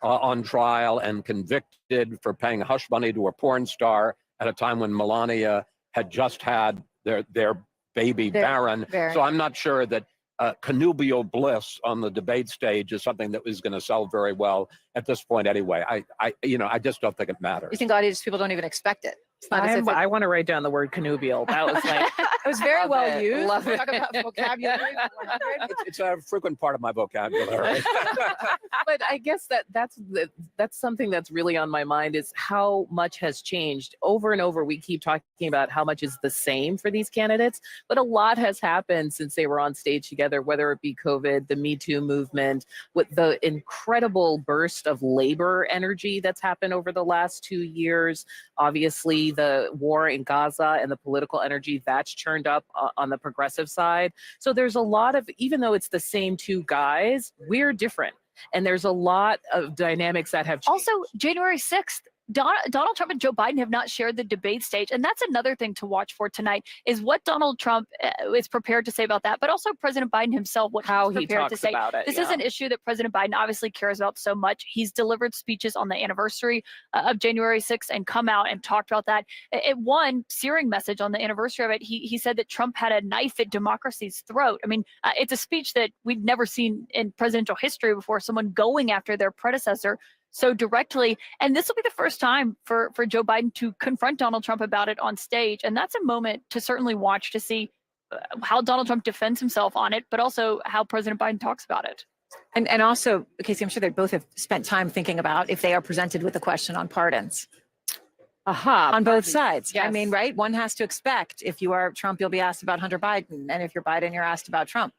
on trial and convicted for paying hush money to a porn star at a time when Melania had just had their baby Baron. So I'm not sure that connubial bliss on the debate stage is something that is going to sell very well at this point anyway. I just don't think it matters. You think audience people don't even expect it? It's not as if I want to write down the word connubial. That was like it was very well used. Love it. Talk about vocabulary. It's a frequent part of my vocabulary. But I guess that's something that's really on my mind is how much has changed. Over and over, we keep talking about how much is the same for these candidates, but a lot has happened since they were on stage together, whether it be COVID, the Me Too movement, with the incredible burst of labor energy that's happened over the last 2 years. Obviously, the war in Gaza and the political energy that's churned up on the progressive side. So there's a lot of, even though it's the same two guys, we're different. And there's a lot of dynamics that have changed. Also, January 6th, Donald Trump and Joe Biden have not shared the debate stage. And that's another thing to watch for tonight is what Donald Trump is prepared to say about that, but also President Biden himself, what he's prepared to say. About it, this is an issue that President Biden obviously cares about so much. He's delivered speeches on the anniversary of January 6th and come out and talked about that. At one searing message on the anniversary of it, he said that Trump had a knife at democracy's throat. I mean, it's a speech that we've never seen in presidential history before, someone going after their predecessor so directly. And this will be the first time for Joe Biden to confront Donald Trump about it on stage. And that's a moment to certainly watch to see how Donald Trump defends himself on it, but also how President Biden talks about it. And also, Casey, I'm sure they both have spent time thinking about if they are presented with a question on pardons. On both sides. Yes. I mean, right? One has to expect if you are Trump, you'll be asked about Hunter Biden. And if you're Biden, you're asked about Trump.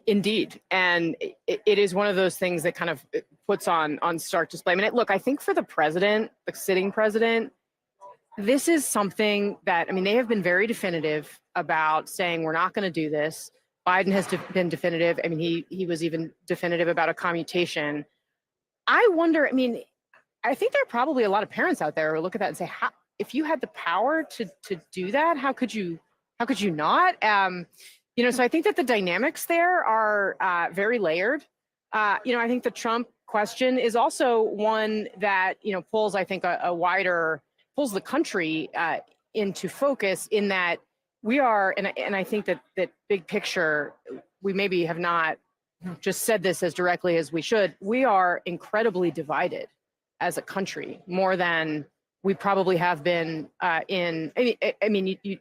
Indeed. And it is one of those things that kind of puts on stark display. I mean, look, I think for the president, the sitting president, this is something that, I mean, they have been very definitive about saying we're not going to do this. Biden has been definitive. I mean, he was even definitive about a commutation. I wonder, I mean, I think there are probably a lot of parents out there who look at that and say, if you had the power to do that, how could you not? So I think that the dynamics there are very layered. I think the Trump question is also one that, pulls, I think, pulls the country into focus in that we are, and I think that big picture, we maybe have not just said this as directly as we should. We are incredibly divided as a country, more than we probably have been you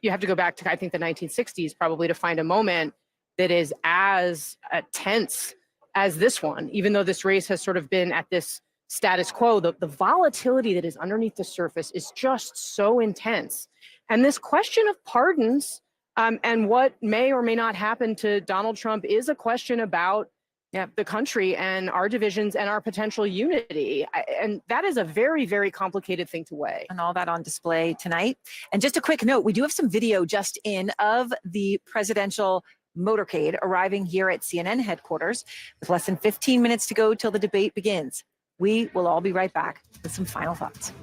have to go back to, I think, the 1960s probably to find a moment that is as tense as this one, even though this race has sort of been at this status quo. The volatility that is underneath the surface is just so intense. And this question of pardons and what may or may not happen to Donald Trump is a question about the country and our divisions and our potential unity. And that is a very, very complicated thing to weigh. And all that on display tonight. And just a quick note, we do have some video just in of the presidential motorcade arriving here at CNN headquarters with less than 15 minutes to go till the debate begins. We will all be right back with some final thoughts.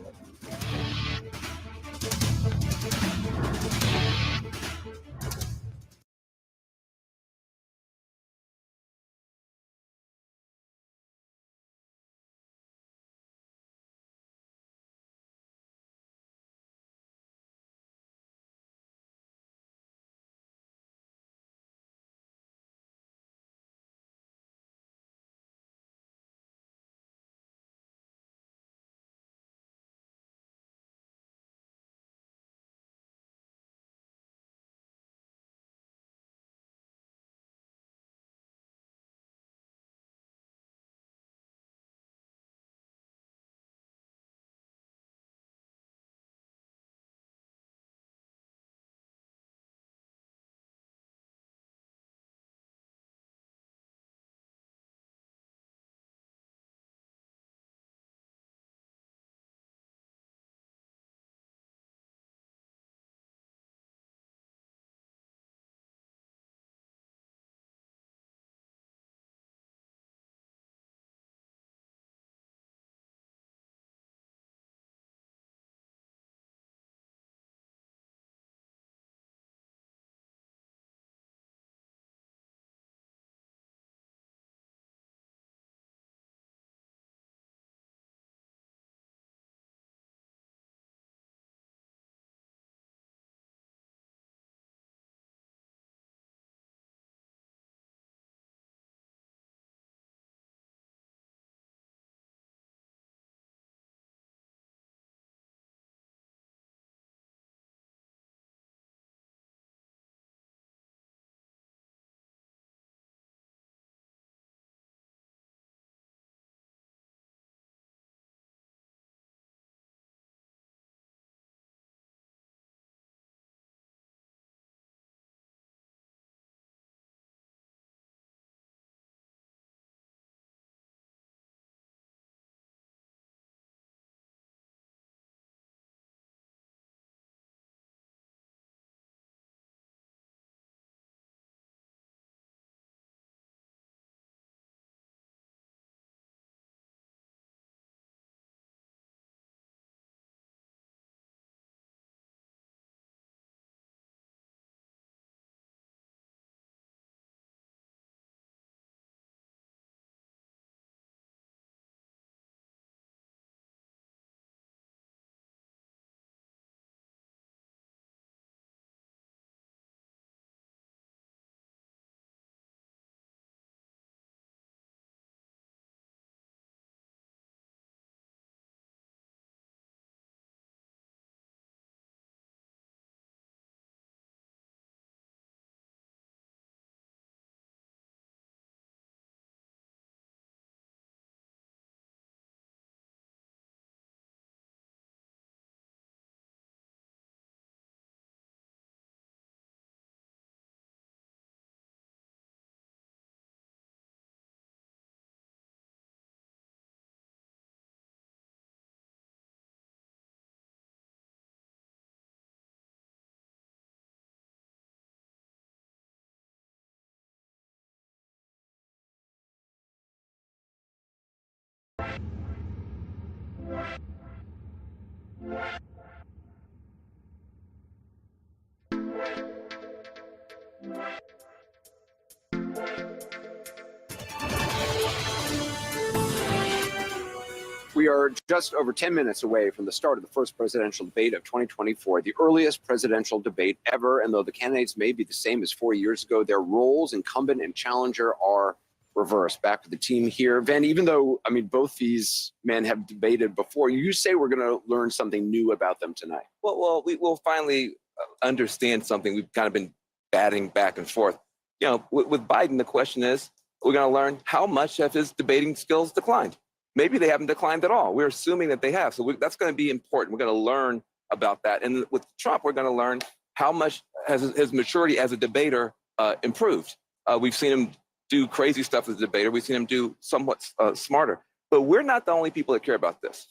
We are just over 10 minutes away from the start of the first presidential debate of 2024, the earliest presidential debate ever. And though the candidates may be the same as 4 years ago, their roles, incumbent and challenger, are reversed. Back to the team here. Van, even though, I mean, both these men have debated before, you say we're going to learn something new about them tonight. Well, we will finally understand something we've kind of been batting back and forth. You know, with Biden, the question is, we're going to learn how much have his debating skills declined. Maybe they haven't declined at all. We're assuming that they have. So that's going to be important. We're going to learn about that. And with Trump, we're going to learn how much has his maturity as a debater improved. We've seen him do crazy stuff as a debater. We've seen him do somewhat smarter. But we're not the only people that care about this.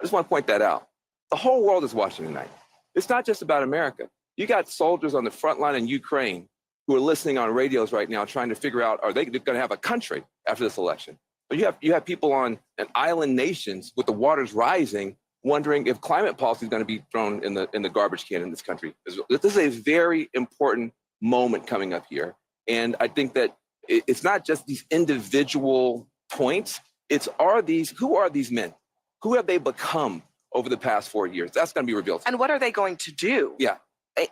I just want to point that out. The whole world is watching tonight. It's not just about America. You got soldiers on the front line in Ukraine who are listening on radios right now trying to figure out, are they going to have a country after this election? You have people on island nations with the waters rising, wondering if climate policy is going to be thrown in the garbage can in this country. This is a very important moment coming up here, and I think that it's not just these individual points. Who are these men? Who have they become over the past 4 years? That's going to be revealed. And what are they going to do? Yeah.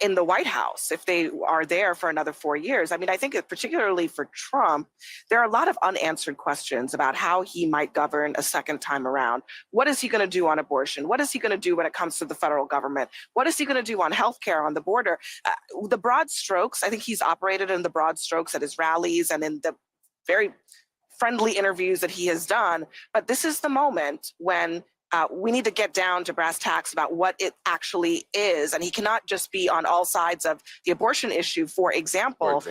In the White House, if they are there for another 4 years. I mean, I think particularly for Trump, there are a lot of unanswered questions about how he might govern a second time around. What is he going to do on abortion? What is he going to do when it comes to the federal government? What is he going to do on healthcare, on the border? The broad strokes, I think he's operated in the broad strokes at his rallies and in the very friendly interviews that he has done. But this is the moment when we need to get down to brass tacks about what it actually is. And he cannot just be on all sides of the abortion issue, for example.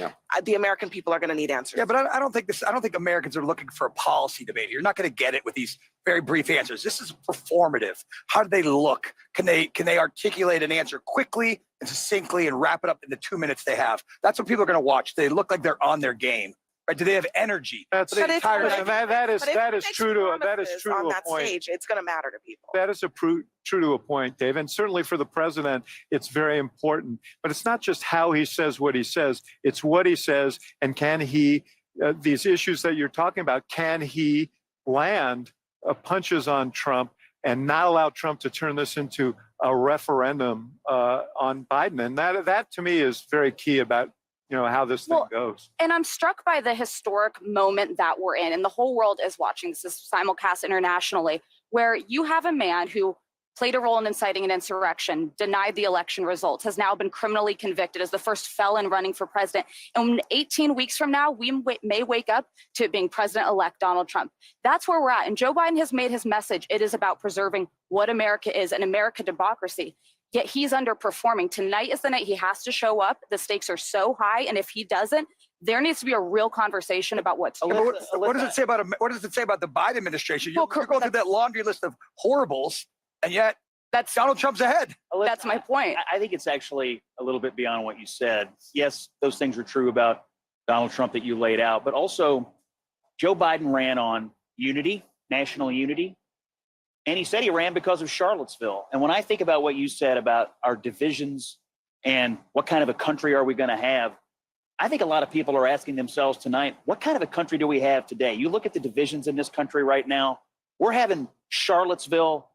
The American people are going to need answers. Yeah, but I don't think Americans are looking for a policy debate. You're not going to get it with these very brief answers. This is performative. How do they look? Can they articulate an answer quickly and succinctly and wrap it up in the 2 minutes they have? That's what people are going to watch. They look like they're on their game. Right? Do they have energy? That is true to a point. Stage, it's going to matter to people. That is true to a point, Dave. And certainly for the president, it's very important. But it's not just how he says what he says; it's what he says, and can he? These issues that you're talking about, can he land punches on Trump and not allow Trump to turn this into a referendum on Biden? And that to me is very key about how this thing goes. And I'm struck by the historic moment that we're in, and the whole world is watching. This is simulcast internationally, where you have a man who played a role in inciting an insurrection, denied the election results, has now been criminally convicted as the first felon running for president. And 18 weeks from now, we may wake up to it being President-elect Donald Trump. That's where we're at. And Joe Biden has made his message. It is about preserving what America is, an American democracy. Yet he's underperforming. Tonight is the night he has to show up. The stakes are so high, and if he doesn't, there needs to be a real conversation about what's. What does it say about the Biden administration? You're going through that laundry list of horribles, and yet Donald Trump's ahead. That's my point. I think it's actually a little bit beyond what you said. Yes, those things are true about Donald Trump that you laid out, but also Joe Biden ran on unity, national unity. And he said he ran because of Charlottesville. And when I think about what you said about our divisions and what kind of a country are we going to have, I think a lot of people are asking themselves tonight, what kind of a country do we have today? You look at the divisions in this country right now, we're having Charlottesville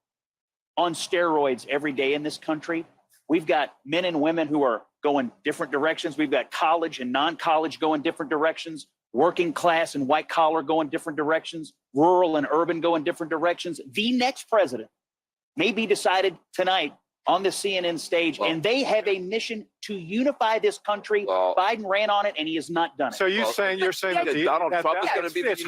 on steroids every day in this country. We've got men and women who are going different directions. We've got college and non-college going different directions. Working class and white collar going different directions, rural and urban going different directions. The next president may be decided tonight on the CNN stage, and they have a mission to unify this country. Biden ran on it, and he has not done it. So you're saying that Donald Trump is going to be it's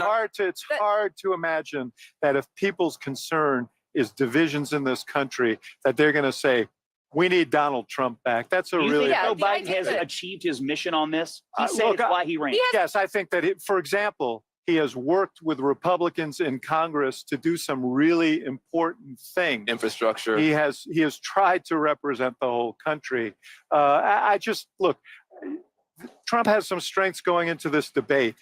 hard to imagine that if people's concern is divisions in this country, that they're going to say, we need Donald Trump back. That's a Do you really. think Joe Biden has achieved his mission on this? He said it's why he ran. Yes, I think that, for example, he has worked with Republicans in Congress to do some really important things. Infrastructure. He has tried to represent the whole country. I just look. Trump has some strengths going into this debate.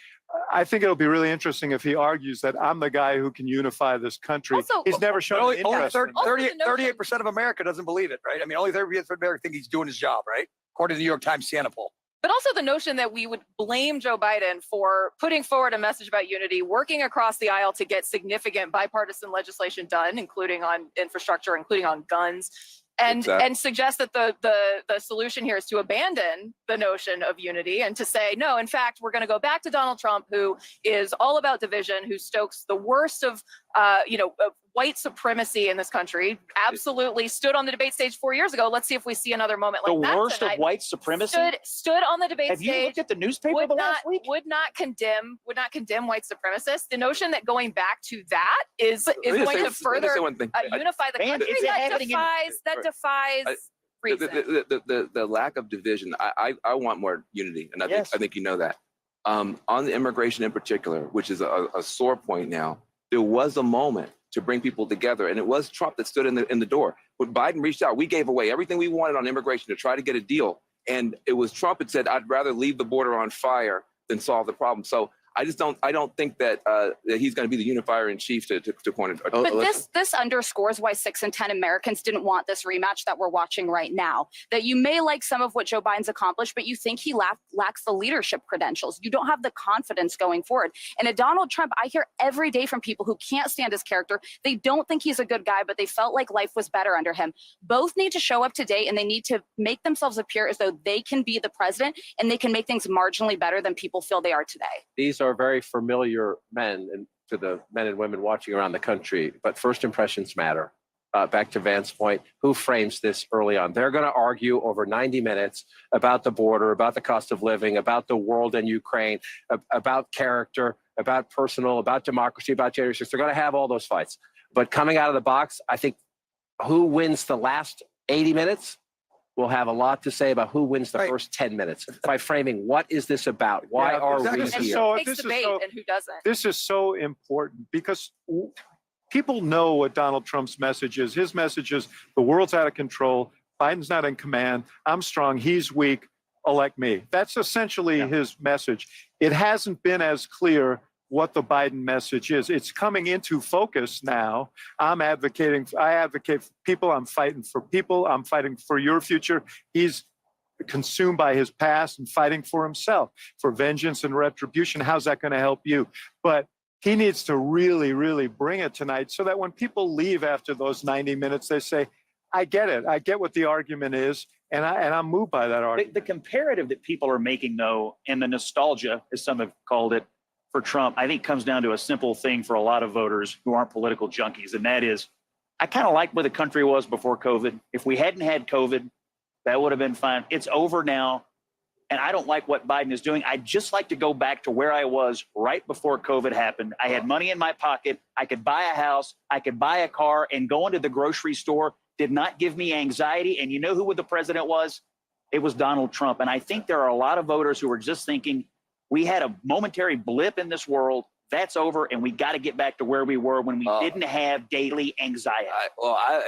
I think it'll be really interesting if he argues that I'm the guy who can unify this country. Also, He's never shown Only, an interest in that. 38% of America doesn't believe it, right? I mean, only 38% of America think he's doing his job, right? According to the New York Times Siena poll. But also the notion that we would blame Joe Biden for putting forward a message about unity, working across the aisle to get significant bipartisan legislation done, including on infrastructure, including on guns, and suggest that the solution here is to abandon the notion of unity and to say, no, in fact, we're going to go back to Donald Trump, who is all about division, who stokes the worst of white supremacy in this country, absolutely stood on the debate stage 4 years ago. Let's see if we see another moment like that The worst tonight. of white supremacy? Stood on the debate Have stage. you looked at the newspaper the last week? Would not condemn white supremacists. The notion that going back to that is going to further unify the Man, country, it's happening that defies reason. The lack of division. I want more unity, and I think you know that. On the immigration in particular, which is a sore point now, there was a moment to bring people together, and it was Trump that stood in the door. When Biden reached out, we gave away everything we wanted on immigration to try to get a deal, and it was Trump that said, "I'd rather leave the border on fire than solve the problem." So I don't think that he's going to be the unifier in chief to corner. But this underscores why 6 in 10 Americans didn't want this rematch that we're watching right now. That you may like some of what Joe Biden's accomplished, but you think he lacks the leadership credentials. You don't have the confidence going forward. And a Donald Trump, I hear every day from people who can't stand his character. They don't think he's a good guy, but they felt like life was better under him. Both need to show up today, and they need to make themselves appear as though they can be the president and they can make things marginally better than people feel they are today. These are very familiar men and to the men and women watching around the country, but first impressions matter. Back to Vance's point, who frames this early on? They're going to argue over 90 minutes about the border, about the cost of living, about the world and Ukraine, about character, about personal, about democracy, about gender issues. They're going to have all those fights. But coming out of the box, I think who wins the last 80 minutes will have a lot to say about who wins the first 10 minutes by framing what is this about? Why are we here? And who doesn't? This is so important because people know what Donald Trump's message is. His message is the world's out of control. Biden's not in command. I'm strong. He's weak. Elect me. That's essentially his message. It hasn't been as clear what the Biden message is. It's coming into focus now. I advocate for people. I'm fighting for people. I'm fighting for your future. He's consumed by his past and fighting for himself, for vengeance and retribution. How's that going to help you? But he needs to really, really bring it tonight so that when people leave after those 90 minutes, they say, I get it. I get what the argument is. And I'm moved by that argument. The comparative that people are making, though, and the nostalgia, as some have called it, for Trump, I think comes down to a simple thing for a lot of voters who aren't political junkies. And that is, I kind of like where the country was before COVID. If we hadn't had COVID, that would have been fine. It's over now. And I don't like what Biden is doing. I'd just like to go back to where I was right before COVID happened. I had money in my pocket. I could buy a house. I could buy a car, and going to the grocery store did not give me anxiety. And you know who the president was? It was Donald Trump. And I think there are a lot of voters who are just thinking, we had a momentary blip in this world. That's over, and we got to get back to where we were when we didn't have daily anxiety.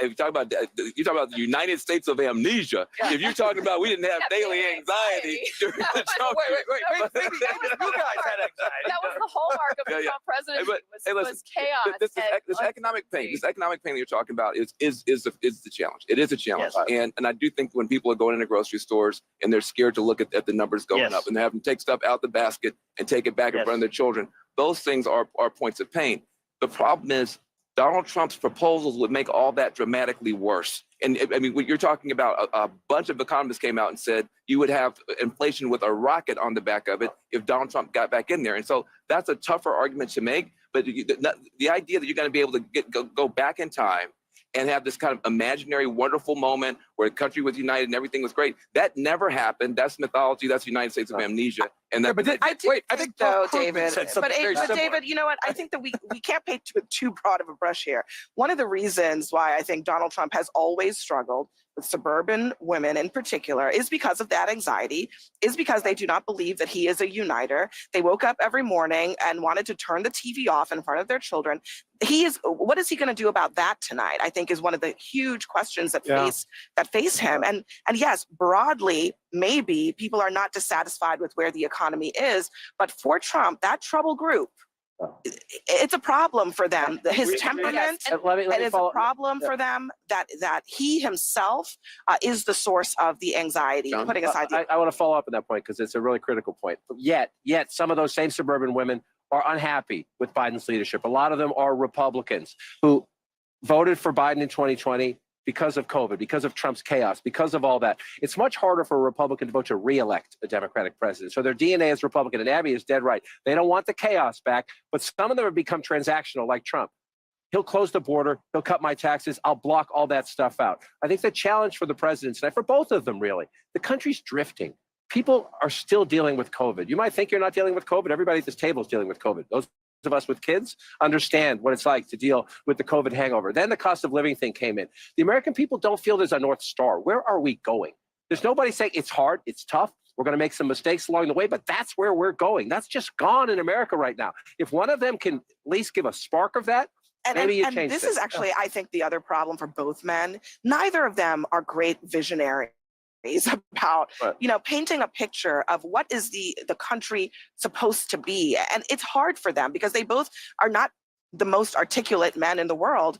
If you talk about the United States of amnesia. If you're talking about we didn't have daily anxiety during the Trump. Wait, maybe you guys had anxiety. That was the hallmark of the Trump presidency. Was chaos. This economic pain that you're talking about is the challenge. It is a challenge, and I do think when people are going into grocery stores and they're scared to look at the numbers going up and they have them take stuff out the basket and take it back in front of their children. Those things are points of pain. The problem is Donald Trump's proposals would make all that dramatically worse. And I mean, what you're talking about, a bunch of economists came out and said you would have inflation with a rocket on the back of it if Donald Trump got back in there. And so that's a tougher argument to make. But the idea that you're going to be able to go back in time and have this kind of imaginary, wonderful moment where the country was united and everything was great. That never happened. That's mythology. That's the United States of amnesia. And that, I think though, David, but David, you know what? I think that we can't paint with too broad of a brush here. One of the reasons why I think Donald Trump has always struggled with suburban women in particular is because of that anxiety, is because they do not believe that he is a uniter. They woke up every morning and wanted to turn the TV off in front of their children. What is he going to do about that tonight? I think is one of the huge questions that face that face him. And yes, broadly, maybe people are not dissatisfied with where the economy is, but for Trump, that trouble group, it's a problem for them. His temperament, and it's a problem for them that he himself is the source of the anxiety. John? Putting aside the I want to follow up on that point because it's a really critical point. Yet some of those same suburban women are unhappy with Biden's leadership. A lot of them are Republicans who voted for Biden in 2020 because of COVID, because of Trump's chaos, because of all that. It's much harder for a Republican to vote to re-elect a Democratic president. So their DNA is Republican, and Abby is dead right. They don't want the chaos back, but some of them have become transactional, like Trump. He'll close the border, he'll cut my taxes, I'll block all that stuff out. I think the challenge for the president tonight, for both of them really, the country's drifting. People are still dealing with COVID. You might think you're not dealing with COVID. Everybody at this table is dealing with COVID. Those of us with kids understand what it's like to deal with the COVID hangover. Then the cost of living thing came in. The American people don't feel there's a North Star. Where are we going? There's nobody saying it's hard, it's tough. We're going to make some mistakes along the way, but that's where we're going. That's just gone in America right now. If one of them can at least give a spark of that, maybe you change this is actually, I think, the other problem for both men. Neither of them are great visionaries about, painting a picture of what is the country supposed to be. And it's hard for them because they both are not the most articulate men in the world.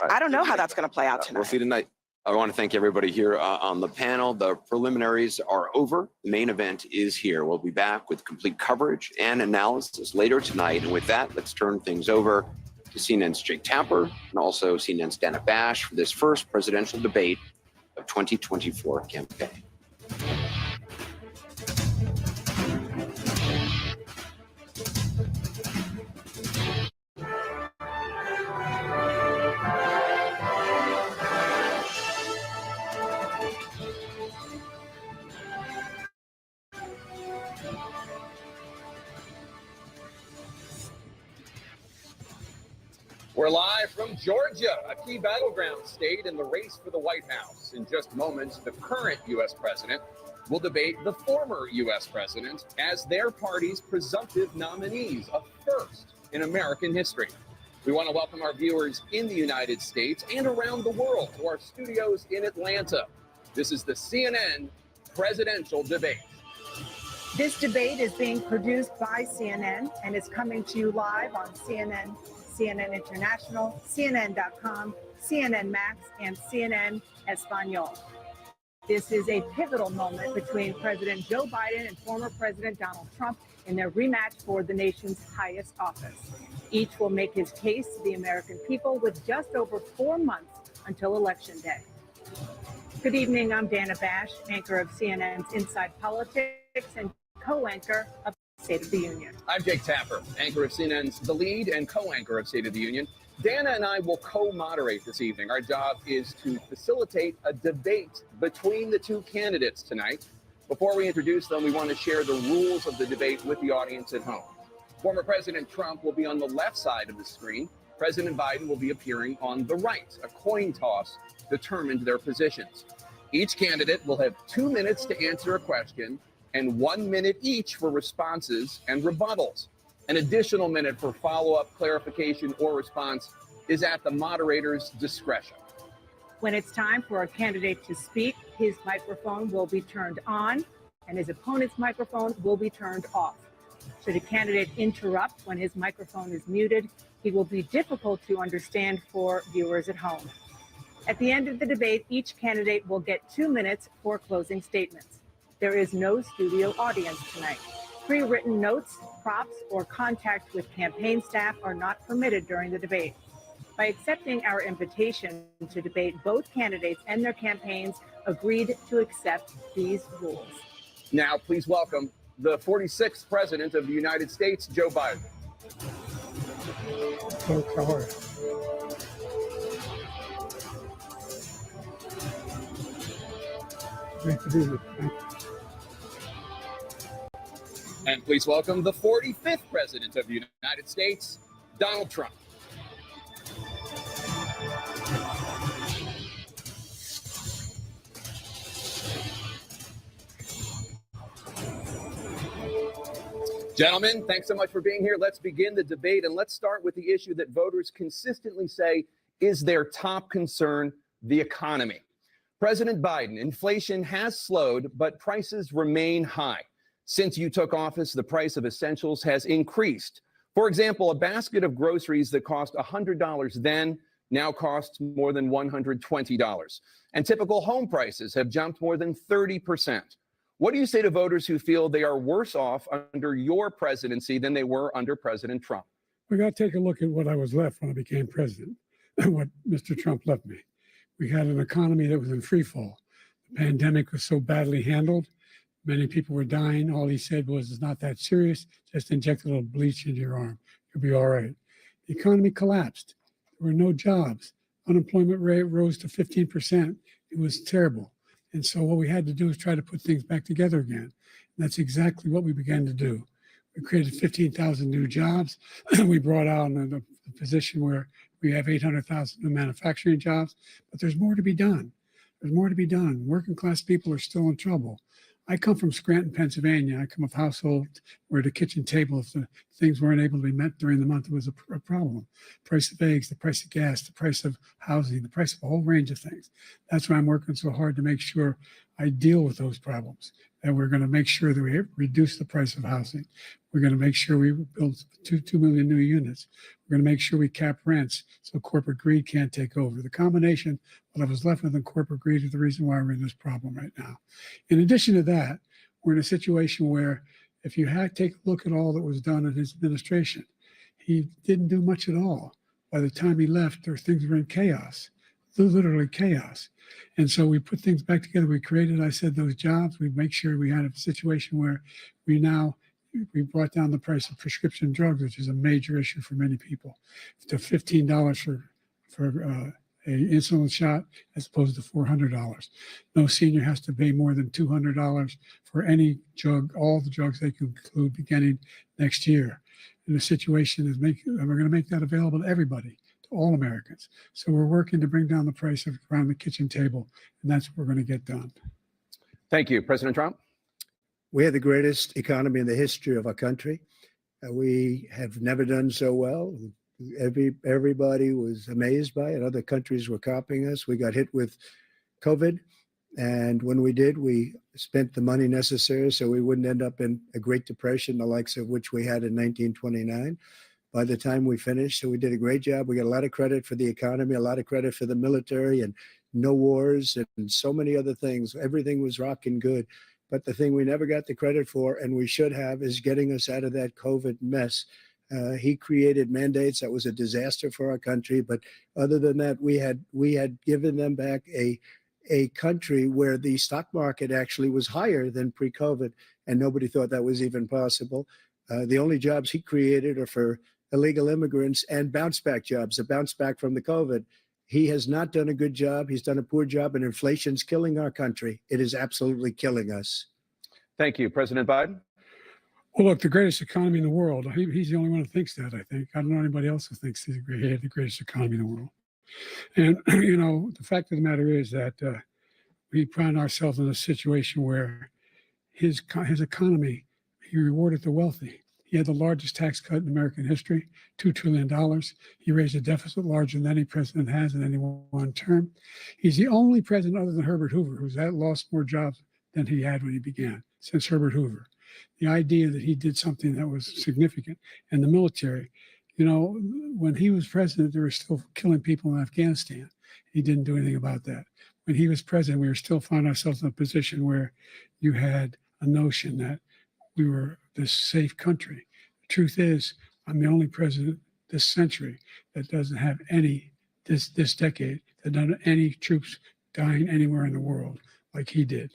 I don't know how that's going to play out tonight. We'll see tonight. I want to thank everybody here on the panel. The preliminaries are over. The main event is here. We'll be back with complete coverage and analysis later tonight. And with that, let's turn things over to CNN's Jake Tapper and also CNN's Dana Bash for this first presidential debate of 2024 campaign. We're live from Georgia, a key battleground state in the race for the White House. In just moments, the current U.S. president will debate the former U.S. president as their party's presumptive nominees, a first in American history. We want to welcome our viewers in the United States and around the world to our studios in Atlanta. This is the CNN presidential debate. This debate is being produced by CNN and is coming to you live on CNN, CNN International, CNN.com, CNN Max, and CNN Espanol. This is a pivotal moment between President Joe Biden and former President Donald Trump in their rematch for the nation's highest office. Each will make his case to the American people with just over 4 months until Election Day. Good evening, I'm Dana Bash, anchor of CNN's Inside Politics and co-anchor of State of the Union. I'm Jake Tapper, anchor of CNN's The Lead and co-anchor of State of the Union. Dana and I will co-moderate this evening. Our job is to facilitate a debate between the two candidates tonight. Before we introduce them, we want to share the rules of the debate with the audience at home. Former President Trump will be on the left side of the screen. President Biden will be appearing on the right. A coin toss determined their positions. Each candidate will have 2 minutes to answer a question and 1 minute each for responses and rebuttals. An additional minute for follow-up, clarification, or response is at the moderator's discretion. When it's time for a candidate to speak, his microphone will be turned on and his opponent's microphone will be turned off. Should a candidate interrupt when his microphone is muted, he will be difficult to understand for viewers at home. At the end of the debate, each candidate will get 2 minutes for closing statements. There is no studio audience tonight. Pre-written notes, props, or contact with campaign staff are not permitted during the debate. By accepting our invitation to debate, both candidates and their campaigns agreed to accept these rules. Now, please welcome the 46th President of the United States, Joe Biden. Great to be here. And please welcome the 45th President of the United States, Donald Trump. Gentlemen, thanks so much for being here. Let's begin the debate, and let's start with the issue that voters consistently say is their top concern, the economy. President Biden, inflation has slowed, but prices remain high. Since you took office, the price of essentials has increased. For example, a basket of groceries that cost $100 then now costs more than $120. And typical home prices have jumped more than 30%. What do you say to voters who feel they are worse off under your presidency than they were under President Trump? We got to take a look at what I was left when I became president and what Mr. Trump left me. We had an economy that was in free fall. The pandemic was so badly handled. Many people were dying. All he said was, it's not that serious. Just inject a little bleach into your arm. You'll be all right. The economy collapsed. There were no jobs. Unemployment rate rose to 15%. It was terrible. And so what we had to do is try to put things back together again. And that's exactly what we began to do. We created 15,000 new jobs. We brought out a position where we have 800,000 new manufacturing jobs, but there's more to be done. There's more to be done. Working class people are still in trouble. I come from Scranton, Pennsylvania. I come of a household where the kitchen table, if the things weren't able to be met during the month, it was a problem. Price of eggs, the price of gas, the price of housing, the price of a whole range of things. That's why I'm working so hard to make sure I deal with those problems. And we're going to make sure that we reduce the price of housing. We're going to make sure we build 2 million new units. We're going to make sure we cap rents so corporate greed can't take over. The combination, what I was left with in corporate greed, is the reason why we're in this problem right now. In addition to that, we're in a situation where if you take a look at all that was done in his administration, he didn't do much at all. By the time he left, things were in chaos, literally chaos. And so we put things back together. We created, I said, those jobs. We make sure we had a situation where we brought down the price of prescription drugs, which is a major issue for many people, to $15 for an insulin shot as opposed to $400. No senior has to pay more than $200 for any drug, all the drugs they can include beginning next year. And the situation is we're going to make that available to everybody, to all Americans. So we're working to bring down the price around the kitchen table, and that's what we're going to get done. Thank you. President Trump? We had the greatest economy in the history of our country. We have never done so well. Everybody was amazed by it. Other countries were copying us. We got hit with COVID. And when we did, we spent the money necessary so we wouldn't end up in a Great Depression, the likes of which we had in 1929. By the time we finished, so we did a great job. We got a lot of credit for the economy, a lot of credit for the military, and no wars and so many other things. Everything was rocking good. But the thing we never got the credit for, and we should have, is getting us out of that COVID mess. He created mandates that was a disaster for our country. But other than that, we had given them back a country where the stock market actually was higher than pre-COVID, and nobody thought that was even possible. The only jobs he created are for illegal immigrants and bounce back jobs, a bounce back from the COVID. He has not done a good job. He's done a poor job, and inflation's killing our country. It is absolutely killing us. Thank you. President Biden? Well, look, the greatest economy in the world. He's the only one who thinks that, I think. I don't know anybody else who thinks he had the greatest economy in the world. And, the fact of the matter is that we find ourselves in a situation where his economy, he rewarded the wealthy. He had the largest tax cut in American history, $2 trillion. He raised a deficit larger than any president has in any one term. He's the only president other than Herbert Hoover who's lost more jobs than he had when he began, since Herbert Hoover. The idea that he did something that was significant. And the military, when he was president, they were still killing people in Afghanistan. He didn't do anything about that. When he was president, we were still finding ourselves in a position where you had a notion that we were this safe country. The truth is, I'm the only president this century that doesn't have this decade, that doesn't have any troops dying anywhere in the world like he did.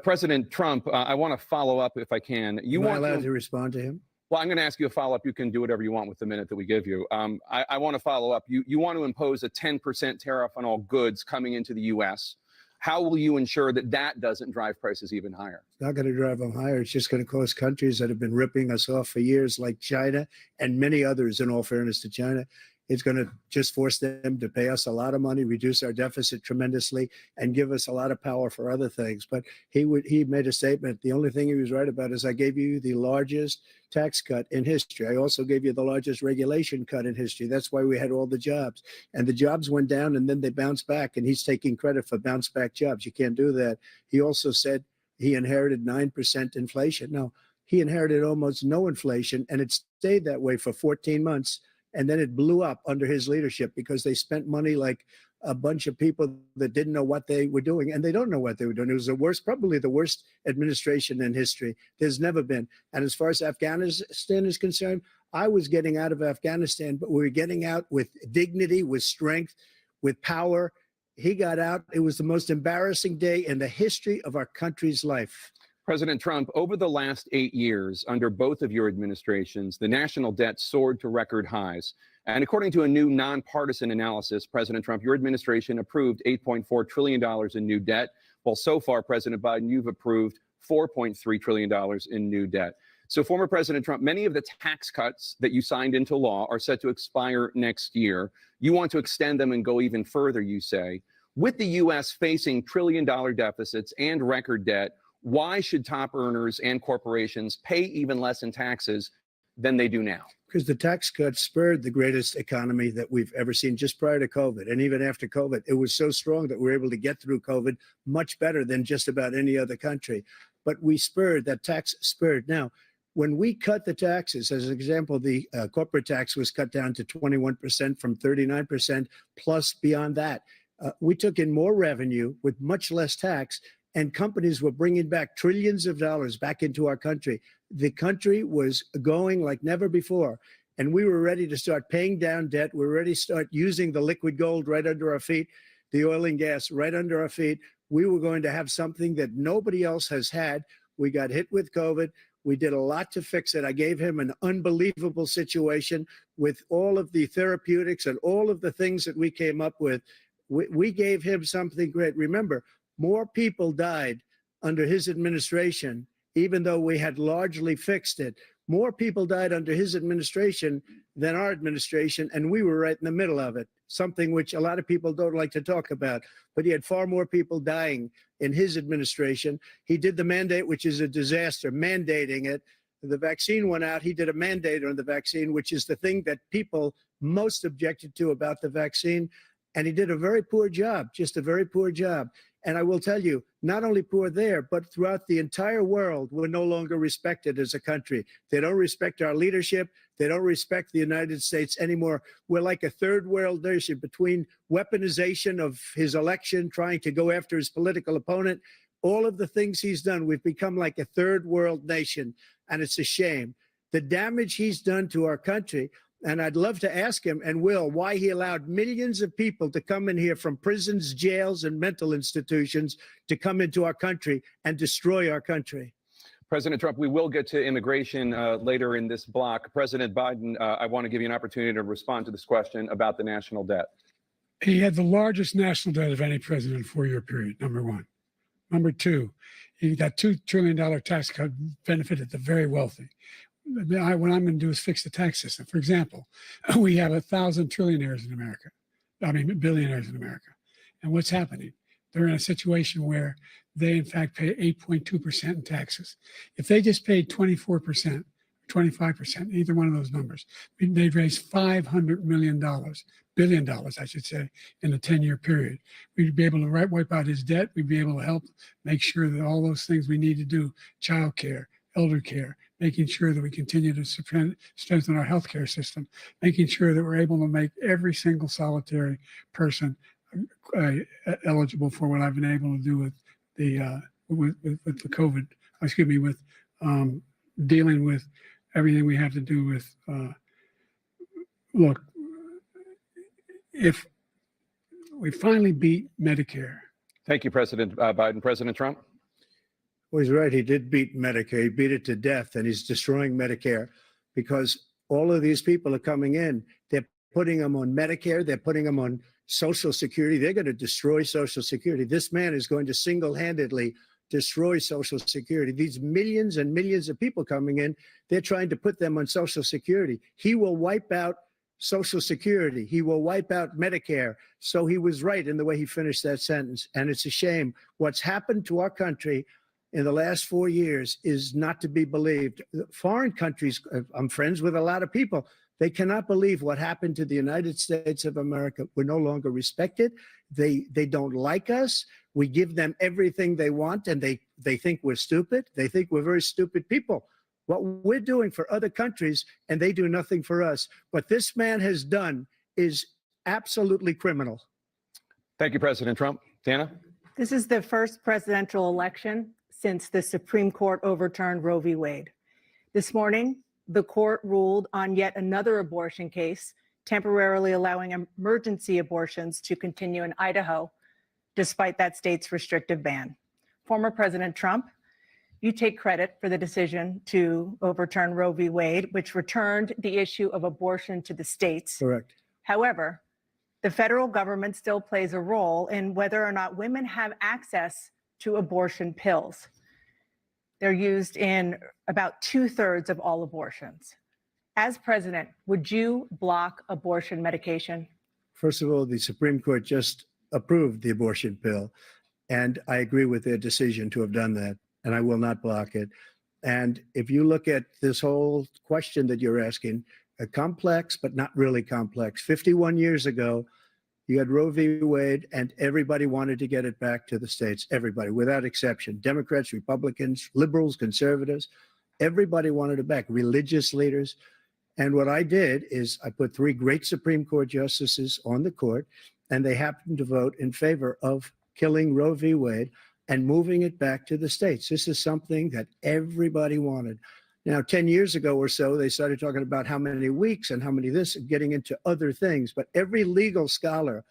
President Trump, I want to follow up if I can. Am I allowed to respond to him? Well, I'm going to ask you a follow-up. You can do whatever you want with the minute that we give you. I want to follow up. You want to impose a 10% tariff on all goods coming into the U.S. How will you ensure that that doesn't drive prices even higher? It's not going to drive them higher. It's just going to cost countries that have been ripping us off for years, like China and many others, in all fairness to China. It's going to just force them to pay us a lot of money, reduce our deficit tremendously, and give us a lot of power for other things. But he made a statement. The only thing he was right about is I gave you the largest tax cut in history. I also gave you the largest regulation cut in history. That's why we had all the jobs. And the jobs went down and then they bounced back. And he's taking credit for bounce back jobs. You can't do that. He also said he inherited 9% inflation. No, he inherited almost no inflation, and it stayed that way for 14 months. And then it blew up under his leadership because they spent money like a bunch of people that didn't know what they were doing, and they don't know what they were doing. It was the worst, probably the worst administration in history. There's never been. And as far as Afghanistan is concerned, I was getting out of Afghanistan, but we were getting out with dignity, with strength, with power. He got out. It was the most embarrassing day in the history of our country's life. President Trump, over the last 8 years, under both of your administrations, the national debt soared to record highs. And according to a new nonpartisan analysis, President Trump, your administration approved $8.4 trillion in new debt, while so far, President Biden, you've approved $4.3 trillion in new debt. So, former President Trump, many of the tax cuts that you signed into law are set to expire next year. You want to extend them and go even further, you say. With the U.S. facing trillion-dollar deficits and record debt, why should top earners and corporations pay even less in taxes than they do now? Because the tax cuts spurred the greatest economy that we've ever seen just prior to COVID. And even after COVID, it was so strong that we were able to get through COVID much better than just about any other country. But we spurred, that tax spurred. Now, when we cut the taxes, as an example, the corporate tax was cut down to 21% from 39%, plus beyond that. We took in more revenue with much less tax, and companies were bringing back trillions of dollars back into our country. The country was going like never before, and we were ready to start paying down debt. We were ready to start using the liquid gold right under our feet, the oil and gas right under our feet. We were going to have something that nobody else has had. We got hit with COVID. We did a lot to fix it. I gave him an unbelievable situation with all of the therapeutics and all of the things that we came up with. We gave him something great. Remember, more people died under his administration, even though we had largely fixed it. More people died under his administration than our administration, and we were right in the middle of it, something which a lot of people don't like to talk about. But he had far more people dying in his administration. He did the mandate, which is a disaster, mandating it. The vaccine went out. He did a mandate on the vaccine, which is the thing that people most objected to about the vaccine. And he did a very poor job, just a very poor job. And I will tell you, not only poor there, but throughout the entire world, we're no longer respected as a country. They don't respect our leadership. They don't respect the United States anymore. We're like a third world nation between weaponization of his election, trying to go after his political opponent, all of the things he's done. We've become like a third world nation, and it's a shame. The damage he's done to our country. And I'd love to ask him, and will, why he allowed millions of people to come in here from prisons, jails, and mental institutions to come into our country and destroy our country. President Trump, we will get to immigration later in this block. President Biden, I want to give you an opportunity to respond to this question about the national debt. He had the largest national debt of any president in a four-year period, number one. Number two, that $2 trillion tax cut benefited the very wealthy. What I'm going to do is fix the tax system. For example, we have 1,000 trillionaires in America. Billionaires in America. And what's happening? They're in a situation where they, in fact, pay 8.2% in taxes. If they just paid 24%, 25%, either one of those numbers, they'd raise $500 billion, I should say, in a 10-year period. We'd be able to wipe out his debt. We'd be able to help make sure that all those things we need to do, child care, elder care, making sure that we continue to strengthen our healthcare system, making sure that we're able to make every single solitary person eligible for what I've been able to do with the COVID, with dealing with everything we have to do with. Look, if we finally beat Medicare. Thank you, President Biden. President Trump? Well, he's right. He did beat Medicare. He beat it to death, and he's destroying Medicare because all of these people are coming in. They're putting them on Medicare. They're putting them on Social Security. They're going to destroy Social Security. This man is going to single-handedly destroy Social Security. These millions and millions of people coming in, they're trying to put them on Social Security. He will wipe out Social Security. He will wipe out Medicare. So he was right in the way he finished that sentence. And it's a shame. What's happened to our country in the last 4 years is not to be believed. Foreign countries, I'm friends with a lot of people, they cannot believe what happened to the United States of America. We're no longer respected. They don't like us. We give them everything they want, and they think we're stupid. They think we're very stupid people. What we're doing for other countries, and they do nothing for us. What this man has done is absolutely criminal. Thank you, President Trump. Dana? This is the first presidential election since the Supreme Court overturned Roe v. Wade. This morning, the court ruled on yet another abortion case, temporarily allowing emergency abortions to continue in Idaho, despite that state's restrictive ban. Former President Trump, you take credit for the decision to overturn Roe v. Wade, which returned the issue of abortion to the states. Correct. However, the federal government still plays a role in whether or not women have access to abortion pills. They're used in about 2/3 of all abortions. As president, would you block abortion medication? First of all, the Supreme Court just approved the abortion pill, and I agree with their decision to have done that, and I will not block it. And if you look at this whole question that you're asking, complex, but not really complex. 51 years ago, you had Roe v. Wade, and everybody wanted to get it back to the states. Everybody, without exception. Democrats, Republicans, liberals, conservatives, everybody wanted it back. Religious leaders. And what I did is I put 3 great Supreme Court justices on the court, and they happened to vote in favor of killing Roe v. Wade and moving it back to the states. This is something that everybody wanted. Now, 10 years ago or so, they started talking about how many weeks and how many this, getting into other things. But every legal scholar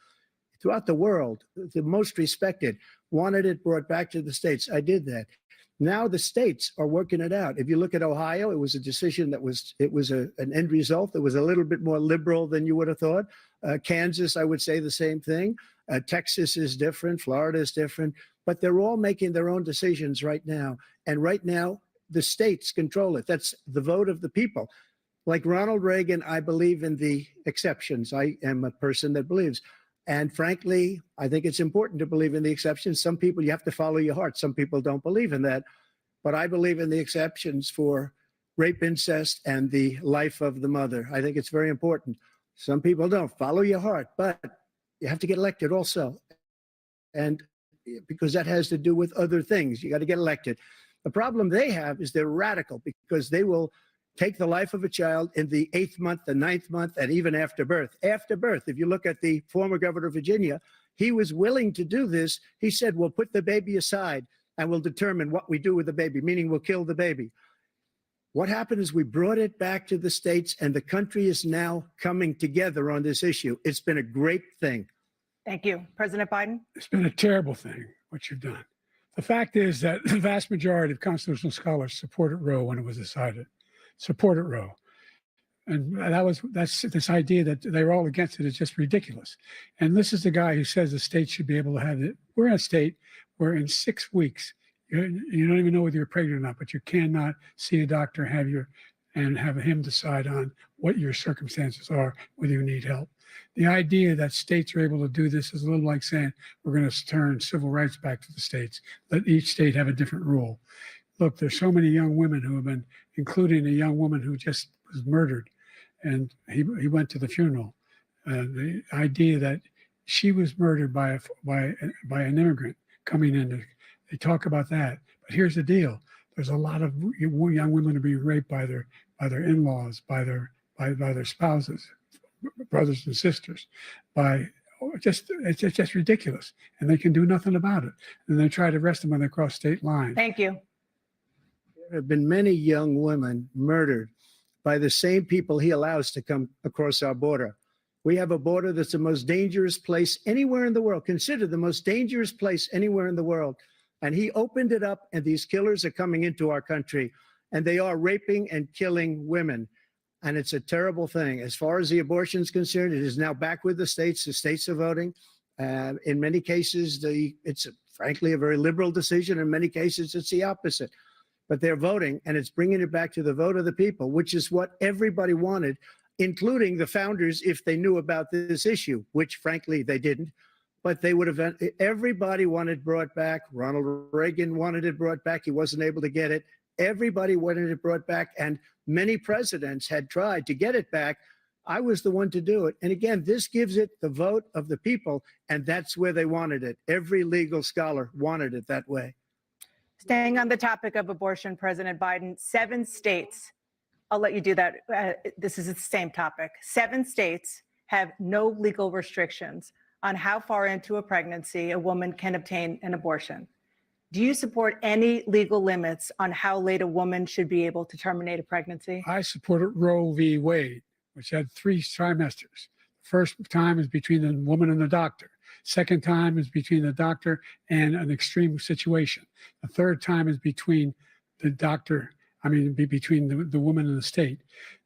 throughout the world, the most respected, wanted it brought back to the states. I did that. Now the states are working it out. If you look at Ohio, it was a decision that was an end result that was a little bit more liberal than you would have thought. Kansas, I would say the same thing. Texas is different. Florida is different. But they're all making their own decisions right now. And right now, the states control it. That's the vote of the people. Like Ronald Reagan, I believe in the exceptions. I am a person that believes. And frankly, I think it's important to believe in the exceptions. Some people, you have to follow your heart. Some people don't believe in that. But I believe in the exceptions for rape, incest, and the life of the mother. I think it's very important. Some people don't. Follow your heart. But you have to get elected also. And because that has to do with other things. You got to get elected. The problem they have is they're radical because they will take the life of a child in the 8th month, the 9th month, and even after birth. After birth, if you look at the former governor of Virginia, he was willing to do this. He said, we'll put the baby aside and we'll determine what we do with the baby, meaning we'll kill the baby. What happened is we brought it back to the states, and the country is now coming together on this issue. It's been a great thing. Thank you. President Biden? It's been a terrible thing, what you've done. The fact is that the vast majority of constitutional scholars supported Roe when it was decided, supported Roe. And that's this idea that they're all against it is just ridiculous. And this is the guy who says the state should be able to have it. We're in a state where in 6 weeks, you don't even know whether you're pregnant or not, but you cannot see a doctor and have him decide on what your circumstances are, whether you need help. The idea that states are able to do this is a little like saying we're going to turn civil rights back to the states. Let each state have a different rule. Look, there's so many young women who have been, including a young woman who just was murdered, and he went to the funeral. The idea that she was murdered by an immigrant coming in, they talk about that. But here's the deal: there's a lot of young women are being raped by their in-laws, by their spouses, brothers and sisters, it's just ridiculous, and they can do nothing about it. And they try to arrest them when they cross state lines. Thank you. There have been many young women murdered by the same people he allows to come across our border. We have a border that's the most dangerous place anywhere in the world, considered the most dangerous place anywhere in the world. And he opened it up, and these killers are coming into our country, and they are raping and killing women. And it's a terrible thing. As far as the abortion is concerned, it is now back with the states. The states are voting. In many cases, it's frankly a very liberal decision. In many cases, it's the opposite. But they're voting, and it's bringing it back to the vote of the people, which is what everybody wanted. including the founders if they knew about this issue, which frankly they didn't. But they would have, everybody wanted brought back. Ronald Reagan wanted it brought back. He wasn't able to get it. Everybody wanted it brought back. And many presidents had tried to get it back. I was the one to do it. And again, this gives it the vote of the people. And that's where they wanted it. Every legal scholar wanted it that way. Staying on the topic of abortion, President Biden, 7 states, I'll let you do that. This is the same topic. 7 states have no legal restrictions on how far into a pregnancy a woman can obtain an abortion. Do you support any legal limits on how late a woman should be able to terminate a pregnancy? I supported Roe v. Wade, which had 3 trimesters. First time is between the woman and the doctor. Second time is between the doctor and an extreme situation. The third time is between the doctor, between the woman and the state.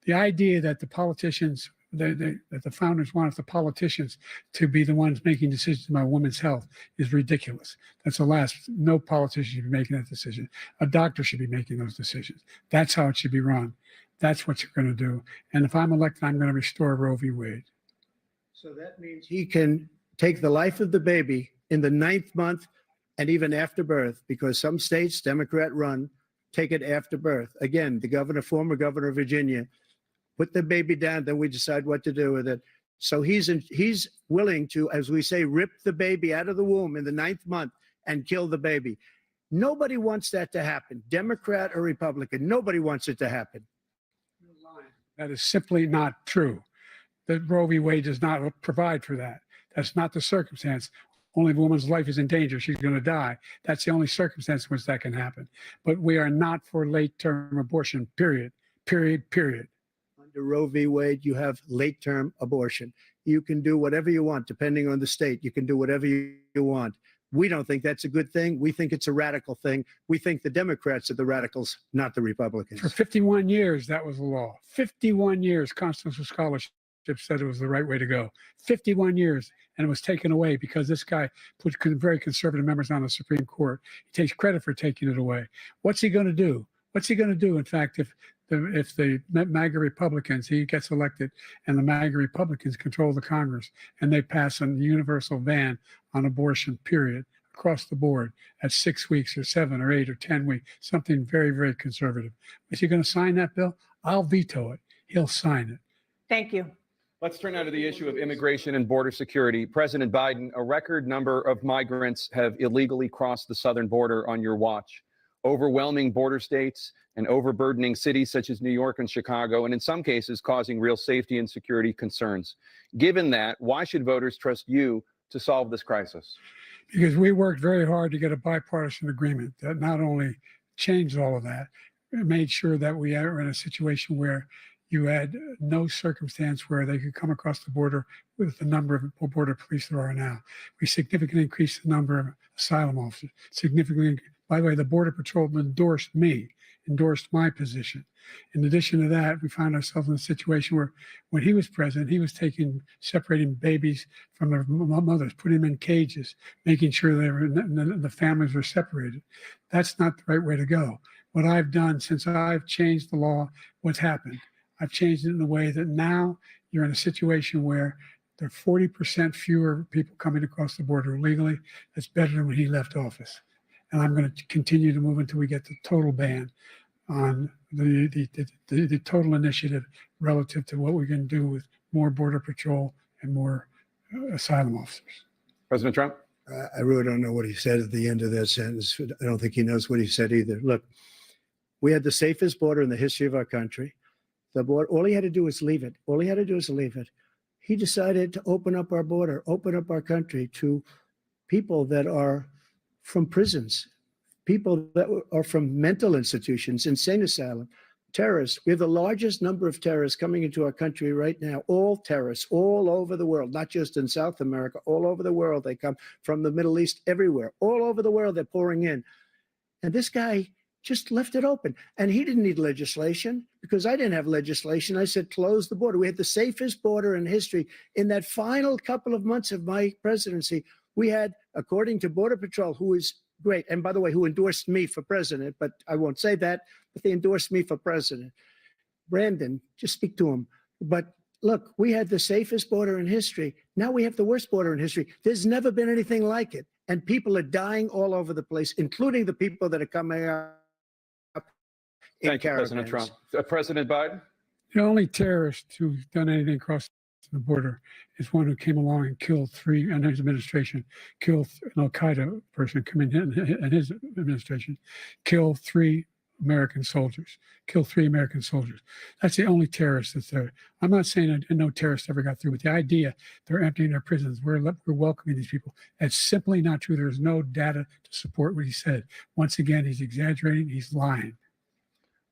The idea that the politicians, that the founders wanted the politicians to be the ones making decisions about women's health is ridiculous. That's the last. No politician should be making that decision. A doctor should be making those decisions. That's how it should be run. That's what you're going to do. And if I'm elected, I'm going to restore Roe v. Wade. So that means he can take the life of the baby in the 9th month and even after birth, because some states, Democrat run, take it after birth. Again, the former governor of Virginia, put the baby down, then we decide what to do with it. So he's willing to, as we say, rip the baby out of the womb in the 9th month and kill the baby. Nobody wants that to happen, Democrat or Republican. Nobody wants it to happen. That is simply not true. That Roe v. Wade does not provide for that. That's not the circumstance. Only if a woman's life is in danger, she's going to die. That's the only circumstance in which that can happen. But we are not for late-term abortion, period, period, period. Under Roe v. Wade, you have late-term abortion. You can do whatever you want, depending on the state. You can do whatever you want. We don't think that's a good thing. We think it's a radical thing. We think the Democrats are the radicals, not the Republicans. For 51 years, that was the law. 51 years, constitutional scholarship said it was the right way to go. 51 years, and it was taken away because this guy put very conservative members on the Supreme Court. He takes credit for taking it away. What's he going to do? What's he going to do, in fact, if the MAGA Republicans, he gets elected, and the MAGA Republicans control the Congress, and they pass a universal ban on abortion, period, across the board at 6 weeks or 7 or 8 or 10 weeks, something very, very conservative. Is he going to sign that bill? I'll veto it. He'll sign it. Thank you. Let's turn now to the issue of immigration and border security. President Biden, a record number of migrants have illegally crossed the southern border on your watch. Overwhelming border states and overburdening cities such as New York and Chicago, and in some cases causing real safety and security concerns. Given that, why should voters trust you to solve this crisis? Because we worked very hard to get a bipartisan agreement that not only changed all of that, it made sure that we are in a situation where you had no circumstance where they could come across the border with the number of border police there are now. We significantly increased the number of asylum officers. Significantly, by the way, the Border Patrol endorsed my position. In addition to that, we found ourselves in a situation where when he was president, he was separating babies from their mothers, putting them in cages, making sure the families were separated. That's not the right way to go. What I've done since I've changed the law, what's happened? I've changed it in a way that now you're in a situation where there are 40% fewer people coming across the border illegally. That's better than when he left office. And I'm going to continue to move until we get the total ban on the total initiative relative to what we can do with more Border Patrol and more asylum officers. President Trump? I really don't know what he said at the end of that sentence. I don't think he knows what he said either. Look, we had the safest border in the history of our country. The border, all he had to do was leave it. All he had to do was leave it. He decided to open up our border, open up our country to people that are from prisons, people that are from mental institutions, insane asylum, terrorists. We have the largest number of terrorists coming into our country right now, all terrorists, all over the world, not just in South America, all over the world. They come from the Middle East, everywhere, all over the world, they're pouring in. And this guy just left it open. And he didn't need legislation because I didn't have legislation. I said, close the border. We had the safest border in history. In that final couple of months of my presidency, we had, according to Border Patrol, who is great, and by the way, who endorsed me for president, but I won't say that, but they endorsed me for president. Brandon, just speak to him. But look, we had the safest border in history. Now we have the worst border in history. There's never been anything like it. And people are dying all over the place, including the people that are coming up in Thank you, President Trump. caravans. President Biden? The only terrorist who's done anything across the border is one who came along and killed three, and his administration killed an Al-Qaeda person coming in his administration, killed three American soldiers. That's the only terrorist that's there. I'm not saying that no terrorist ever got through, but the idea they're emptying their prisons, we're welcoming these people, that's simply not true. There's no data to support what he said. Once again, he's exaggerating, he's lying.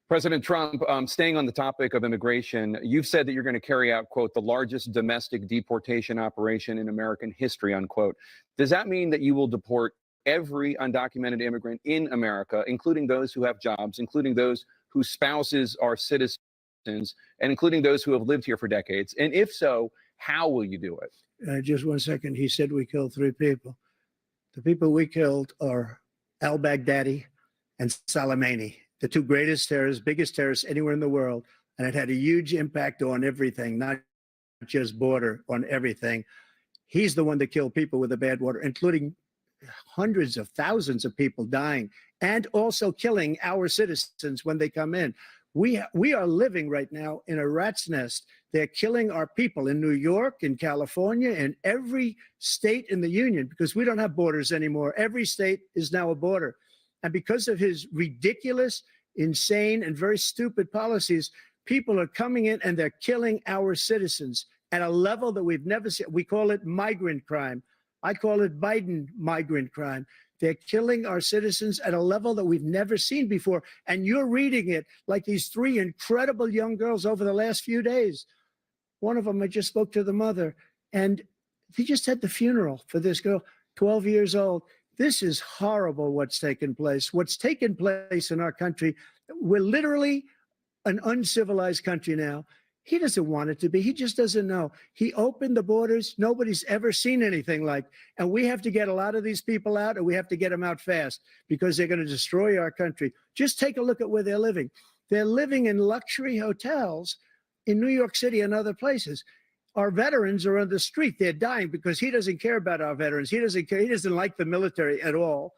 President Trump, staying on the topic of immigration, you've said that you're going to carry out, quote, the largest domestic deportation operation in American history, unquote. Does that mean that you will deport every undocumented immigrant in America, including those who have jobs, including those whose spouses are citizens, and including those who have lived here for decades? And if so, how will you do it? Just 1 second. He said we killed 3 people. The people we killed are al-Baghdadi and Soleimani, the 2 greatest terrorists, biggest terrorists anywhere in the world. And it had a huge impact on everything, not just border, on everything. He's the one that killed people with the bad water, including hundreds of thousands of people dying, and also killing our citizens when they come in. We are living right now in a rat's nest. They're killing our people in New York, in California, in every state in the union, because we don't have borders anymore. Every state is now a border. And because of his ridiculous, insane, and very stupid policies, people are coming in and they're killing our citizens at a level that we've never seen. We call it migrant crime. I call it Biden migrant crime. They're killing our citizens at a level that we've never seen before. And you're reading it like these 3 incredible young girls over the last few days. One of them, I just spoke to the mother, and he just had the funeral for this girl, 12 years old. This is horrible what's taken place. What's taken place in our country, we're literally an uncivilized country now. He doesn't want it to be. He just doesn't know. He opened the borders. Nobody's ever seen anything like. And we have to get a lot of these people out, and we have to get them out fast, because they're going to destroy our country. Just take a look at where they're living. They're living in luxury hotels in New York City and other places. Our veterans are on the street. They're dying because he doesn't care about our veterans. He doesn't care. He doesn't like the military at all.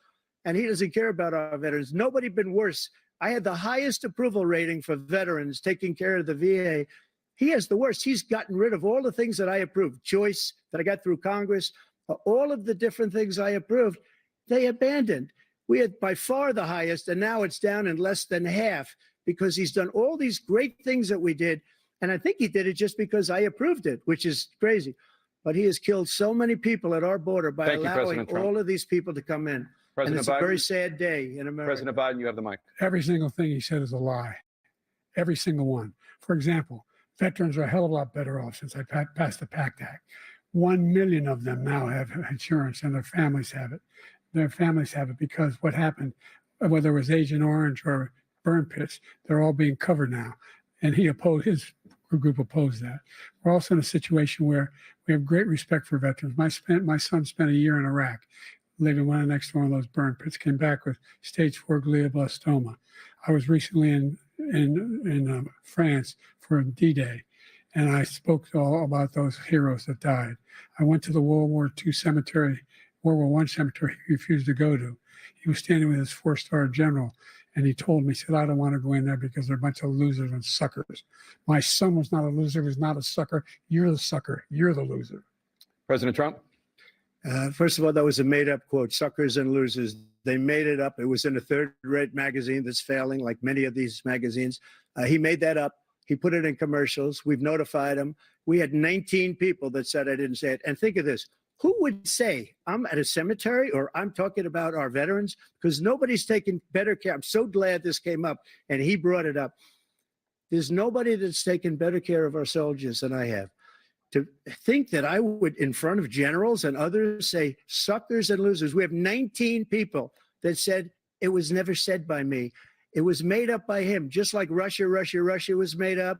And he doesn't care about our veterans. Nobody been worse. I had the highest approval rating for veterans taking care of the VA. He has the worst. He's gotten rid of all the things that I approved, choice that I got through Congress, all of the different things I approved, they abandoned. We had by far the highest, and now it's down in less than half, because he's done all these great things that we did. And I think he did it just because I approved it, which is crazy. But he has killed so many people at our border by allowing all of these people to come in. And it's a very sad day in America. President Biden, you have the mic. Every single thing he said is a lie. Every single one. For example, veterans are a hell of a lot better off since I passed the PACT Act. 1 million of them now have insurance, and their families have it. Their families have it because what happened, whether it was Agent Orange or burn pits, they're all being covered now. And he opposed, his group opposed that. We're also in a situation where we have great respect for veterans. My son spent a year in Iraq, living next to one of those burn pits, came back with stage 4 glioblastoma. I was recently in France for D-Day, and I spoke all about those heroes that died. I went to the World War I cemetery he refused to go to. He was standing with his 4-star general, and he told me, he said, I don't want to go in there because they're a bunch of losers and suckers. My son was not a loser, he was not a sucker. You're the sucker, you're the loser. President Trump? First of all, that was a made-up quote, suckers and losers. They made it up. It was in a third-rate magazine that's failing, like many of these magazines. He made that up. He put it in commercials. We've notified him. We had 19 people that said I didn't say it. And think of this. Who would say I'm at a cemetery or I'm talking about our veterans? Because nobody's taken better care. I'm so glad this came up and he brought it up. There's nobody that's taken better care of our soldiers than I have. To think that I would, in front of generals and others, say suckers and losers. We have 19 people that said it was never said by me. It was made up by him, just like Russia was made up,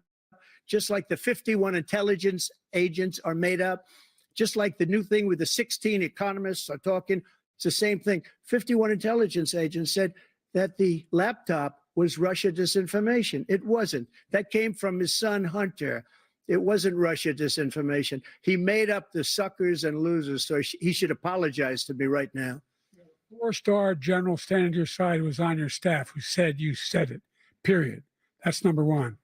just like the 51 intelligence agents are made up, just like the new thing with the 16 economists are talking. It's the same thing. 51 intelligence agents said that the laptop was Russia disinformation. It wasn't. That came from his son, Hunter. It wasn't Russia disinformation. He made up the suckers and losers, so he should apologize to me right now. 4-star general standing to your side was on your staff who said you said it, period. That's number one.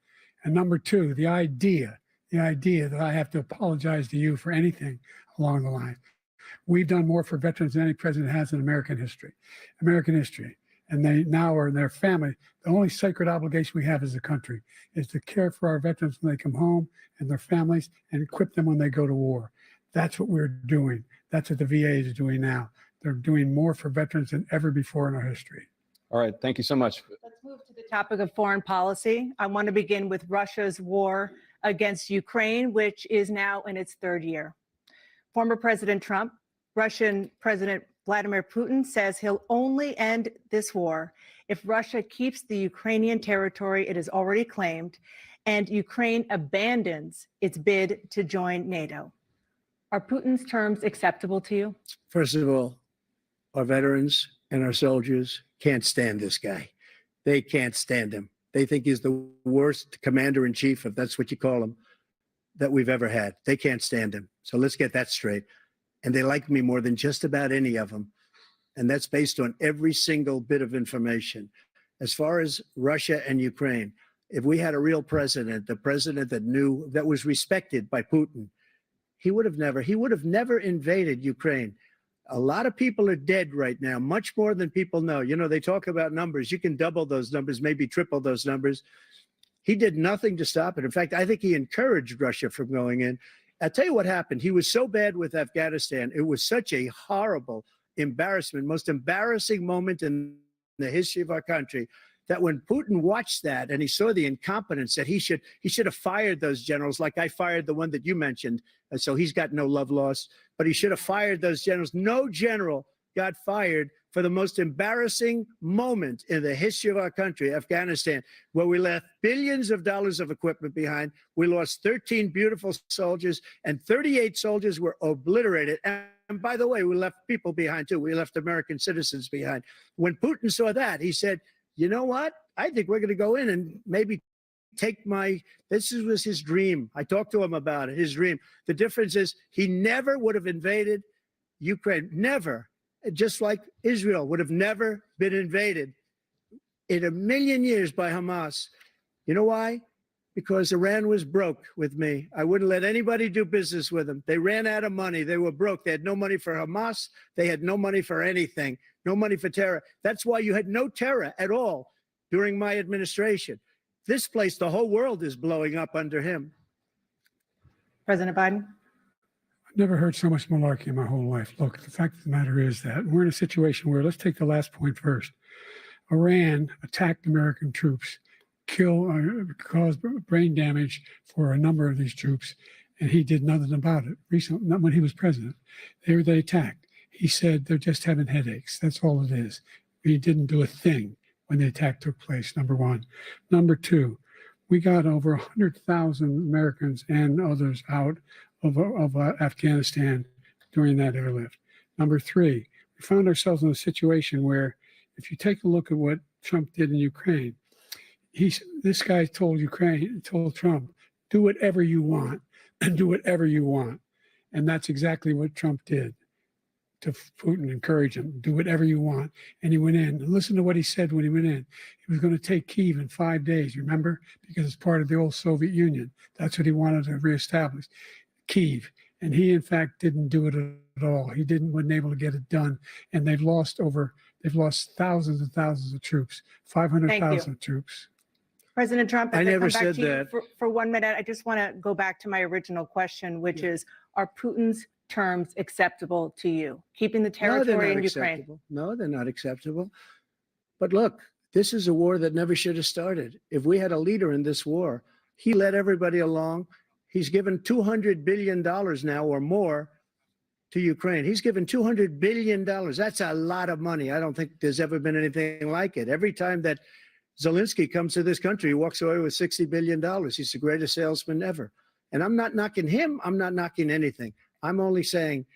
And number two, the idea that I have to apologize to you for anything along the line. We've done more for veterans than any president has in American history. And they now are in their family. The only sacred obligation we have as a country is to care for our veterans when they come home and their families and equip them when they go to war. That's what we're doing. That's what the VA is doing now. They're doing more for veterans than ever before in our history. All right. Thank you so much. Let's move to the topic of foreign policy. I want to begin with Russia's war against Ukraine, which is now in its third year. Former President Trump, Russian President Vladimir Putin says he'll only end this war if Russia keeps the Ukrainian territory it has already claimed and Ukraine abandons its bid to join NATO. Are Putin's terms acceptable to you? First of all, our veterans and our soldiers can't stand this guy. They can't stand him. They think he's the worst commander-in-chief, if that's what you call him, that we've ever had. They can't stand him. So let's get that straight. And they like me more than just about any of them. And that's based on every single bit of information. As far as Russia and Ukraine, if we had a real president, the president that knew, that was respected by Putin, he would have never invaded Ukraine. A lot of people are dead right now, much more than people know. You know, they talk about numbers. You can double those numbers, maybe triple those numbers. He did nothing to stop it. In fact, I think he encouraged Russia from going in. I'll tell you what happened. He was so bad with Afghanistan. It was such a horrible embarrassment, most embarrassing moment in the history of our country, that when Putin watched that and he saw the incompetence, that he should have fired those generals, like I fired the one that you mentioned. And so he's got no love lost, but he should have fired those generals. No general got fired for the most embarrassing moment in the history of our country, Afghanistan, where we left billions of dollars of equipment behind. We lost 13 beautiful soldiers and 38 soldiers were obliterated. And by the way, we left people behind too. We left American citizens behind. When Putin saw that, he said, you know what? I think we're going to go in and maybe take this was his dream. I talked to him about it, his dream. The difference is he never would have invaded Ukraine, never. Just like Israel would have never been invaded in a million years by Hamas. You know why? Because Iran was broke with me. I wouldn't let anybody do business with them. They ran out of money. They were broke. They had no money for Hamas. They had no money for anything, no money for terror. That's why you had no terror at all during my administration. This place, the whole world is blowing up under him. President Biden? I've never heard so much malarkey in my whole life. Look, the fact of the matter is that we're in a situation where, let's take the last point first. Iran attacked American troops, caused brain damage for a number of these troops, and he did nothing about it. Recently, not when he was president, they attacked. He said they're just having headaches. That's all it is. He didn't do a thing when the attack took place, number one. Number two, we got over 100,000 Americans and others out of Afghanistan during that airlift. Number three, we found ourselves in a situation where, if you take a look at what Trump did in Ukraine, this guy told Trump, do whatever you want and do whatever you want. And that's exactly what Trump did to Putin, encourage him, do whatever you want. And he went in. And listen to what he said when he went in. He was going to take Kyiv in 5 days, remember? Because it's part of the old Soviet Union. That's what he wanted to reestablish, Kyiv. And he, in fact, didn't do it at all. He wasn't able to get it done. And they've lost thousands and thousands of troops, 500,000 troops. President Trump, I never come back said to you that. For 1 minute, I just want to go back to my original question, which is, are Putin's terms acceptable to you? Keeping the territory in Ukraine? No, they're not acceptable. But look, this is a war that never should have started. If we had a leader in this war, he led everybody along. He's given $200 billion now or more to Ukraine. He's given $200 billion. That's a lot of money. I don't think there's ever been anything like it. Every time that Zelensky comes to this country, he walks away with $60 billion. He's the greatest salesman ever. And I'm not knocking him. I'm not knocking anything. I'm only saying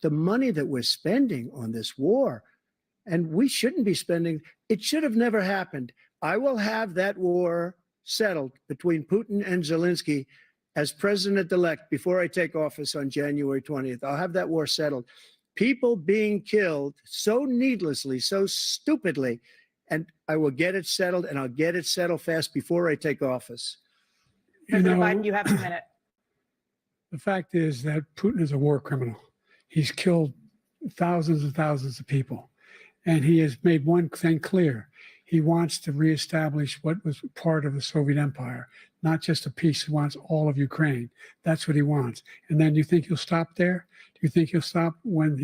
the money that we're spending on this war, and we shouldn't be spending, it should have never happened. I will have that war settled between Putin and Zelensky as president-elect, before I take office on January 20th, I'll have that war settled. People being killed so needlessly, so stupidly, and I will get it settled, and I'll get it settled fast before I take office. President Biden, you have a minute. The fact is that Putin is a war criminal. He's killed thousands and thousands of people. And he has made one thing clear. He wants to reestablish what was part of the Soviet Empire, not just a piece. He wants all of Ukraine. That's what he wants. And then you think he'll stop there? Do you think he'll stop when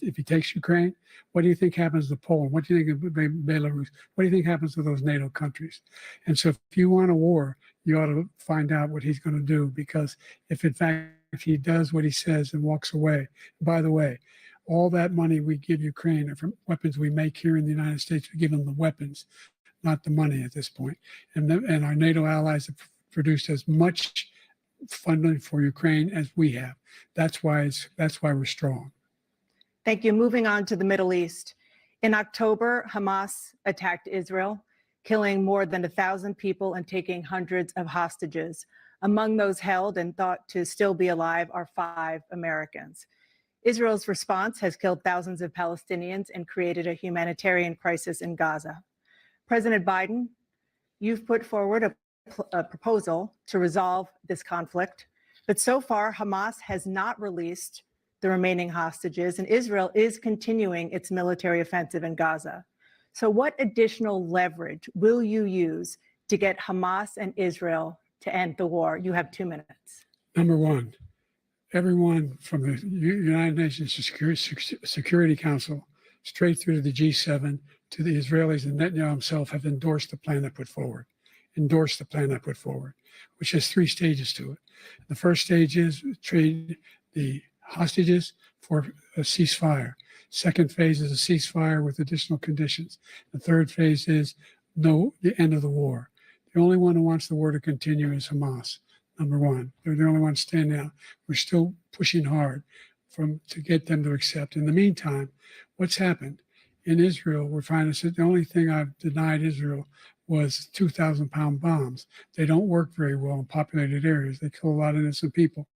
if he takes Ukraine? What do you think happens to Poland? What do you think of Belarus? What do you think happens to those NATO countries? And so if you want a war, you ought to find out what he's going to do, because if in fact he does what he says and walks away, by the way, all that money we give Ukraine are from weapons we make here in the United States. We give them the weapons, not the money at this point. And our NATO allies have produced as much funding for Ukraine as we have. That's why we're strong. Thank you. Moving on to the Middle East. In October, Hamas attacked Israel, killing more than 1,000 people and taking hundreds of hostages. Among those held and thought to still be alive are 5 Americans. Israel's response has killed thousands of Palestinians and created a humanitarian crisis in Gaza. President Biden, you've put forward a proposal to resolve this conflict, but so far Hamas has not released the remaining hostages, and Israel is continuing its military offensive in Gaza. So what additional leverage will you use to get Hamas and Israel to end the war? You have 2 minutes. Number one, everyone from the United Nations Security Council straight through to the G7 to the Israelis and Netanyahu himself have endorsed the plan I put forward, which has 3 stages to it. The first stage is trade the hostages for a ceasefire. Second phase is a ceasefire with additional conditions. The third phase is the end of the war. The only one who wants the war to continue is Hamas. Number one, they're the only ones standing out. We're still pushing hard to get them to accept. In the meantime, what's happened in Israel? We're finding that the only thing I've denied Israel was 2,000-pound bombs. They don't work very well in populated areas. They kill a lot of innocent people.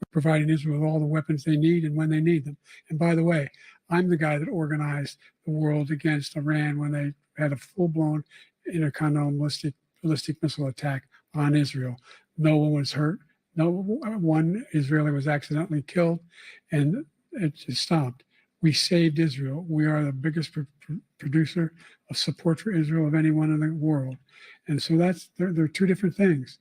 We're providing Israel with all the weapons they need and when they need them. And by the way, I'm the guy that organized the world against Iran when they had a full-blown intercontinental ballistic missile attack on Israel. No one was hurt. No one Israeli was accidentally killed, and it just stopped. We saved Israel. We are the biggest producer of support for Israel of anyone in the world. And so there are 2 different things.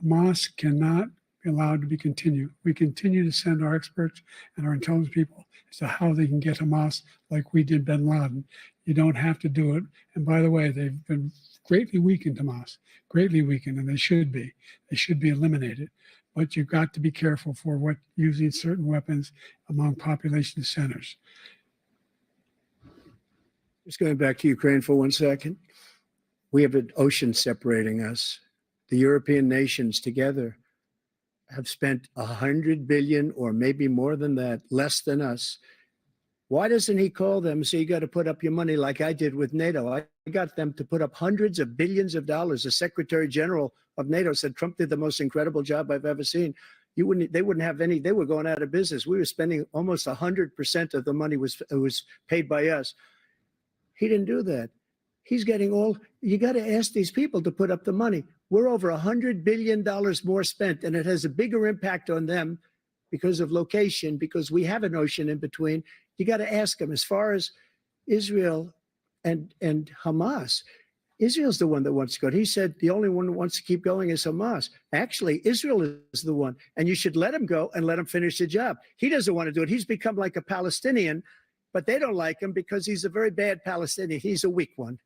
Hamas cannot be allowed to be continued. We continue to send our experts and our intelligence people as to how they can get Hamas like we did bin Laden. You don't have to do it. And by the way, they've been greatly weakened, Hamas, greatly weakened, and they should be. They should be eliminated. But you've got to be careful for using certain weapons among population centers. Just going back to Ukraine for 1 second. We have an ocean separating us. The European nations together have spent 100 billion, or maybe more than that, less than us. Why doesn't he call them and say, you got to put up your money like I did with NATO? I got them to put up hundreds of billions of dollars. The Secretary General of NATO said Trump did the most incredible job I've ever seen. They wouldn't have any, they were going out of business. We were spending almost 100% of the money was paid by us. He didn't do that. He's getting you got to ask these people to put up the money. We're over $100 billion more spent, and it has a bigger impact on them because of location, because we have an ocean in between. You got to ask them. As far as Israel and Hamas, Israel's the one that wants to go. He said the only one who wants to keep going is Hamas. Actually, Israel is the one, and you should let him go and let him finish the job. He doesn't want to do it. He's become like a Palestinian, but they don't like him because he's a very bad Palestinian. He's a weak one.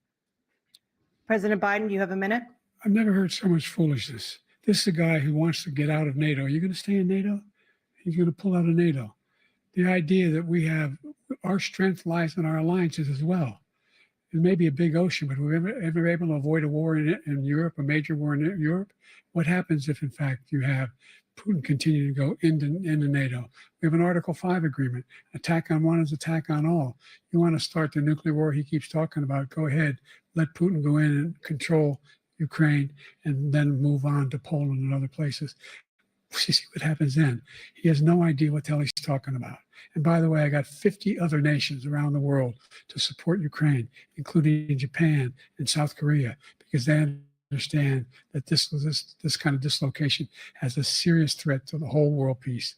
President Biden, you have a minute. I've never heard so much foolishness. This is a guy who wants to get out of NATO. Are you going to stay in NATO? He's going to pull out of NATO. The idea that we have, our strength lies in our alliances as well. It may be a big ocean, but we're ever able to avoid a war in Europe, a major war in Europe? What happens if, in fact, you have Putin continue to go into NATO? We have an Article 5 agreement. Attack on one is attack on all. You want to start the nuclear war he keeps talking about, go ahead. Let Putin go in and control Ukraine, and then move on to Poland and other places. You see what happens then. He has no idea what the hell he's talking about. And by the way, I got 50 other nations around the world to support Ukraine, including Japan and South Korea, because they understand that this kind of dislocation has a serious threat to the whole world peace.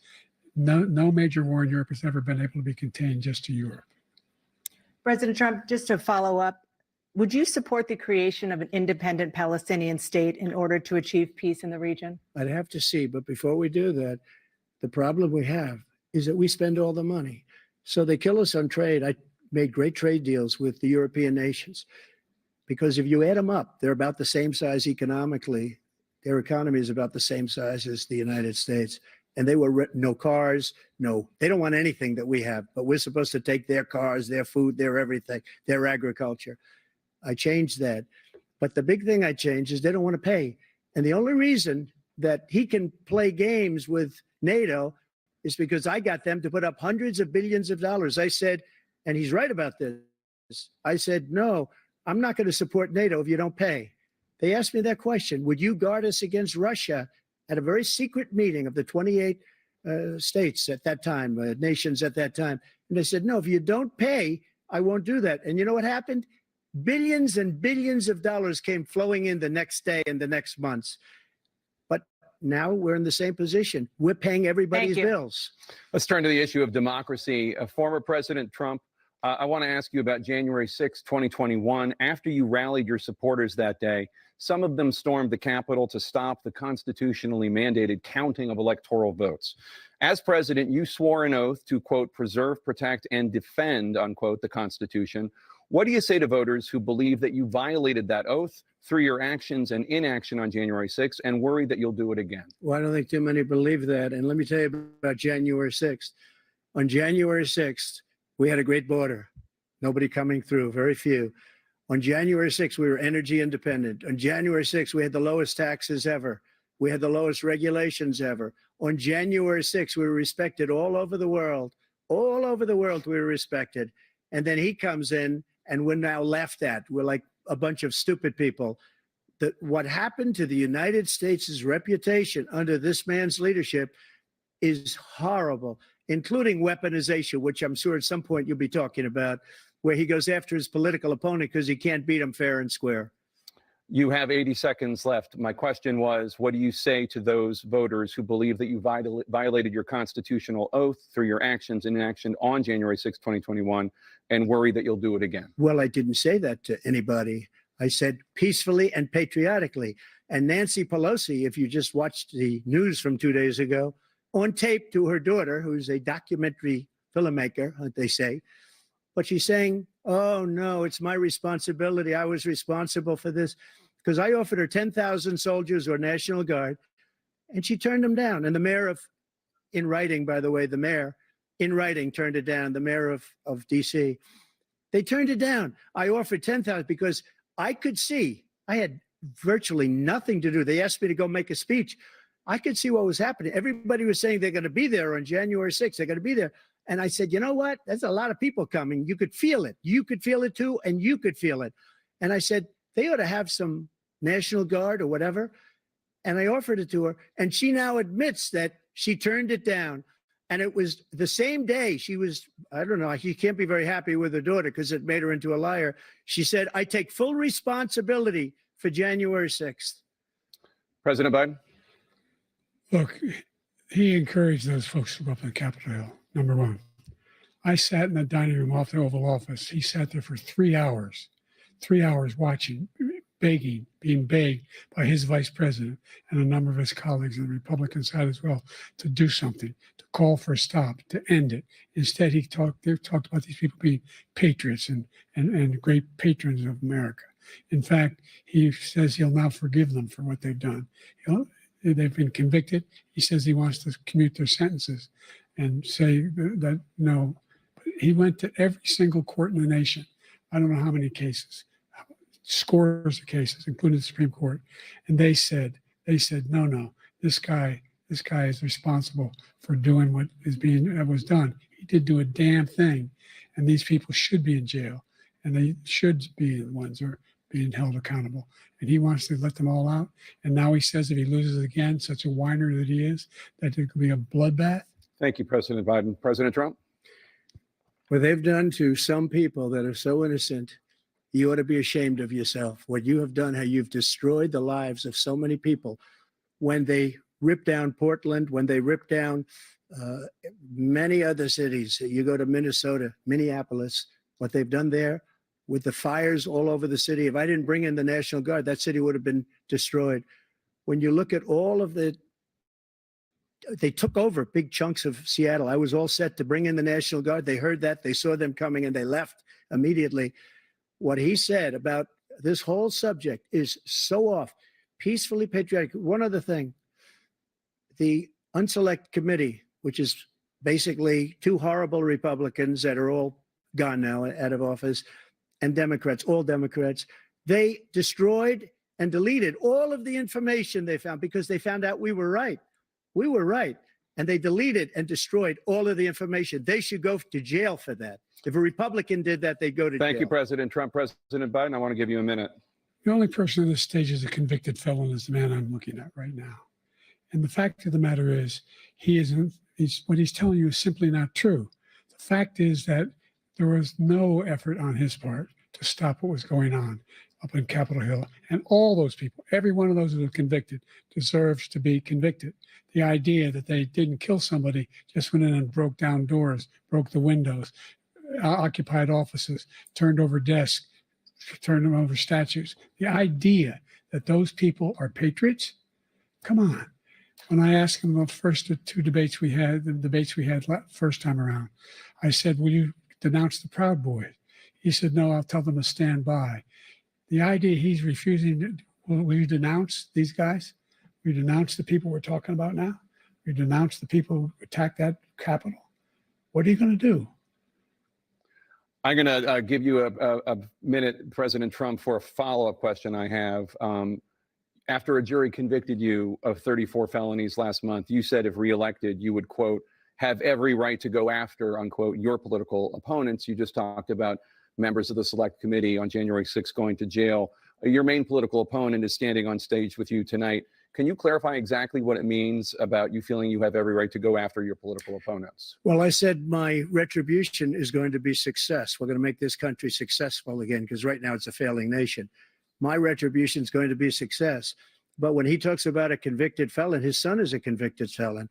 No major war in Europe has ever been able to be contained just to Europe. President Trump, just to follow up, would you support the creation of an independent Palestinian state in order to achieve peace in the region? I'd have to see, but before we do that, the problem we have is that we spend all the money. So they kill us on trade. I made great trade deals with the European nations because if you add them up, they're about the same size economically. Their economy is about the same size as the United States. And they were no cars, they don't want anything that we have, but we're supposed to take their cars, their food, their everything, their agriculture. I changed that. But the big thing I changed is they don't want to pay. And the only reason that he can play games with NATO is because I got them to put up hundreds of billions of dollars. I said, and he's right about this, I said, no, I'm not going to support NATO if you don't pay. They asked me that question. Would you guard us against Russia at a very secret meeting of the 28 states at that time, nations at that time? And they said, no, if you don't pay, I won't do that. And you know what happened? Billions and billions of dollars came flowing in the next day and the next months. But now we're in the same position. We're paying everybody's bills. Let's turn to the issue of democracy. Former President Trump, I want to ask you about January 6, 2021. After you rallied your supporters that day, some of them stormed the Capitol to stop the constitutionally mandated counting of electoral votes. As president, you swore an oath to, quote, preserve, protect, and defend, unquote, the Constitution. What do you say to voters who believe that you violated that oath through your actions and inaction on January 6th and worry that you'll do it again? Well, I don't think too many believe that. And let me tell you about January 6th. On January 6th, we had a great border. Nobody coming through, very few. On January 6th, we were energy independent. On January 6th, we had the lowest taxes ever. We had the lowest regulations ever. On January 6th, we were respected all over the world. All over the world, we were respected. And then he comes in, and we're now laughed at. We're like a bunch of stupid people. What happened to the United States' reputation under this man's leadership is horrible, including weaponization, which I'm sure at some point you'll be talking about, where he goes after his political opponent because he can't beat him fair and square. You have 80 seconds left. My question was, what do you say to those voters who believe that you violated your constitutional oath through your actions and inaction on January 6, 2021, and worry that you'll do it again? Well, I didn't say that to anybody. I said peacefully and patriotically. And Nancy Pelosi, if you just watched the news from 2 days ago, on tape to her daughter, who's a documentary filmmaker, they say, but she's saying, oh, no, it's my responsibility. I was responsible for this because I offered her 10,000 soldiers or National Guard, and she turned them down. And the mayor in writing, by the way, the mayor in writing turned it down, the mayor of D.C. They turned it down. I offered 10,000 because I could see I had virtually nothing to do. They asked me to go make a speech. I could see what was happening. Everybody was saying they're going to be there on January 6th. They're going to be there. And I said, you know what? There's a lot of people coming. You could feel it. You could feel it too, and you could feel it. And I said, they ought to have some National Guard or whatever. And I offered it to her. And she now admits that she turned it down. And it was the same day she was, I don't know, she can't be very happy with her daughter because it made her into a liar. She said, I take full responsibility for January 6th. President Biden? Look, he encouraged those folks to go up on Capitol Hill, number one. I sat in the dining room off the Oval Office. He sat there for 3 hours watching, begging, being begged by his vice president and a number of his colleagues on the Republican side as well to do something, to call for a stop, to end it. Instead, they talked about these people being patriots and great patrons of America. In fact, he says he'll now forgive them for what they've done. They've been convicted. He says he wants to commute their sentences and say that no. He went to every single court in the nation. I don't know how many cases, scores of cases, including the Supreme Court. And they said, no, this guy is responsible for doing what was done. He did do a damn thing. And these people should be in jail. And they should be the ones who are being held accountable. And he wants to let them all out. And now he says if he loses again, such a whiner that he is, that it could be a bloodbath. Thank you, President Biden. President Trump? What they've done to some people that are so innocent, you ought to be ashamed of yourself. What you have done, how you've destroyed the lives of so many people when they ripped down Portland, when they ripped down many other cities. You go to Minnesota, Minneapolis, what they've done there with the fires all over the city. If I didn't bring in the National Guard, that city would have been destroyed. When you look at all of they took over big chunks of Seattle. I was all set to bring in the National Guard. They heard that, they saw them coming, and they left immediately. What he said about this whole subject is so off. Peacefully patriotic. One other thing, the Unselect Committee, which is basically two horrible Republicans that are all gone now out of office, and Democrats, all Democrats, they destroyed and deleted all of the information they found because they found out we were right. We were right. And they deleted and destroyed all of the information. They should go to jail for that. If a Republican did that, they'd go to jail. Thank you, President Trump. President Biden, I want to give you a minute. The only person on this stage is a convicted felon is the man I'm looking at right now. And the fact of the matter is, what he's telling you is simply not true. The fact is that there was no effort on his part to stop what was going on up in Capitol Hill. And all those people, every one of those who were convicted, deserves to be convicted. The idea that they didn't kill somebody, just went in and broke down doors, broke the windows, occupied offices, turned over desks, turned over statues. The idea that those people are patriots, come on. When I asked him the first two debates we had, the debates we had first time around, I said, will you denounce the Proud Boys? He said, no, I'll tell them to stand by. The idea he's refusing, will you denounce these guys? Will you denounce the people we're talking about now? Will you denounce the people who attacked that Capitol? What are you going to do? I'm going to give you a minute, President Trump, for a follow-up question I have. After a jury convicted you of 34 felonies last month, you said if reelected, you would, quote, have every right to go after, unquote, your political opponents. You just talked about members of the Select Committee on January 6th going to jail. Your main political opponent is standing on stage with you tonight. Can you clarify exactly what it means about you feeling you have every right to go after your political opponents? Well, I said my retribution is going to be success. We're going to make this country successful again, because right now it's a failing nation. My retribution is going to be success. But when he talks about a convicted felon, his son is a convicted felon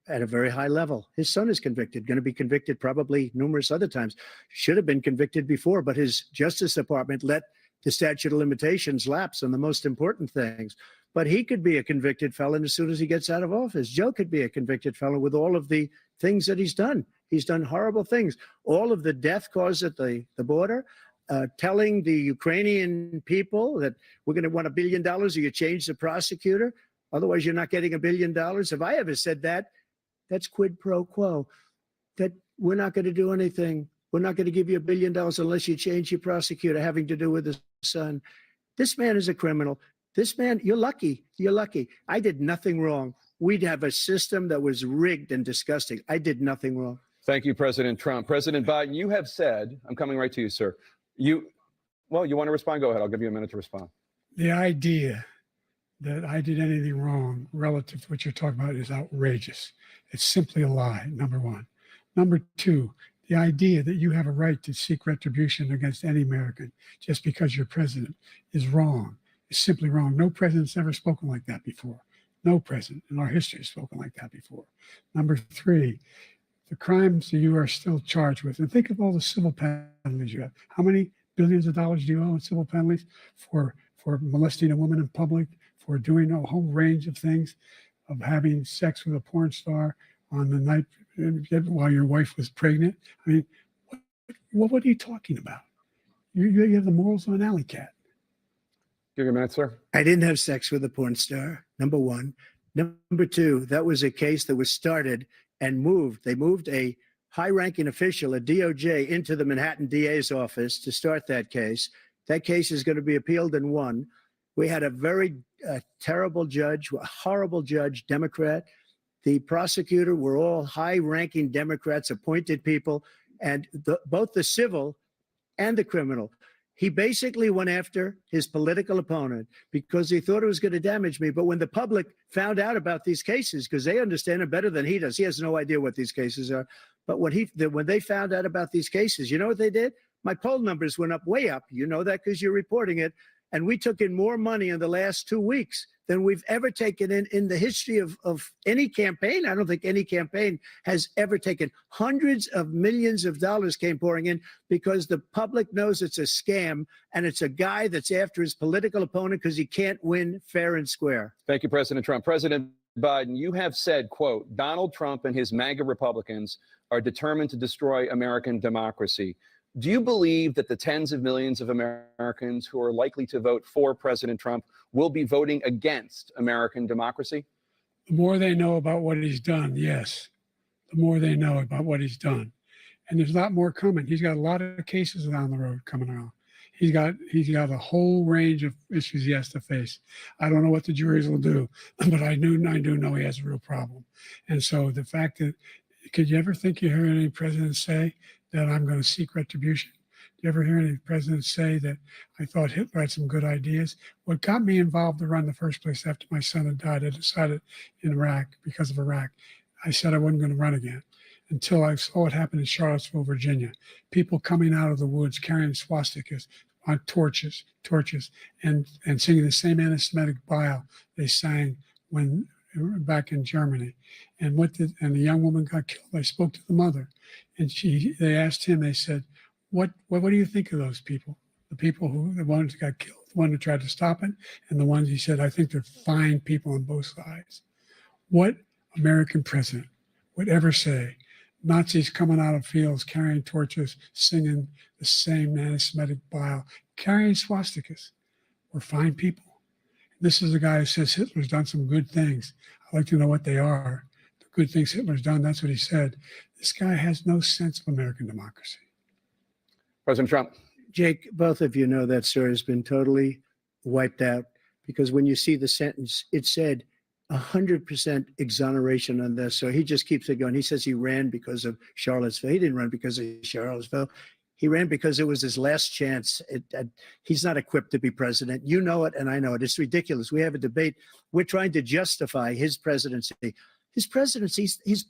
at a very high level. His son is convicted, going to be convicted probably numerous other times. Should have been convicted before, but his Justice Department let the statute of limitations lapse on the most important things. But he could be a convicted felon as soon as he gets out of office. Joe could be a convicted felon with all of the things that he's done. He's done horrible things. All of the death caused at the border, telling the Ukrainian people that we're going to want $1 billion or you change the prosecutor. Otherwise, you're not getting $1 billion. If I ever said that, that's quid pro quo, that we're not going to do anything. We're not going to give you $1 billion unless you change your prosecutor, having to do with his son. This man is a criminal. This man, you're lucky. You're lucky. I did nothing wrong. We'd have a system that was rigged and disgusting. I did nothing wrong. Thank you, President Trump. President Biden, you have said, I'm coming right to you, sir. You want to respond? Go ahead. I'll give you a minute to respond. The idea that I did anything wrong relative to what you're talking about is outrageous. It's simply a lie, number one. Number two, the idea that you have a right to seek retribution against any American just because you're president is wrong. It's simply wrong. No president's ever spoken like that before. No president in our history has spoken like that before. Number three, the crimes that you are still charged with, and think of all the civil penalties you have. How many billions of dollars do you owe in civil penalties for molesting a woman in public, for doing a whole range of things, of having sex with a porn star on the night while your wife was pregnant? I mean, what are you talking about? You have the morals of an alley cat. Give you a minute, sir. I didn't have sex with a porn star, number one. Number two, that was a case that was started and moved. They moved a high-ranking official at DOJ into the Manhattan DA's office to start that case. That case is going to be appealed and won. We had a very terrible judge, a horrible judge, Democrat. The prosecutor were all high-ranking Democrats, appointed people, and both the civil and the criminal. He basically went after his political opponent because he thought it was going to damage me. But when the public found out about these cases, because they understand it better than he does, he has no idea what these cases are. But when they found out about these cases, you know what they did? My poll numbers went up, way up. You know that because you're reporting it. And we took in more money in the last 2 weeks than we've ever taken in the history of any campaign. I don't think any campaign has ever taken. Hundreds of millions of dollars came pouring in because the public knows it's a scam and it's a guy that's after his political opponent because he can't win fair and square. Thank you, President Trump. President Biden, you have said, quote, Donald Trump and his MAGA Republicans are determined to destroy American democracy. Do you believe that the tens of millions of Americans who are likely to vote for President Trump will be voting against American democracy? The more they know about what he's done, yes. The more they know about what he's done. And there's a lot more coming. He's got a lot of cases down the road coming around. He's got a whole range of issues he has to face. I don't know what the juries will do, but I do know he has a real problem. And so the fact that, could you ever think you heard any president say that I'm going to seek retribution? Do you ever hear any presidents say that I thought Hitler had some good ideas? What got me involved to run in the first place after my son had died, I decided in Iraq, because of Iraq, I said I wasn't going to run again until I saw what happened in Charlottesville, Virginia. People coming out of the woods carrying swastikas on torches, and singing the same anti-Semitic bile they sang when back in Germany. And the young woman got killed. I spoke to the mother, and they asked him, they said, what do you think of those people? The ones that got killed, the one who tried to stop it, and the ones he said, I think they're fine people on both sides. What American president would ever say Nazis coming out of fields carrying torches, singing the same anti-Semitic bile, carrying swastikas were fine people? This is a guy who says Hitler's done some good things. I'd like to know what they are. The good things Hitler's done, that's what he said. This guy has no sense of American democracy. President Trump. Jake, both of you know that story has been totally wiped out because when you see the sentence, it said 100% exoneration on this. So he just keeps it going. He says he ran because of Charlottesville. He didn't run because of Charlottesville. He ran because it was his last chance. He's not equipped to be president. You know it, and I know it. It's ridiculous. We have a debate. We're trying to justify his presidency. His presidency, he's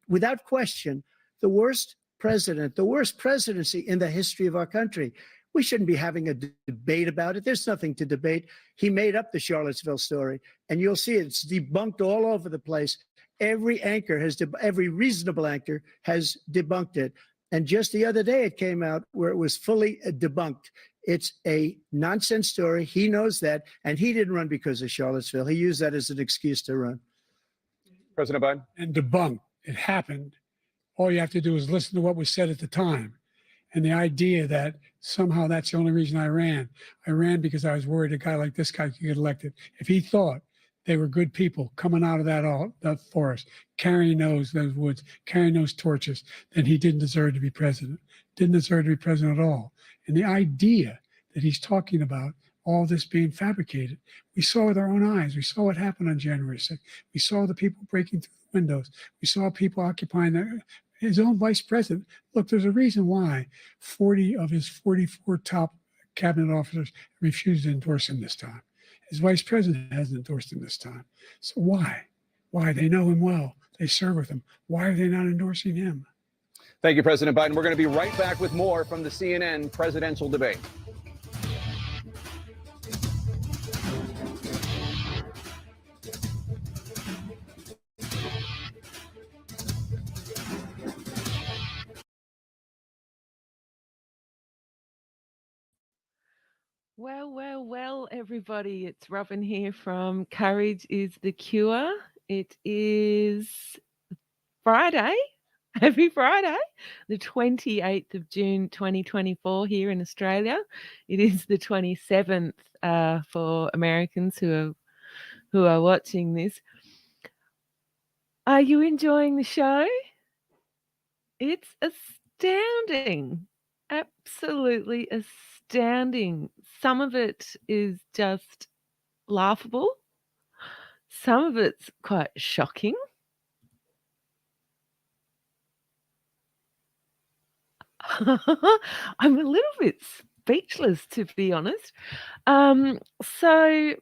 without question the worst president, the worst presidency in the history of our country. We shouldn't be having a debate about it. There's nothing to debate. He made up the Charlottesville story, and you'll see it's debunked all over the place. Every reasonable anchor has debunked it. And just the other day, it came out where it was fully debunked. It's a nonsense story. He knows that, and he didn't run because of Charlottesville. He used that as an excuse to run. President Biden. And debunked. It happened. All you have to do is listen to what was said at the time. And the idea that somehow that's the only reason I ran because I was worried a guy like this guy could get elected. If he thought they were good people coming out of that forest, carrying those woods, carrying those torches, then he didn't deserve to be president. Didn't deserve to be president at all. And the idea that he's talking about all this being fabricated, we saw with our own eyes. We saw what happened on January 6th. We saw the people breaking through the windows. We saw people occupying his own vice president. Look, there's a reason why 40 of his 44 top cabinet officers refused to endorse him this time. His vice president hasn't endorsed him this time. So why? Why? They know him well. They serve with him. Why are they not endorsing him? Thank you, President Biden. We're going to be right back with more from the CNN presidential debate. Well, everybody, it's Robin here from Courage is the Cure. It is Friday. Happy Friday, the 28th of June, 2024 here in Australia. It is the 27th for Americans who are watching this. Are you enjoying the show? It's astounding. Absolutely astounding. Some of it is just laughable. Some of it's quite shocking. I'm a little bit speechless, to be honest. So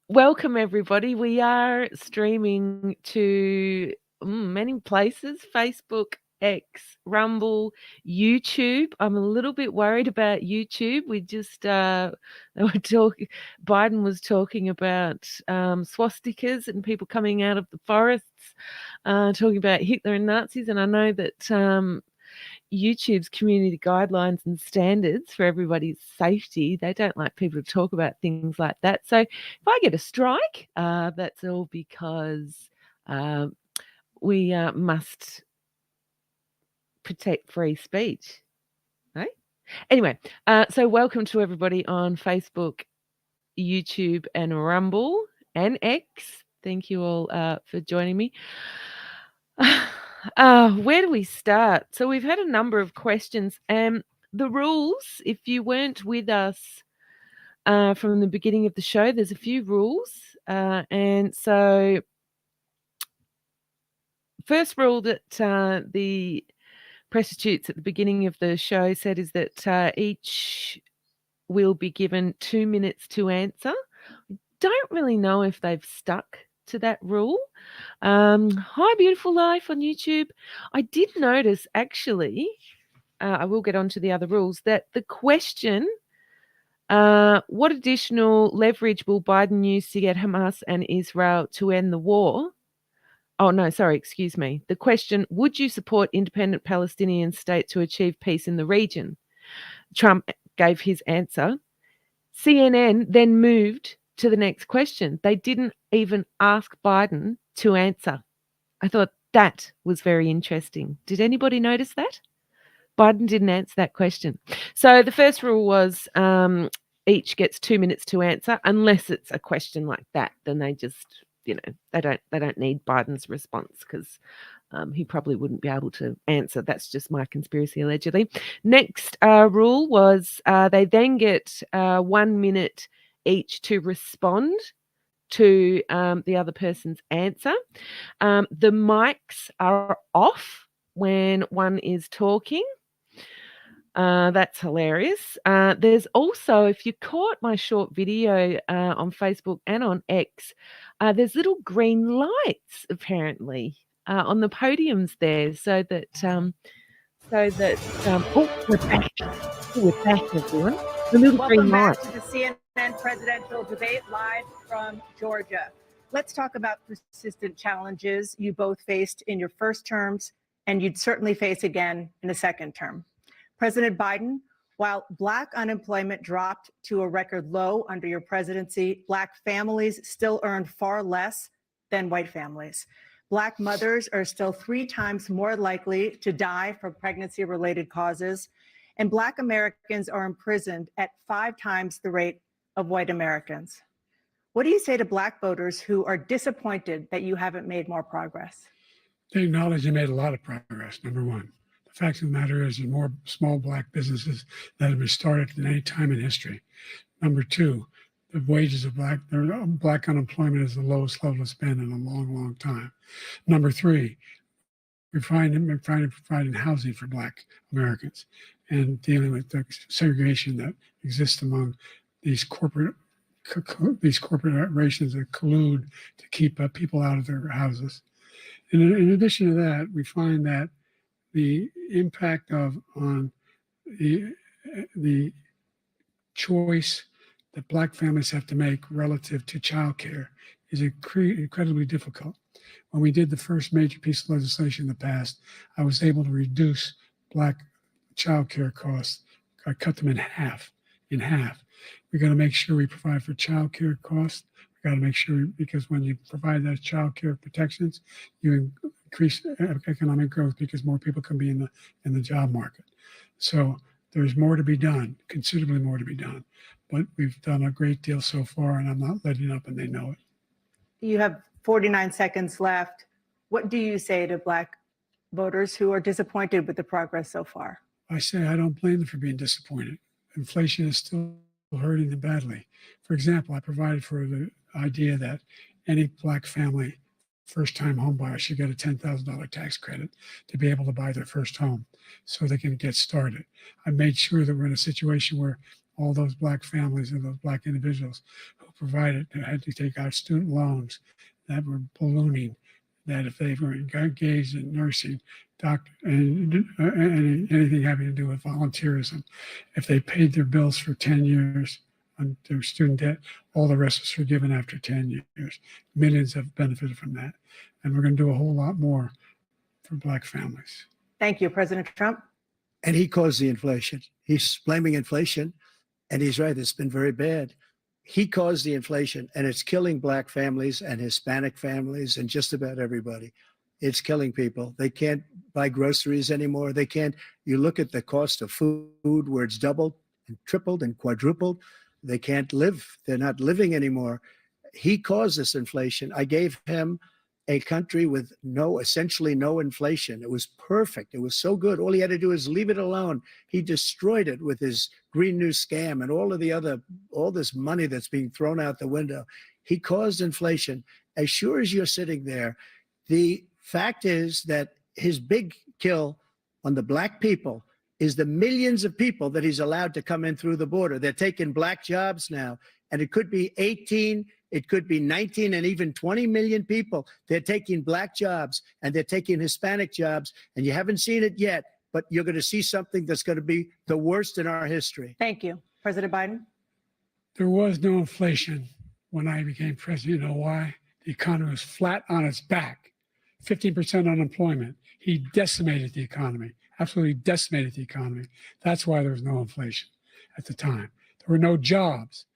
welcome everybody. We are streaming to many places: Facebook, X, Rumble, YouTube. I'm a little bit worried about YouTube. We just they were talking. Biden was talking about swastikas and people coming out of the forests, talking about Hitler and Nazis. And I know that YouTube's community guidelines and standards for everybody's safety, they don't like people to talk about things like that. So if I get a strike, that's all because we must protect free speech. Right? Anyway, so welcome to everybody on Facebook, YouTube, and Rumble and X. Thank you all for joining me. Where do we start? So we've had a number of questions. The rules, if you weren't with us from the beginning of the show, there's a few rules. And so first rule that the prostitutes at the beginning of the show said is that each will be given 2 minutes to answer. Don't really know if they've stuck to that rule. Hi, Beautiful Life on YouTube. I did notice, actually, I will get on to the other rules, that the question, what additional leverage will Biden use to get Hamas and Israel to end the war? Oh, no, sorry, excuse me. The question, would you support independent Palestinian state to achieve peace in the region? Trump gave his answer. CNN then moved to the next question. They didn't even ask Biden to answer. I thought that was very interesting. Did anybody notice that? Biden didn't answer that question. So the first rule was each gets 2 minutes to answer, unless it's a question like that. Then they just, they don't need Biden's response because he probably wouldn't be able to answer. That's just my conspiracy, allegedly. Next rule was they then get 1 minute each to respond to the other person's answer. The mics are off when one is talking. That's hilarious. There's also, if you caught my short video on Facebook and on X, there's little green lights apparently on the podiums there, so that oh, we're back. We're back, everyone. The little green Welcome back light. to the CNN presidential debate live from Georgia. Let's talk about persistent challenges you both faced in your first terms, and you'd certainly face again in a second term. President Biden, while Black unemployment dropped to a record low under your presidency, Black families still earn far less than white families. Black mothers are still 3 times more likely to die from pregnancy-related causes, and Black Americans are imprisoned at 5 times the rate of white Americans. What do you say to Black voters who are disappointed that you haven't made more progress? They acknowledge they made a lot of progress, number one. The fact of the matter is there's more small Black businesses that have been started than any time in history. Number two, the wages of Black unemployment is the lowest level it's been in a long, long time. Number three, we're providing housing for Black Americans and dealing with the segregation that exists among these corporations that collude to keep people out of their houses. And in addition to that, we find that the impact on the choice that Black families have to make relative to childcare is incredibly difficult. When we did the first major piece of legislation in the past, I was able to reduce Black childcare costs. I cut them in half. We got to make sure we provide for childcare costs. We got to make sure, because when you provide those childcare protections, you increase economic growth because more people can be in the job market. So there's more to be done, considerably more to be done. But we've done a great deal so far, and I'm not letting up, and they know it. You have 49 seconds left. What do you say to Black voters who are disappointed with the progress so far? I say I don't blame them for being disappointed. Inflation is still hurting them badly. For example, I provided for the idea that any Black family first-time home buyers should get a $10,000 tax credit to be able to buy their first home so they can get started. I made sure that we're in a situation where all those Black families and those Black individuals who had to take out student loans that were ballooning, that if they were engaged in nursing, doctor, and anything having to do with volunteerism, if they paid their bills for 10 years on their student debt, all the rest was forgiven after 10 years. Millions have benefited from that. And we're going to do a whole lot more for Black families. Thank you, President Trump. And he caused the inflation. He's blaming inflation, and he's right. It's been very bad. He caused the inflation, and it's killing Black families and Hispanic families and just about everybody. It's killing people. They can't buy groceries anymore. They can't. You look at the cost of food where it's doubled and tripled and quadrupled. They can't live. They're not living anymore. He caused this inflation. I gave him a country with essentially no inflation. It was perfect. It was so good. All he had to do is leave it alone. He destroyed it with his Green New scam and all this money that's being thrown out the window. He caused inflation. As sure as you're sitting there, the fact is that his big kill on the Black people is the millions of people that he's allowed to come in through the border. They're taking Black jobs now, and it could be 18, it could be 19, and even 20 million people. They're taking Black jobs, and they're taking Hispanic jobs, and you haven't seen it yet, but you're going to see something that's going to be the worst in our history. Thank you. President Biden? There was no inflation when I became president. You know why? The economy was flat on its back, 15% unemployment. He decimated the economy. Absolutely decimated the economy. That's why there was no inflation at the time. There were no jobs.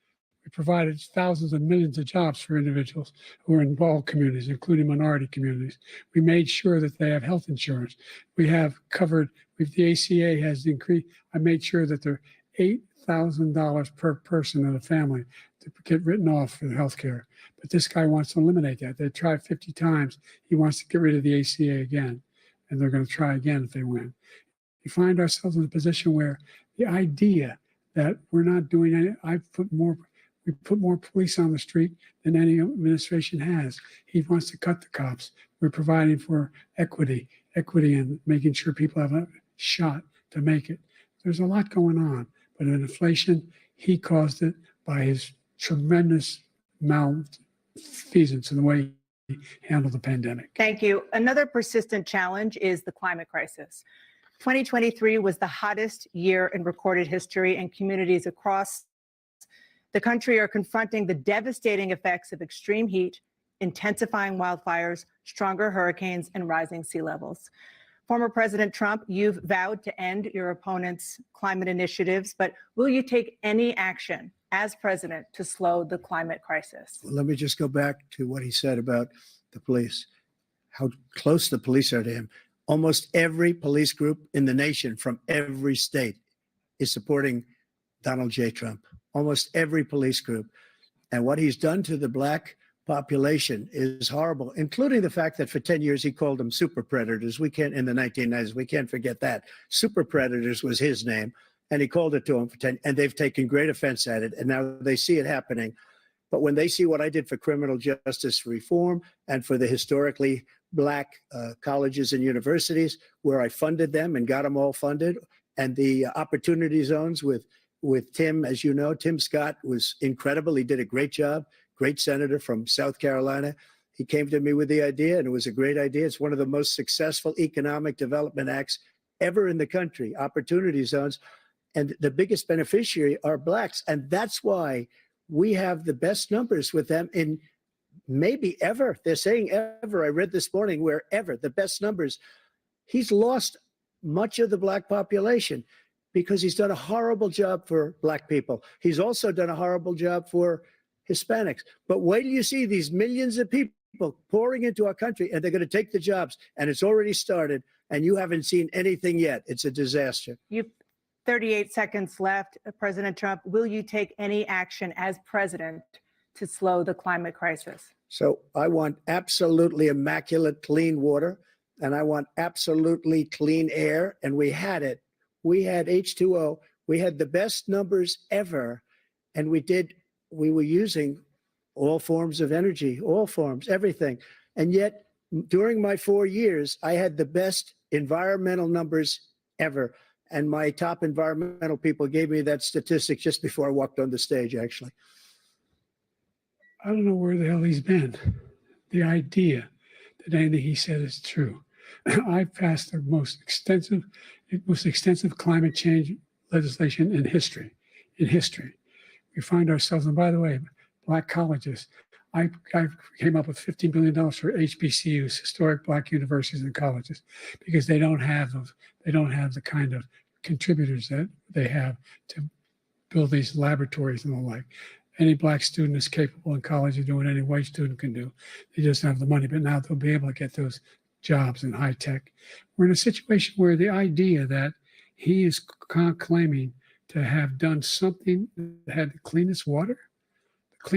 We provided thousands of millions of jobs for individuals who are in all communities, including minority communities. We made sure that they have health insurance. We have covered, the ACA has increased. I made sure that they're $8,000 per person in a family to get written off for health care. But this guy wants to eliminate that. They tried 50 times. He wants to get rid of the ACA again, and they're going to try again if they win. We find ourselves in a position where the idea that we're not doing any, we put more police on the street than any administration has. He wants to cut the cops. We're providing for equity and making sure people have a shot to make it. There's a lot going on, but in inflation, he caused it by his tremendous malfeasance in the way he handled the pandemic. Thank you. Another persistent challenge is the climate crisis. 2023 was the hottest year in recorded history, and communities across the country are confronting the devastating effects of extreme heat, intensifying wildfires, stronger hurricanes, and rising sea levels. Former President Trump, you've vowed to end your opponent's climate initiatives, but will you take any action as president to slow the climate crisis? Well, let me just go back to what he said about the police, how close the police are to him. Almost every police group in the nation from every state is supporting Donald J. Trump. Almost every police group. And what he's done to the Black population is horrible, including the fact that for 10 years he called them super predators. In the 1990s, we can't forget that. Super predators was his name, and he called it to them for 10, and they've taken great offense at it, and now they see it happening. But when they see what I did for criminal justice reform and for the historically Black colleges and universities, where I funded them and got them all funded, and the opportunity zones with Tim, as you know, Tim Scott was incredible. He did a great job, great senator from South Carolina. He came to me with the idea, and it was a great idea. It's one of the most successful economic development acts ever in the country, opportunity zones. And the biggest beneficiary are Blacks. And that's why we have the best numbers with them in maybe ever. They're saying ever. I read this morning where ever, the best numbers. He's lost much of the Black population because he's done a horrible job for Black people. He's also done a horrible job for Hispanics. But wait till you see these millions of people pouring into our country, and they're going to take the jobs, and it's already started, and you haven't seen anything yet. It's a disaster. You 38 seconds left. President Trump, will you take any action as president to slow the climate crisis? So I want absolutely immaculate clean water, and I want absolutely clean air, and we had it. We had H2O. We had the best numbers ever, and we were using all forms of energy, all forms, everything. And yet, during my 4 years, I had the best environmental numbers ever. And my top environmental people gave me that statistic just before I walked on the stage, actually. I don't know where the hell he's been. The idea that anything he said is true. I've passed the most extensive climate change legislation in history. In history, we find ourselves, and by the way, black colleges. I came up with $15 billion for HBCUs, historic black universities and colleges, because they don't have those. They don't have the kind of contributors that they have to build these laboratories and the like. Any black student is capable in college of doing any white student can do. They just don't have the money, but now they'll be able to get those jobs in high tech. We're in a situation where the idea that he is claiming to have done something that had the cleanest water, he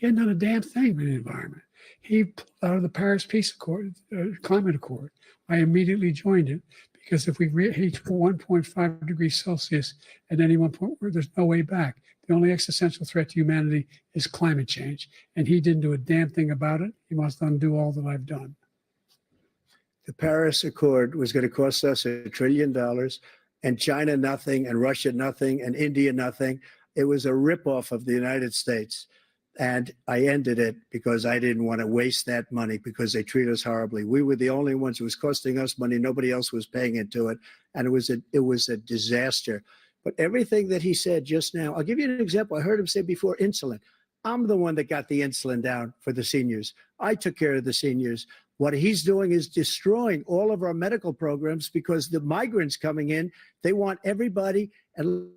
hadn't done a damn thing with the environment. He pulled out of the Paris Peace Accord, Climate Accord. I immediately joined it because if we reach 1.5 degrees Celsius at any one point, there's no way back. The only existential threat to humanity is climate change. And he didn't do a damn thing about it. He must undo all that I've done. The Paris Accord was going to cost us $1 trillion, and China nothing, and Russia nothing, and India nothing. It was a ripoff of the United States. And I ended it because I didn't want to waste that money because they treat us horribly. We were the only ones who was costing us money. Nobody else was paying into it. And it was a disaster. But everything that he said just now, I'll give you an example. I heard him say before insulin. I'm the one that got the insulin down for the seniors. I took care of the seniors. What he's doing is destroying all of our medical programs because the migrants coming in, they want everybody. And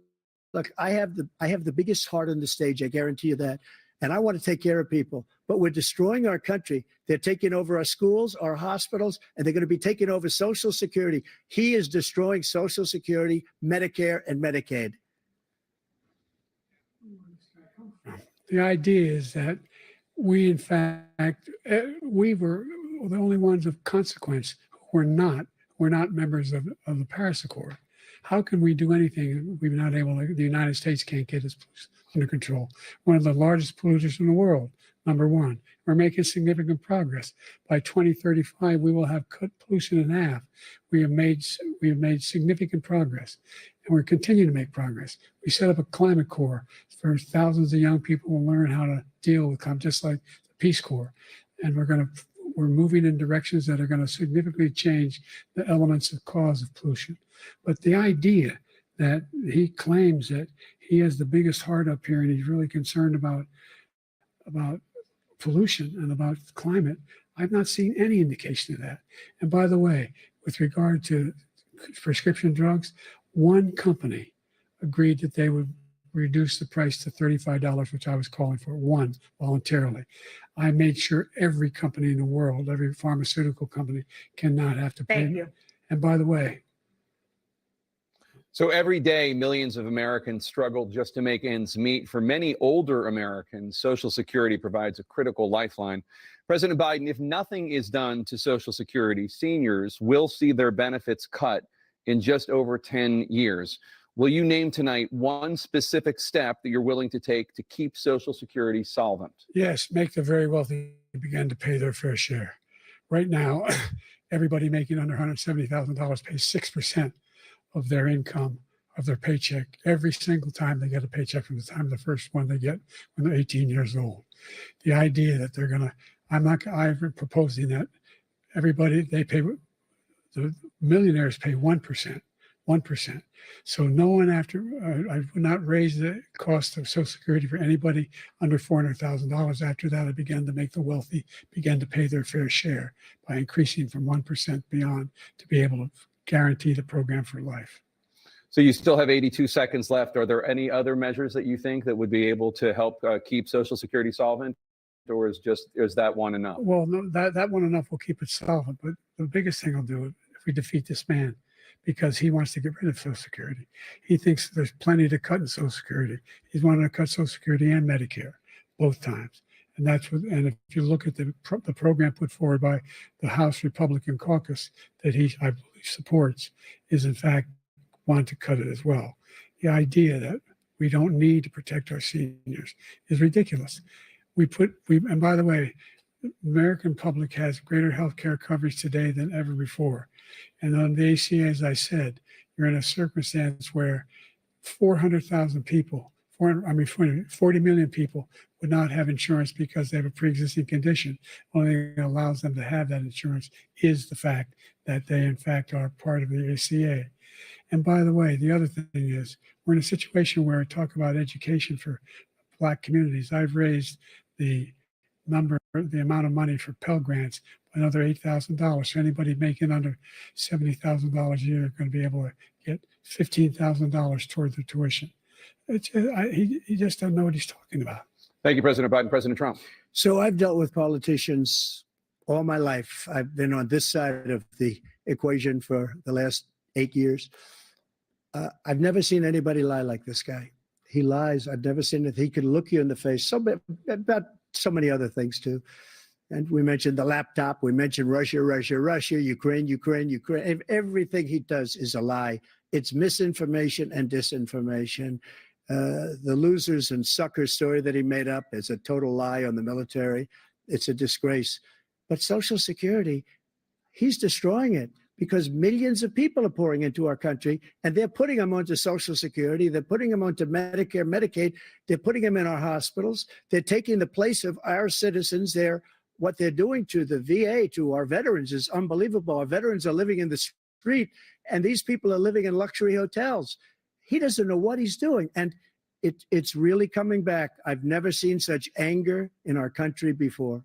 look, I have the biggest heart on the stage. I guarantee you that. And I want to take care of people, but we're destroying our country. They're taking over our schools, our hospitals, and they're going to be taking over Social Security. He is destroying Social Security, Medicare, and Medicaid. The idea is that we, in fact, we were the only ones of consequence who were not members of the Paris Accord. How can we do anything? We're not able to, the United States can't get its under control. One of the largest polluters in the world, number one. We're making significant progress. By 2035, we will have cut pollution in half. We have made significant progress, and we're continuing to make progress. We set up a climate corps for thousands of young people who learn how to deal with climate, just like the Peace Corps. And we're moving in directions that are going to significantly change the elements of cause of pollution. But the idea that he claims that he has the biggest heart up here and he's really concerned about pollution and about climate, I've not seen any indication of that. And by the way, with regard to prescription drugs, one company agreed that they would reduce the price to $35, which I was calling for, one, voluntarily. I made sure every company in the world, every pharmaceutical company cannot have to pay. Thank you. And by the way, So every day, millions of Americans struggle just to make ends meet. For many older Americans, Social Security provides a critical lifeline. President Biden, if nothing is done to Social Security, seniors will see their benefits cut in just over 10 years. Will you name tonight one specific step that you're willing to take to keep Social Security solvent? yes, make the very wealthy begin to pay their fair share. Right now, everybody making under $170,000 pays 6% of their income, of their paycheck, every single time they get a paycheck from the time of the first one they get when they're 18 years old. The idea that they're gonna, I'm proposing that everybody, they pay, the millionaires pay 1%. So no one I would not raise the cost of Social Security for anybody under $400,000. After that, I began to make the wealthy begin to pay their fair share by increasing from 1% beyond to be able to guarantee the program for life. So you still have 82 seconds left. Are there any other measures that you think that would be able to help keep Social Security solvent, or is that one enough? Well, no, that one enough will keep it solvent. But the biggest thing will do it if we defeat this man, because he wants to get rid of Social Security. He thinks there's plenty to cut in Social Security. He's wanting to cut Social Security and Medicare both times. And that's what. And if you look at the program put forward by the House Republican caucus that I believe supports, is in fact want to cut it as well. The idea that we don't need to protect our seniors is ridiculous. And by the way, American public has greater health care coverage today than ever before. And on the ACA, as I said, you're in a circumstance where 400,000 people, 40 million people would not have insurance because they have a pre-existing condition. Only thing that allows them to have that insurance is the fact that they, in fact, are part of the ACA. And by the way, the other thing is we're in a situation where I talk about education for Black communities. I've raised the amount of money for Pell Grants by another $8,000. So anybody making under $70,000 a year is going to be able to get $15,000 toward their tuition. He just doesn't know what he's talking about. Thank you, President Biden. President Trump. So I've dealt with politicians all my life. I've been on this side of the equation for the last 8 years. I've never seen anybody lie like this guy. He lies. I've never seen it. He could look you in the face. About so many other things too. And we mentioned the laptop. We mentioned Russia, Ukraine. Everything he does is a lie. It's misinformation and disinformation. The losers and suckers story that he made up is a total lie on the military. It's a disgrace. But Social Security, he's destroying it because millions of people are pouring into our country and they're putting them onto Social Security. They're putting them onto Medicare, Medicaid. They're putting them in our hospitals. They're taking the place of our citizens. What they're doing to the VA, to our veterans is unbelievable. Our veterans are living in the street and these people are living in luxury hotels. He doesn't know what he's doing. And it's really coming back. I've never seen such anger in our country before.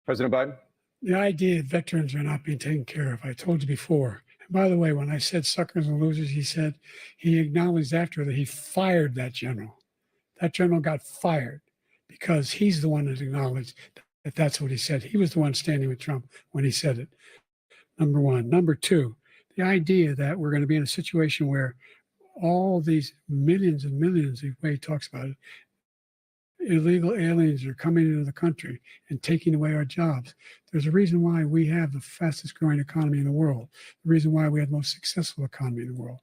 President Biden. The idea that veterans are not being taken care of, I told you before. And by the way, when I said suckers and losers, he acknowledged after that he fired that general. That general got fired because he's the one that acknowledged that that's what he said. He was the one standing with Trump when he said it. Number one. Number two, the idea that we're going to be in a situation where all these millions and millions, the way he talks about it, illegal aliens are coming into the country and taking away our jobs. There's a reason why we have the fastest growing economy in the world, the reason why we have the most successful economy in the world.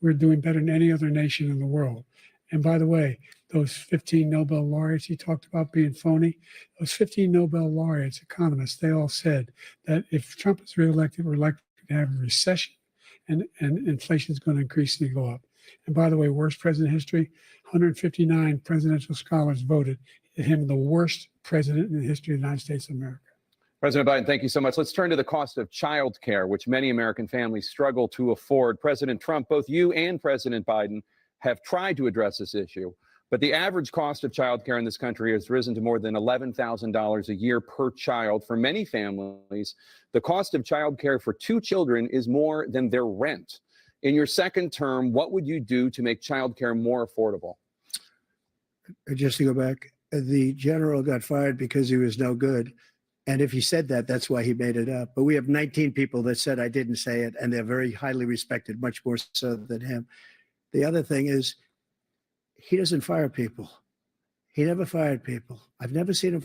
We're doing better than any other nation in the world. And by the way, those 15 Nobel laureates he talked about being phony, those 15 Nobel laureates, economists, they all said that if Trump is reelected, we're likely to have a recession and inflation is going to increasingly go up. And by the way, worst president in history, 159 presidential scholars voted him the worst president in the history of the United States of America. President Biden, thank you so much. Let's turn to the cost of child care, which many American families struggle to afford. President Trump, both you and President Biden have tried to address this issue, but the average cost of child care in this country has risen to more than $11,000 a year per child. For many families, the cost of child care for 2 children is more than their rent. In your second term, what would you do to make childcare more affordable? Just to go back, the general got fired because he was no good. And if he said that, that's why he made it up. But we have 19 people that said I didn't say it, and they're very highly respected, much more so than him. The other thing is, he doesn't fire people. He never fired people. I've never seen him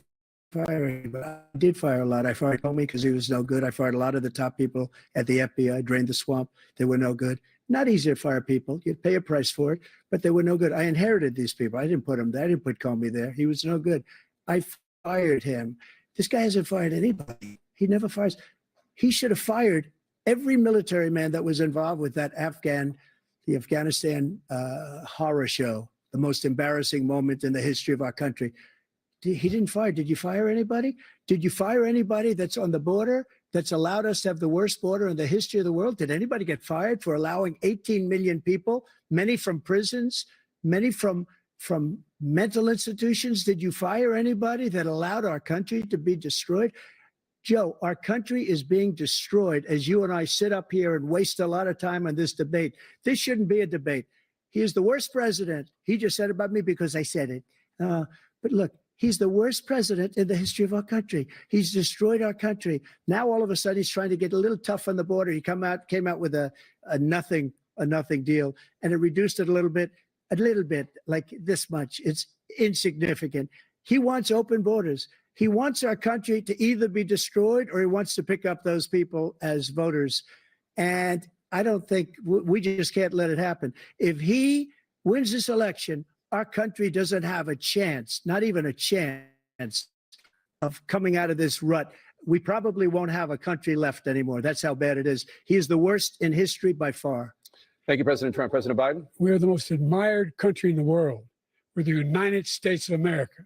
fire anybody. I did fire a lot. I fired Comey because he was no good. I fired a lot of the top people at the FBI, drained the swamp. They were no good. Not easy to fire people. You'd pay a price for it, but they were no good. I inherited these people. I didn't put them there. I didn't put Comey there. He was no good. I fired him. This guy hasn't fired anybody. He never fires. He should have fired every military man that was involved with that the Afghanistan horror show, the most embarrassing moment in the history of our country. He didn't fire. Did you fire anybody? Did you fire anybody that's on the border that's allowed us to have the worst border in the history of the world? Did anybody get fired for allowing 18 million people, many from prisons, many from mental institutions? Did you fire anybody that allowed our country to be destroyed? Joe, our country is being destroyed as you and I sit up here and waste a lot of time on this debate. This shouldn't be a debate. He is the worst president. He just said about me because I said it. But look, he's the worst president in the history of our country. He's destroyed our country. Now, all of a sudden, he's trying to get a little tough on the border. He came out with a nothing deal, and it reduced it a little bit, like this much. It's insignificant. He wants open borders. He wants our country to either be destroyed or he wants to pick up those people as voters. And I don't think we just can't let it happen. If he wins this election, our country doesn't have a chance, not even a chance, of coming out of this rut. We probably won't have a country left anymore. That's how bad it is. He is the worst in history by far. Thank you, President Trump. President Biden? We are the most admired country in the world. We're the United States of America.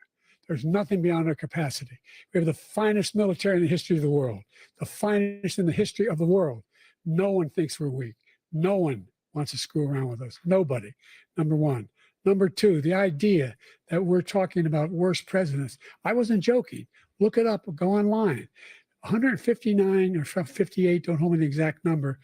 There's nothing beyond our capacity. We have the finest military in the history of the world, the finest in the history of the world. No one thinks we're weak. No one wants to screw around with us. Nobody, number one. Number two, the idea that we're talking about worst presidents. I wasn't joking. Look it up, go online. 159 or 58, don't hold me the exact number,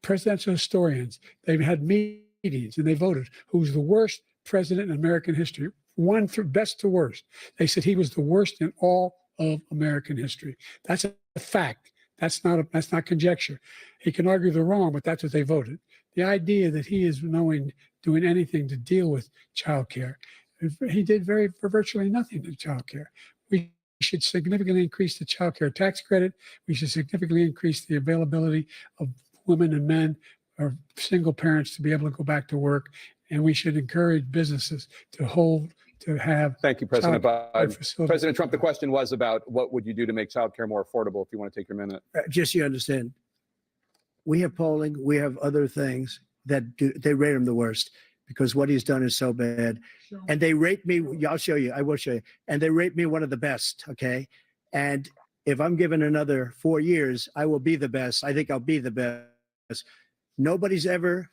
presidential historians, they've had meetings and they voted who's the worst president in American history, one through best to worst. They said he was the worst in all of American history. That's a fact. That's not conjecture. He can argue they're wrong, but that's what they voted. The idea that he is doing anything to deal with child care, he did virtually nothing to child care. We should significantly increase the child care tax credit. We should significantly increase the availability of women and men or single parents to be able to go back to work. And we should encourage businesses to have. Thank you, President Biden. Facilities. President Trump, the question was about what would you do to make childcare more affordable, if you want to take your minute. Just so you understand, we have polling, we have other things that they rate him the worst because what he's done is so bad. And they rate me, I'll show you, I will show you. And they rate me one of the best, okay? And if I'm given another 4 years, I will be the best. I think I'll be the best. Nobody's ever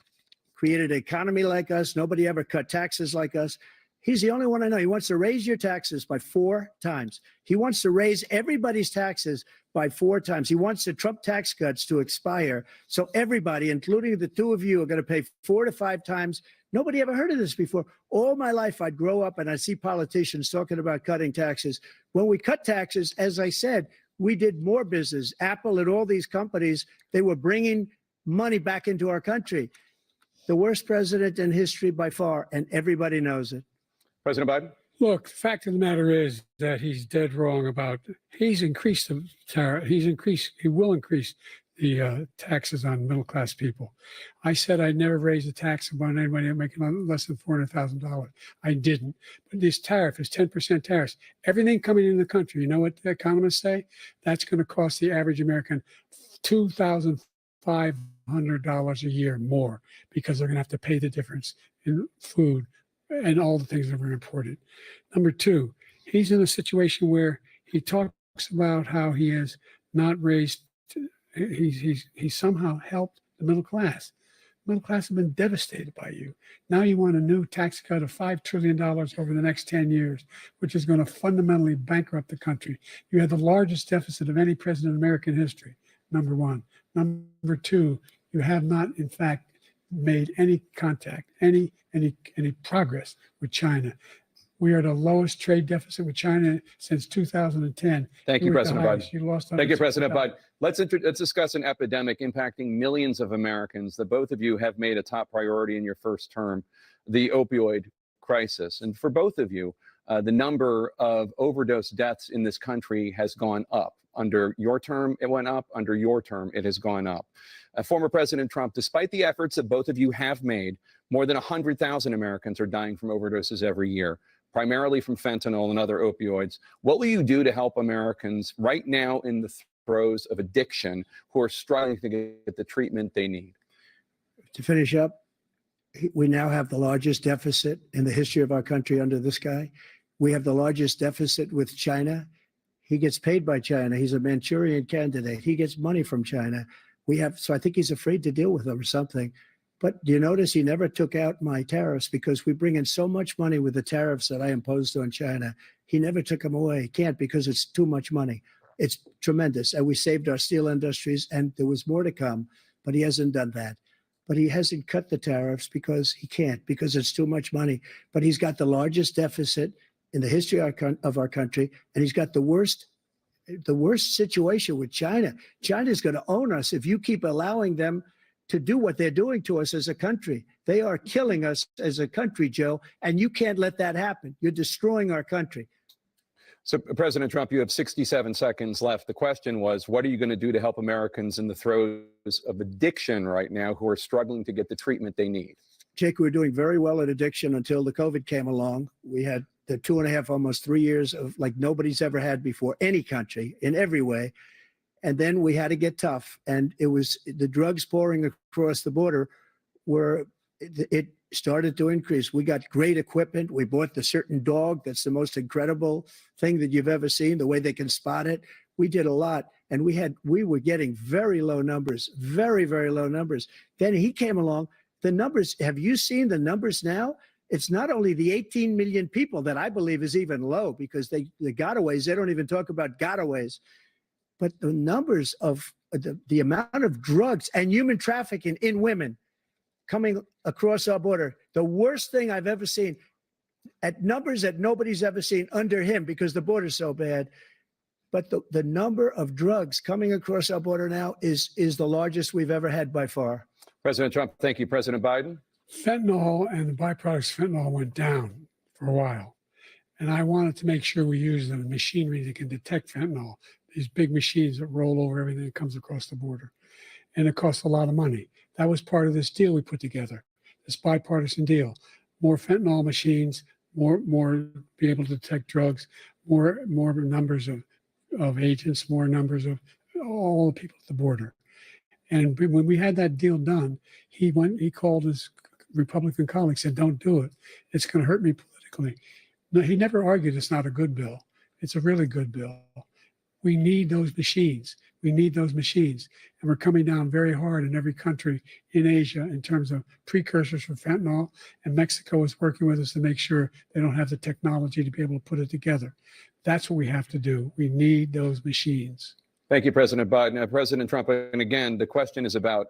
created an economy like us. Nobody ever cut taxes like us. He's the only one I know. He wants to raise your taxes by 4 times. He wants to raise everybody's taxes by 4 times. He wants the Trump tax cuts to expire. So everybody, including the two of you, are going to pay 4 to 5 times. Nobody ever heard of this before. All my life, I'd grow up and I'd see politicians talking about cutting taxes. When we cut taxes, as I said, we did more business. Apple and all these companies, they were bringing money back into our country. The worst president in history by far, and everybody knows it. President Biden? Look, the fact of the matter is that he's dead wrong about, he's increased the tariff, he will increase the taxes on middle-class people. I said I'd never raise the tax on anybody making less than $400,000. I didn't. But this tariff is 10% tariffs. Everything coming into the country, you know what the economists say? That's going to cost the average American $2,500 a year more because they're going to have to pay the difference in food and all the things that were imported. Number two, he's in a situation where he talks about how he has not raised, he somehow helped the middle class. Middle class have been devastated by you. Now you want a new tax cut of $5 trillion over the next 10 years, which is going to fundamentally bankrupt the country. You have the largest deficit of any president in American history, number one. Number two, you have not, in fact, made any contact, any progress with China. We are the lowest trade deficit with China since 2010. Thank you, President Biden. You lost. Thank you, President Biden. Let's discuss an epidemic impacting millions of Americans that both of you have made a top priority in your first term, the opioid crisis. And for both of you, the number of overdose deaths in this country has gone up. Under your term, it went up. Under your term, it has gone up. Former President Trump, despite the efforts that both of you have made, more than 100,000 Americans are dying from overdoses every year, primarily from fentanyl and other opioids. What will you do to help Americans right now in the throes of addiction who are struggling to get the treatment they need? To finish up, we now have the largest deficit in the history of our country under this guy. We have the largest deficit with China. He gets paid by China. He's a Manchurian candidate. He gets money from China. So I think he's afraid to deal with them or something. But do you notice he never took out my tariffs because we bring in so much money with the tariffs that I imposed on China. He never took them away. He can't because it's too much money. It's tremendous. And we saved our steel industries and there was more to come, but he hasn't done that. But he hasn't cut the tariffs because he can't, because it's too much money. But he's got the largest deficit in the history of our country, and he's got the worst situation with China. China's going to own us if you keep allowing them to do what they're doing to us as a country. They are killing us as a country, Joe, and you can't let that happen. You're destroying our country. So, President Trump, you have 67 seconds left. The question was, what are you going to do to help Americans in the throes of addiction right now who are struggling to get the treatment they need? Jake, we were doing very well at addiction until the COVID came along. We had the 2.5, almost 3 years of like nobody's ever had before, any country in every way. And then we had to get tough. And it was the drugs pouring across the border it started to increase. We got great equipment. We bought the certain dog that's the most incredible thing that you've ever seen, the way they can spot it. We did a lot. And we were getting very low numbers, very, very low numbers. Then he came along. The numbers, have you seen the numbers now? It's not only the 18 million people that I believe is even low, because the gotaways, they don't even talk about gotaways. But the numbers of the amount of drugs and human trafficking in women coming across our border, the worst thing I've ever seen, at numbers that nobody's ever seen under him, because the border's so bad. But the number of drugs coming across our border now is the largest we've ever had by far. President Trump, thank you. President Biden? Fentanyl and the byproducts of fentanyl went down for a while. And I wanted to make sure we use the machinery that can detect fentanyl, these big machines that roll over everything that comes across the border. And it costs a lot of money. That was part of this deal we put together, this bipartisan deal. More fentanyl machines, more be able to detect drugs, more numbers of agents, more numbers of all the people at the border. And when we had that deal done, he called his Republican colleagues, said, "Don't do it. It's going to hurt me politically." No, he never argued it's not a good bill. It's a really good bill. We need those machines. We need those machines. And we're coming down very hard in every country in Asia in terms of precursors for fentanyl. And Mexico is working with us to make sure they don't have the technology to be able to put it together. That's what we have to do. We need those machines. Thank you, President Biden. President Trump, and again, the question is about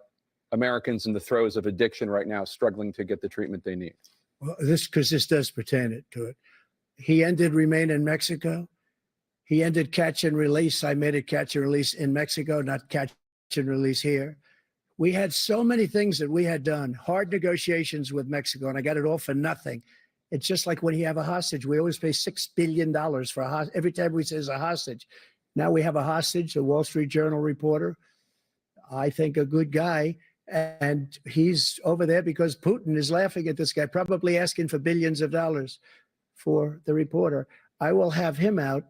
Americans in the throes of addiction right now, struggling to get the treatment they need. Well, because this does pertain to it. He ended Remain in Mexico. He ended catch and release. I made it catch and release in Mexico, not catch and release here. We had so many things that we had done, hard negotiations with Mexico, and I got it all for nothing. It's just like when you have a hostage. We always pay $6 billion for a hostage. Every time we say it's a hostage. Now we have a hostage, a Wall Street Journal reporter, I think a good guy, and he's over there because Putin is laughing at this guy, probably asking for billions of dollars for the reporter. I will have him out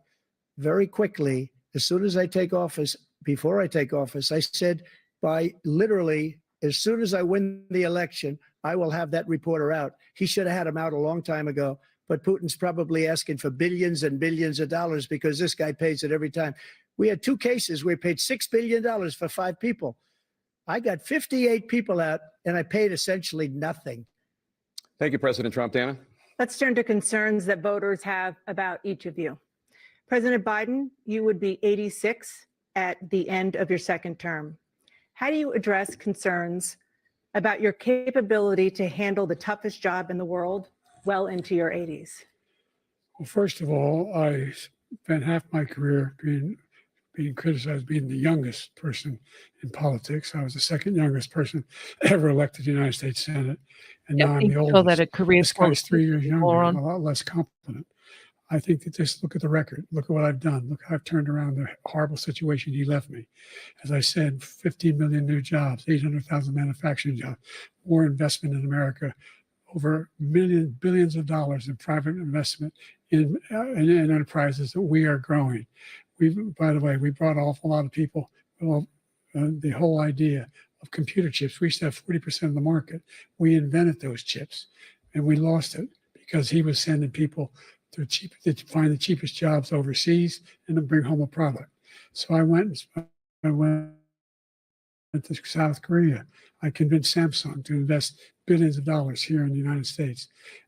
very quickly as soon as I take office. Before I take office, I said by literally as soon as I win the election, I will have that reporter out. He should have had him out a long time ago, but Putin's probably asking for billions and billions of dollars because this guy pays it every time. We had 2 cases where we paid $6 billion for 5 people. I got 58 people out and I paid essentially nothing. Thank you, President Trump. Dana? Let's turn to concerns that voters have about each of you. President Biden, you would be 86 at the end of your second term. How do you address concerns about your capability to handle the toughest job in the world well into your 80s? Well, first of all, I spent half my career being criticized being the youngest person in politics. I was the second youngest person ever elected to the United States Senate, and now I'm the oldest. That a career this guy's 3 years younger, and a lot less competent. I think that just look at the record. Look at what I've done. Look how I've turned around the horrible situation he left me. As I said, 15 million new jobs, 800,000 manufacturing jobs, more investment in America, over billions of dollars in private investment in enterprises that we are growing. By the way, we brought an awful lot of people. Well, the whole idea of computer chips, we used to have 40% of the market. We invented those chips, and we lost it because he was sending people to find the cheapest jobs overseas and to bring home a product. So I went to South Korea. I convinced Samsung to invest billions of dollars here in the United States.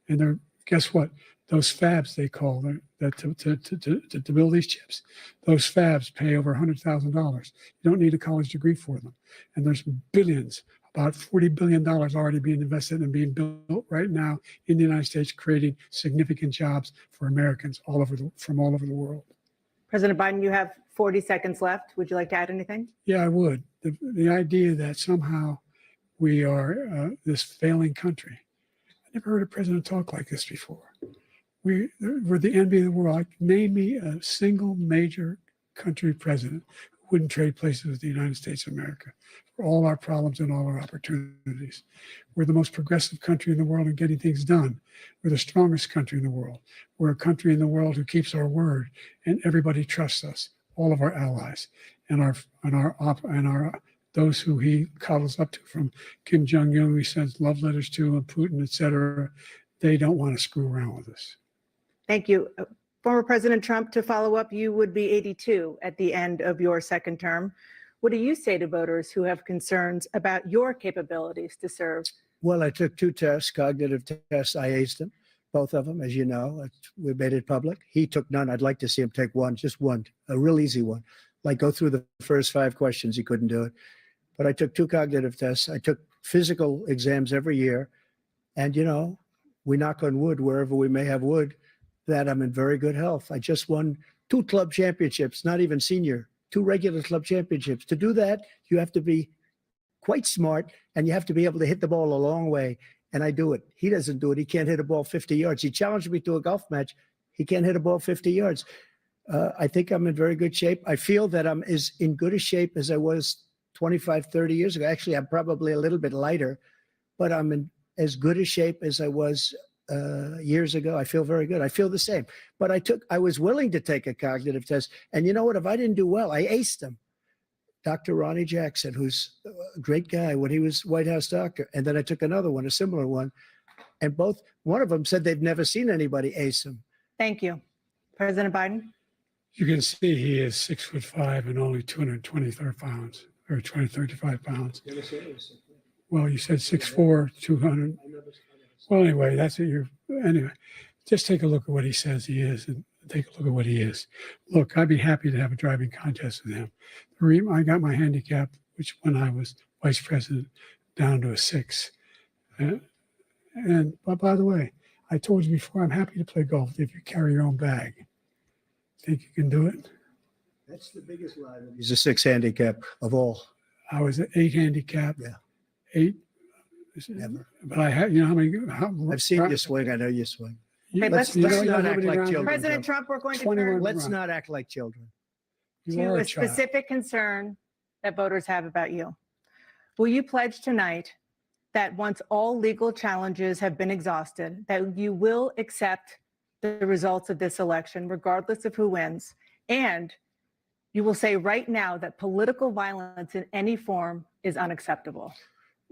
And guess what? Those fabs, they call them, to build these chips, those fabs pay over $100,000. You don't need a college degree for them. And there's billions, about $40 billion already being invested and being built right now in the United States, creating significant jobs for Americans from all over the world. President Biden, you have 40 seconds left. Would you like to add anything? Yeah, I would. The idea that somehow we are this failing country. I never heard a president talk like this before. We're the envy of the world. Like, name me a single major country president who wouldn't trade places with the United States of America. for all our problems and all our opportunities. We're the most progressive country in the world in getting things done. We're the strongest country in the world. We're a country in the world who keeps our word, and everybody trusts us, all of our allies, and those who he coddles up to, from Kim Jong-un, he sends love letters to, and Putin, etc. They don't want to screw around with us. Thank you. Former President Trump, to follow up, you would be 82 at the end of your second term. What do you say to voters who have concerns about your capabilities to serve? Well, I took 2 tests, cognitive tests. I aced them, both of them, as you know. We made it public. He took none. I'd like to see him take one, just one, a real easy one. Like go through the first 5 questions. He couldn't do it. But I took 2 cognitive tests. I took physical exams every year. And, you know, we knock on wood wherever we may have wood, that I'm in very good health. I just won 2 club championships, not even senior, 2 regular club championships. To do that, you have to be quite smart, and you have to be able to hit the ball a long way. And I do it. He doesn't do it. He can't hit a ball 50 yards. He challenged me to a golf match. He can't hit a ball 50 yards. I think I'm in very good shape. I feel that I'm as in good a shape as I was 25, 30 years ago. Actually, I'm probably a little bit lighter, but I'm in as good a shape as I was years ago. I feel very good. I feel the same. But I was willing to take a cognitive test. And you know what? If I didn't do well, I aced him. Dr. Ronnie Jackson, who's a great guy when he was White House doctor. And then I took another one, a similar one. And one of them said they've never seen anybody ace him. Thank you. President Biden? You can see he is 6'5" and only 223 pounds, or 235 pounds. Well, you said 6'4", 200. Well, anyway, that's what anyway, just take a look at what he says he is and take a look at what he is. Look, I'd be happy to have a driving contest with him. I got my handicap, which when I was vice president, down to a 6. But by the way, I told you before, I'm happy to play golf if you carry your own bag. Think you can do it? That's the biggest lie. He's a 6 handicap of all. I was at 8 handicap. Yeah. 8. Never. But I had, you know, I've seen you swing. I know you swing. Okay, let's not act like children. President Trump, we're going to turn Let's not act like children. to a specific concern that voters have about you. Will you pledge tonight that once all legal challenges have been exhausted, that you will accept the results of this election, regardless of who wins, and you will say right now that political violence in any form is unacceptable?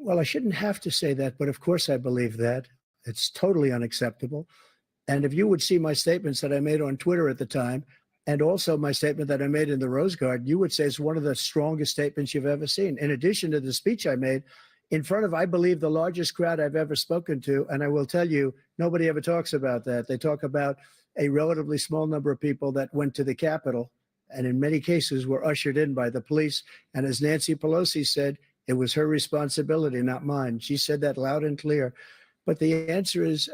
Well, I shouldn't have to say that, but of course I believe that. It's totally unacceptable. And if you would see my statements that I made on Twitter at the time, and also my statement that I made in the Rose Garden, you would say it's one of the strongest statements you've ever seen. In addition to the speech I made in front of, I believe, the largest crowd I've ever spoken to. And I will tell you, nobody ever talks about that. They talk about a relatively small number of people that went to the Capitol, and in many cases were ushered in by the police. And as Nancy Pelosi said, it was her responsibility, not mine. She said that loud and clear. But the answer is,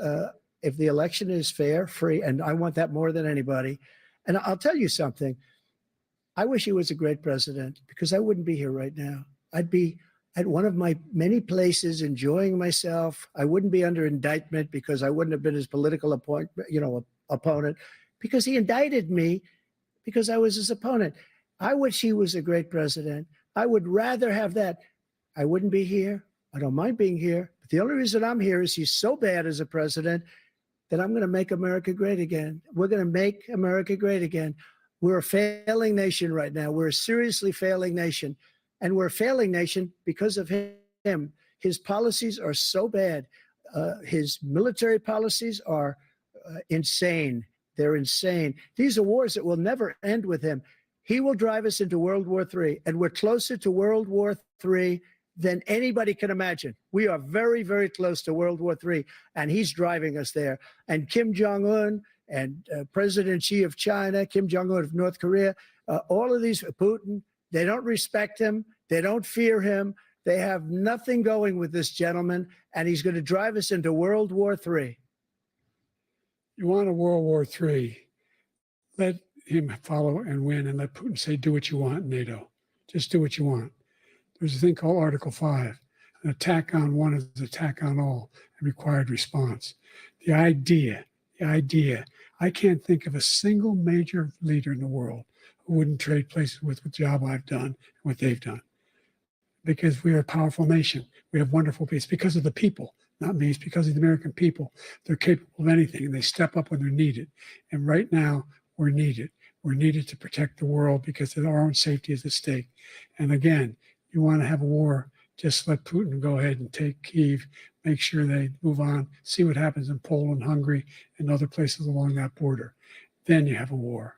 if the election is fair, free, and I want that more than anybody. And I'll tell you something. I wish he was a great president, because I wouldn't be here right now. I'd be at one of my many places enjoying myself. I wouldn't be under indictment because I wouldn't have been his political opponent, because he indicted me because I was his opponent. I wish he was a great president. I would rather have that. I wouldn't be here. I don't mind being here. But the only reason I'm here is he's so bad as a president that I'm going to make America great again. We're going to make America great again. We're a failing nation right now. We're a seriously failing nation. And we're a failing nation because of him. His policies are so bad. His military policies are insane. They're insane. These are wars that will never end with him. He will drive us into World War III, and we're closer to World War III than anybody can imagine. We are very, very close to World War III, and he's driving us there. And Kim Jong-un and President Xi of China, Kim Jong-un of North Korea, all of these, Putin, they don't respect him. They don't fear him. They have nothing going with this gentleman, and he's going to drive us into World War III. You want a World War III, let him follow and win, and let Putin say, do what you want, NATO. Just do what you want. There's a thing called Article 5. An attack on one is an attack on all, and required response. The idea, I can't think of a single major leader in the world who wouldn't trade places with the job I've done and what they've done. because we are a powerful nation. We have wonderful peace because of the people, not me. It's because of the American people. They're capable of anything, and they step up when they're needed. And right now, we're needed. We're needed to protect the world because our own safety is at stake. And again, you want to have a war, just let Putin go ahead and take Kyiv, make sure they move on, see what happens in Poland, Hungary, and other places along that border. Then you have a war.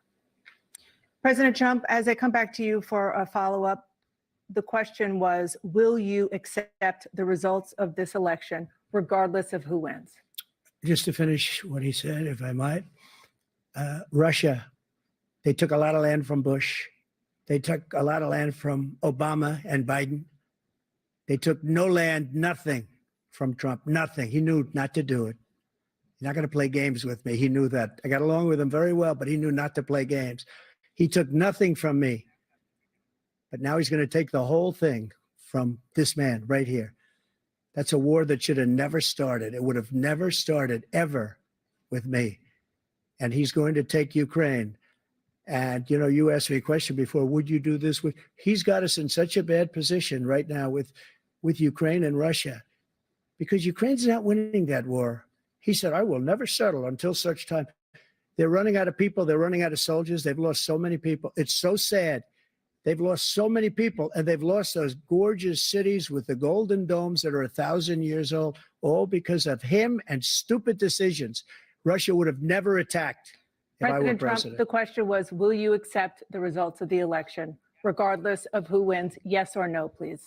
President Trump, as I come back to you for a follow-up, the question was, will you accept the results of this election, regardless of who wins? Just to finish what he said, if I might, Russia, they took a lot of land from Bush. They took a lot of land from Obama and Biden. They took no land, nothing from Trump, nothing. He knew not to do it. He's not going to play games with me. He knew that. I got along with him very well, but he knew not to play games. He took nothing from me. But now he's going to take the whole thing from this man right here. That's a war that should have never started. It would have never started ever with me. And he's going to take Ukraine. And, you know, you asked me a question before, would you do this? He's got us in such a bad position right now with Ukraine and Russia, because Ukraine's not winning that war. He said, I will never settle until such time. They're running out of people. They're running out of soldiers. They've lost so many people. It's so sad. They've lost so many people, and they've lost those gorgeous cities with the golden domes that are 1,000 years old, all because of him and stupid decisions. Russia would have never attacked if I were President Trump, president. the question was, will you accept the results of the election, regardless of who wins? Yes or no, please.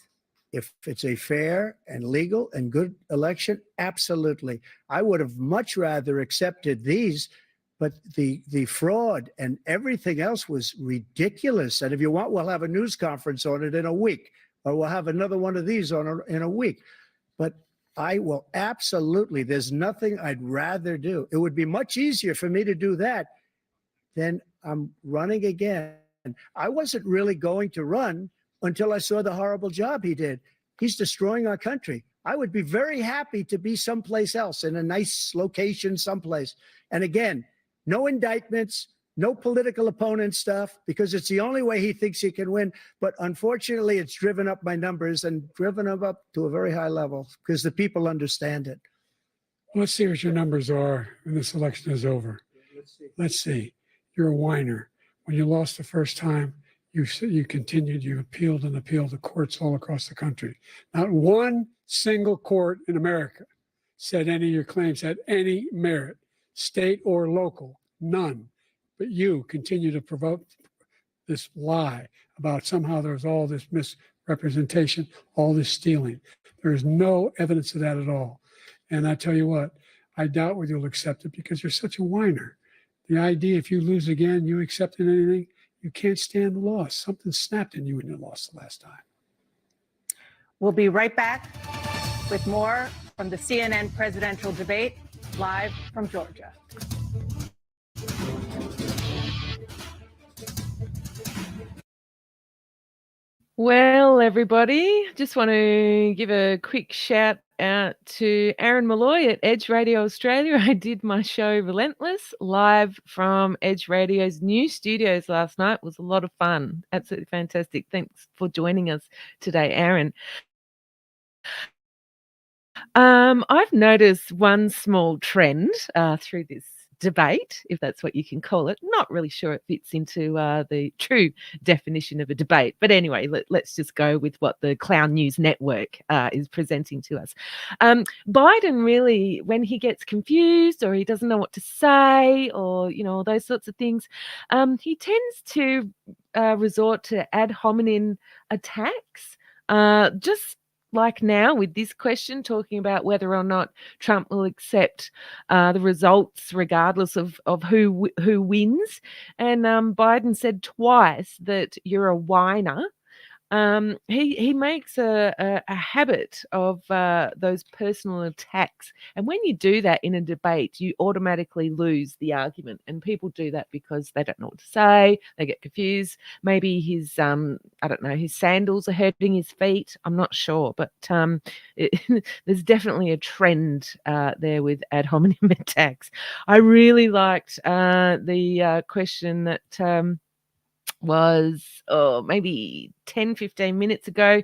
If it's a fair and legal and good election, absolutely. I would have much rather accepted these, but the fraud and everything else was ridiculous. And if you want, we'll have a news conference on it in a week, or we'll have another one of these in a week. But I will absolutely, there's nothing I'd rather do. It would be much easier for me to do that than I'm running again. I wasn't really going to run until I saw the horrible job he did. He's destroying our country. I would be very happy to be someplace else, in a nice location someplace. And again, no indictments, no political opponent stuff, because it's the only way he thinks he can win. But unfortunately, it's driven up my numbers and driven them up to a very high level because the people understand it. Let's see what your numbers are when this election is over. Let's see. You're a whiner. When you lost the first time, you continued, you appealed and appealed to courts all across the country. Not one single court in America said any of your claims had any merit, state or local, none. But you continue to provoke this lie about somehow there's all this misrepresentation, all this stealing. There is no evidence of that at all. And I tell you what, I doubt whether you'll accept it because you're such a whiner. The idea, if you lose again, you accepting anything, you can't stand the loss. Something snapped in you when you lost the last time. We'll be right back with more from the CNN presidential debate, live from Georgia. Well, everybody, just want to give a quick shout out to Aaron Malloy at Edge Radio Australia. I did my show Relentless live from Edge Radio's new studios last night. It was a lot of fun. Absolutely fantastic. Thanks for joining us today, Aaron. I've noticed one small trend through this debate, if that's what you can call it. Not really sure it fits into the true definition of a debate. But anyway, let's just go with what the Clown News Network is presenting to us. Biden really, when he gets confused or he doesn't know what to say or, you know, those sorts of things, he tends to resort to ad hominem attacks. Just like now with this question, talking about whether or not Trump will accept the results regardless of who wins. And Biden said twice that you're a whiner. He makes a habit of those personal attacks. And when you do that in a debate, you automatically lose the argument. And people do that because they don't know what to say. They get confused. Maybe his, I don't know, his sandals are hurting his feet. I'm not sure. But there's definitely a trend there with ad hominem attacks. I really liked the question that was maybe 10, 15 minutes ago.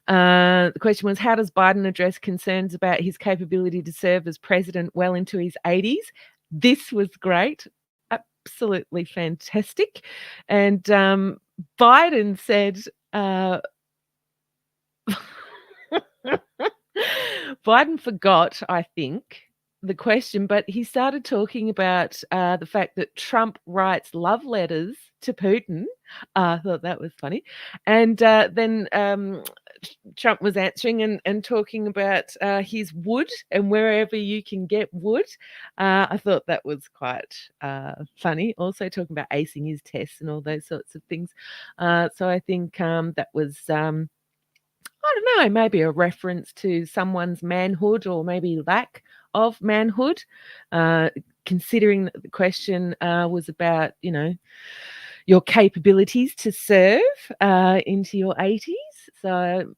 The question was, how does Biden address concerns about his capability to serve as president well into his 80s? This was great. Absolutely fantastic. And Biden said, Biden forgot, I think, the question, but he started talking about the fact that Trump writes love letters to Putin. I thought that was funny. And then Trump was answering and talking about his wood and wherever you can get wood. I thought that was quite funny. Also talking about acing his tests and all those sorts of things. So I think that was... I don't know, maybe a reference to someone's manhood or maybe lack of manhood, considering that the question was about, your capabilities to serve into your 80s. So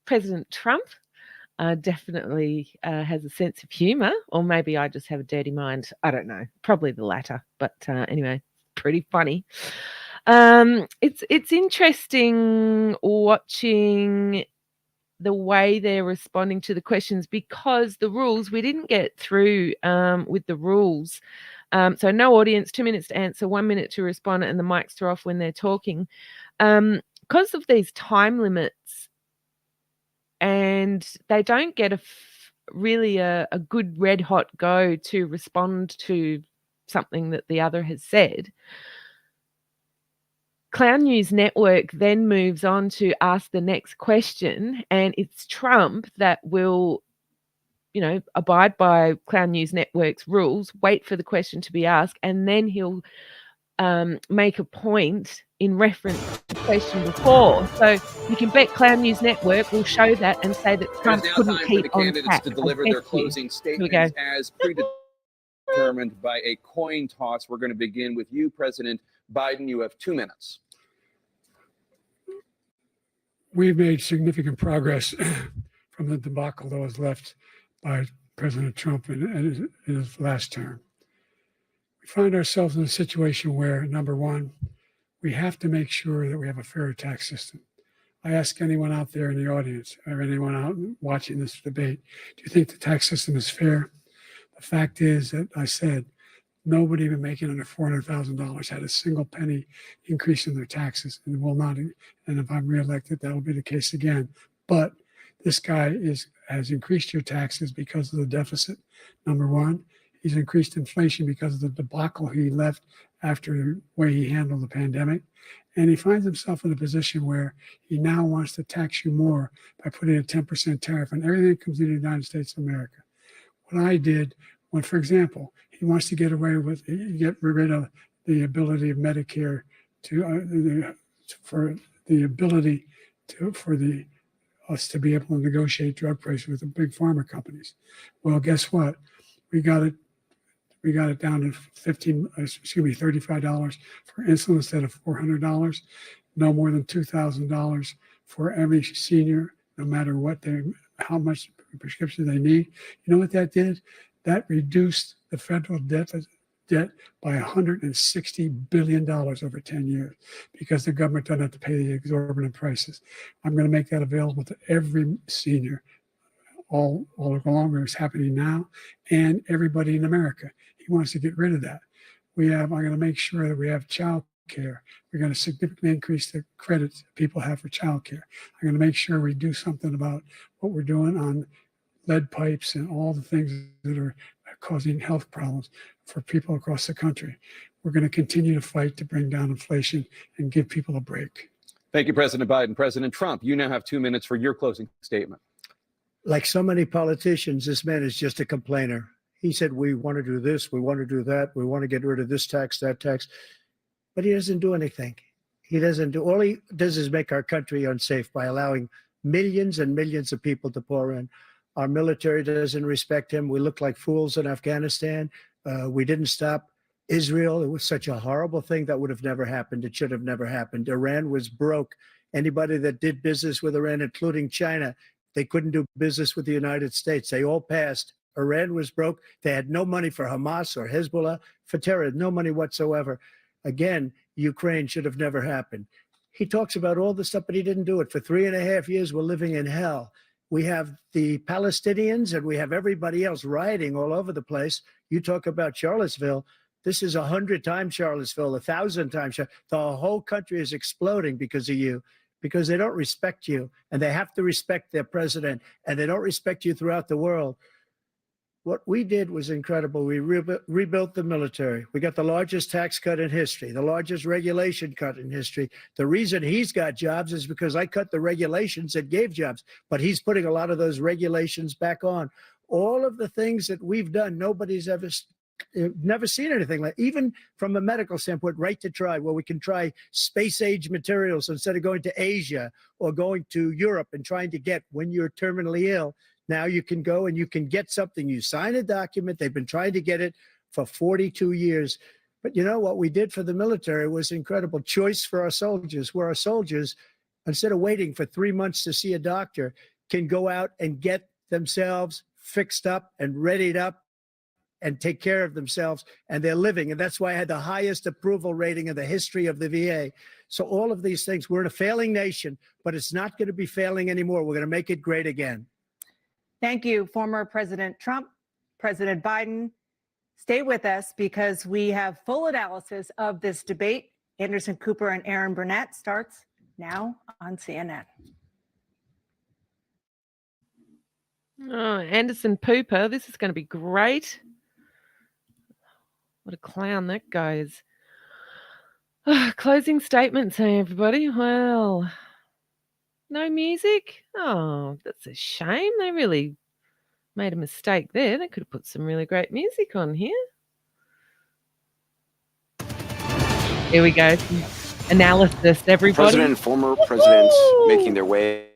President Trump definitely has a sense of humor, or maybe I just have a dirty mind. I don't know, probably the latter. But anyway, pretty funny. It's interesting watching the way they're responding to the questions, because the rules, we didn't get through with the rules. So no audience, 2 minutes to answer, 1 minute to respond, and the mics are off when they're talking. Because of these time limits, and they don't get really a good red hot go to respond to something that the other has said, Clown News Network then moves on to ask the next question, and it's Trump that will, abide by Clown News Network's rules, wait for the question to be asked, and then he'll make a point in reference to the question before. So you can bet Clown News Network will show that and say that Trump couldn't keep on track. To deliver their closing statements as predetermined by a coin toss. We're going to begin with you, President Biden. You have 2 minutes. We've made significant progress from the debacle that was left by President Trump in his last term. We find ourselves in a situation where, number one, we have to make sure that we have a fair tax system. I ask anyone out there in the audience or anyone out watching this debate, do you think the tax system is fair? The fact is that I said nobody even making under $400,000 had a single penny increase in their taxes, and will not. And if I'm reelected, that will be the case again. But this guy has increased your taxes because of the deficit. Number one, he's increased inflation because of the debacle he left after the way he handled the pandemic. And he finds himself in a position where he now wants to tax you more by putting a 10% tariff on everything that comes into the United States of America. What I did when, for example, he wants to get rid of the ability of Medicare for us to be able to negotiate drug prices with the big pharma companies. Well, guess what? We got it down to $35 for insulin instead of $400. No more than $2,000 for every senior, no matter how much prescription they need. You know what that did? That reduced the federal debt by $160 billion over 10 years, because the government doesn't have to pay the exorbitant prices. I'm going to make that available to every senior all along. It's happening now, and everybody in America. He wants to get rid of that. I'm going to make sure that we have child care. We're going to significantly increase the credits people have for child care. I'm going to make sure we do something about what we're doing on lead pipes and all the things that are causing health problems for people across the country. We're going to continue to fight to bring down inflation and give people a break. Thank you, President Biden. President Trump, you now have 2 minutes for your closing statement. Like so many politicians, this man is just a complainer. He said, we want to do this, we want to do that, we want to get rid of this tax, that tax, but he doesn't do anything. All he does is make our country unsafe by allowing millions and millions of people to pour in. Our military doesn't respect him. We look like fools in Afghanistan. We didn't stop Israel. It was such a horrible thing that would have never happened. It should have never happened. Iran was broke. Anybody that did business with Iran, including China, they couldn't do business with the United States. They all passed. Iran was broke. They had no money for Hamas or Hezbollah, for terror, no money whatsoever. Again, Ukraine should have never happened. He talks about all the stuff, but he didn't do it. For 3.5 years, we're living in hell. We have the Palestinians and we have everybody else rioting all over the place. You talk about Charlottesville. This is 100 times Charlottesville, 1,000 times. The whole country is exploding because of you, because they don't respect you, and they have to respect their president, and they don't respect you throughout the world. What we did was incredible. We rebuilt the military. We got the largest tax cut in history, the largest regulation cut in history. The reason he's got jobs is because I cut the regulations that gave jobs, but he's putting a lot of those regulations back on. All of the things that we've done, nobody's ever never seen anything like, even from a medical standpoint, right to try, where we can try space age materials instead of going to Asia or going to Europe and trying to get when you're terminally ill. Now you can go and you can get something. You sign a document. They've been trying to get it for 42 years. But you know what we did for the military was incredible. Choice for our soldiers, where our soldiers, instead of waiting for 3 months to see a doctor, can go out and get themselves fixed up and readied up and take care of themselves, and they're living. And that's why I had the highest approval rating in the history of the VA. So all of these things, we're in a failing nation, but it's not going to be failing anymore. We're going to make it great again. Thank you, former President Trump, President Biden. Stay with us because we have full analysis of this debate. Anderson Cooper and Aaron Burnett starts now on CNN. Oh, Anderson Pooper, this is going to be great. What a clown that guy is. Closing statements, hey, everybody. Well, no music? Oh, that's a shame. They really made a mistake there. They could have put some really great music on here. Here we go. Analysis, everybody. President and former presidents making their way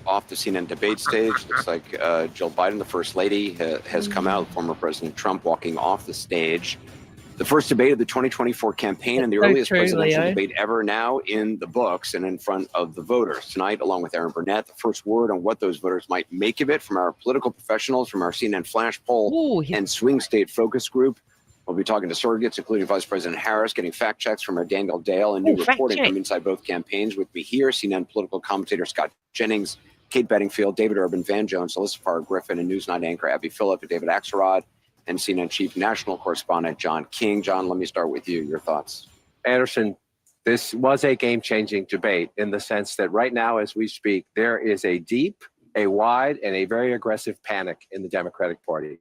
off the CNN debate stage. Looks like Jill Biden, the first lady, has come out. Former President Trump walking off the stage. The first debate of the 2024 campaign and the earliest presidential debate ever, now in the books and in front of the voters. Tonight, along with Aaron Burnett, the first word on what those voters might make of it from our political professionals, from our CNN Flash Poll and Swing State Focus Group. We'll be talking to surrogates, including Vice President Harris, getting fact checks from our Daniel Dale, and new reporting from inside both campaigns. With me here, CNN political commentator Scott Jennings, Kate Bedingfield, David Urban, Van Jones, Alyssa Farr Griffin, and Newsnight anchor Abby Phillip, and David Axelrod, and CNN Chief National Correspondent John King. John, let me start with you. Your thoughts. Anderson, this was a game-changing debate in the sense that right now, as we speak, there is a deep, a wide, and a very aggressive panic in the Democratic Party.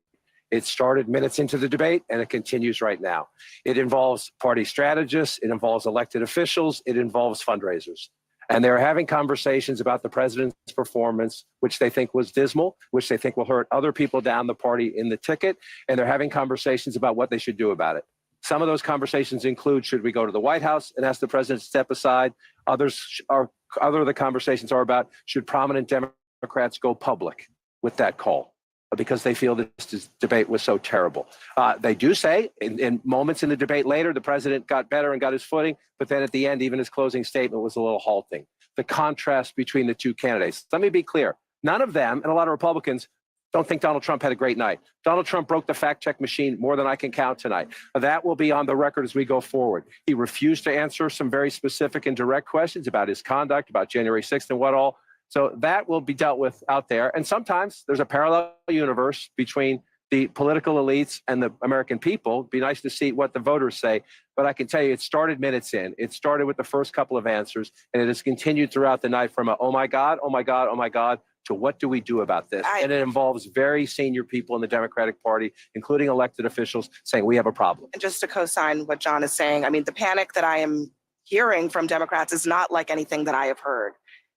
It started minutes into the debate, and it continues right now. It involves party strategists. It involves elected officials. It involves fundraisers. And they're having conversations about the president's performance, which they think was dismal, which they think will hurt other people down the party in the ticket. And they're having conversations about what they should do about it. Some of those conversations include, should we go to the White House and ask the president to step aside? Other of the conversations are about, should prominent Democrats go public with that call? Because they feel that this debate was so terrible. They do say in moments in the debate later, the president got better and got his footing, but then at the end, even his closing statement was a little halting. The contrast between the two candidates. Let me be clear. None of them, and a lot of Republicans, don't think Donald Trump had a great night. Donald Trump broke the fact check machine more than I can count tonight. That will be on the record as we go forward. He refused to answer some very specific and direct questions about his conduct, about January 6th and what all. So that will be dealt with out there. And sometimes there's a parallel universe between the political elites and the American people. It'd be nice to see what the voters say. But I can tell you, it started minutes in. It started with the first couple of answers, and it has continued throughout the night from a, oh my God, oh my God, oh my God, to what do we do about this? And it involves very senior people in the Democratic Party, including elected officials, saying we have a problem. And just to co-sign what John is saying, I mean, the panic that I am hearing from Democrats is not like anything that I have heard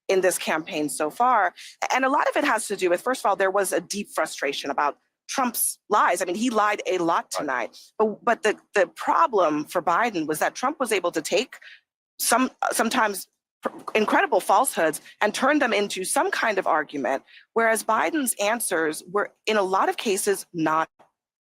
in this campaign so far. And a lot of it has to do with, first of all, there was a deep frustration about Trump's lies. I mean, he lied a lot tonight. But the problem for Biden was that Trump was able to take sometimes incredible falsehoods and turn them into some kind of argument, whereas Biden's answers were, in a lot of cases, not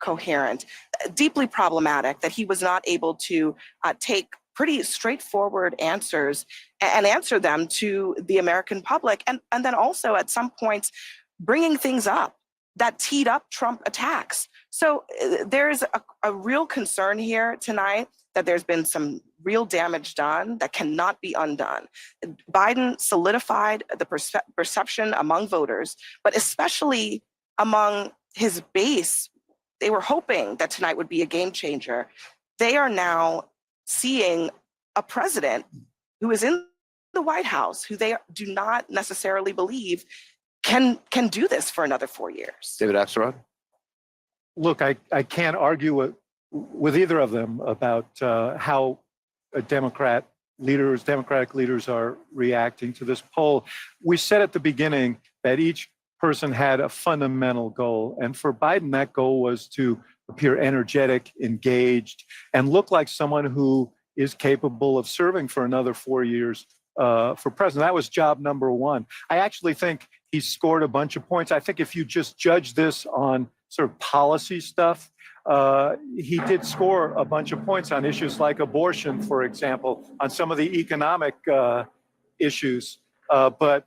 coherent, deeply problematic, that he was not able to take pretty straightforward answers and answer them to the American public. And then also at some points, bringing things up that teed up Trump attacks. So there's a real concern here tonight that there's been some real damage done that cannot be undone. Biden solidified the perception among voters, but especially among his base. They were hoping that tonight would be a game changer. They are now seeing a president who is in the White House, who they do not necessarily believe can do this for another 4 years. David Axelrod? Look, I can't argue with either of them about how Democratic leaders are reacting to this poll. We said at the beginning that each person had a fundamental goal. And for Biden, that goal was to appear energetic, engaged, and look like someone who is capable of serving for another 4 years for president. That was job number one. I actually think he scored a bunch of points. I think if you just judge this on sort of policy stuff, he did score a bunch of points on issues like abortion, for example, on some of the economic issues. But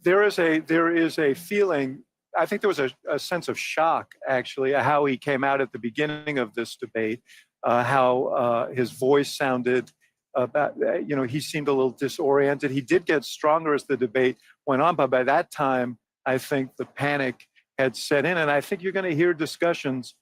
there is a feeling, I think there was a sense of shock, actually, how he came out at the beginning of this debate, how his voice sounded about, he seemed a little disoriented. He did get stronger as the debate went on, but by that time, I think the panic had set in. And I think you're going to hear discussions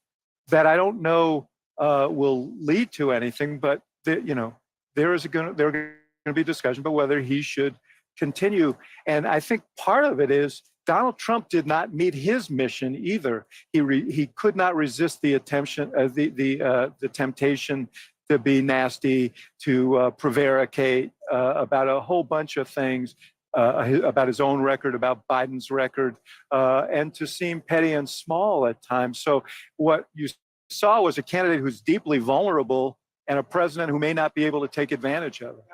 that I don't know will lead to anything, but there are going to be discussion about whether he should continue. And I think part of it is Donald Trump did not meet his mission either. He could not resist the the temptation to be nasty, to prevaricate about a whole bunch of things, about his own record, about Biden's record, and to seem petty and small at times. So what you saw was a candidate who's deeply vulnerable and a president who may not be able to take advantage of it.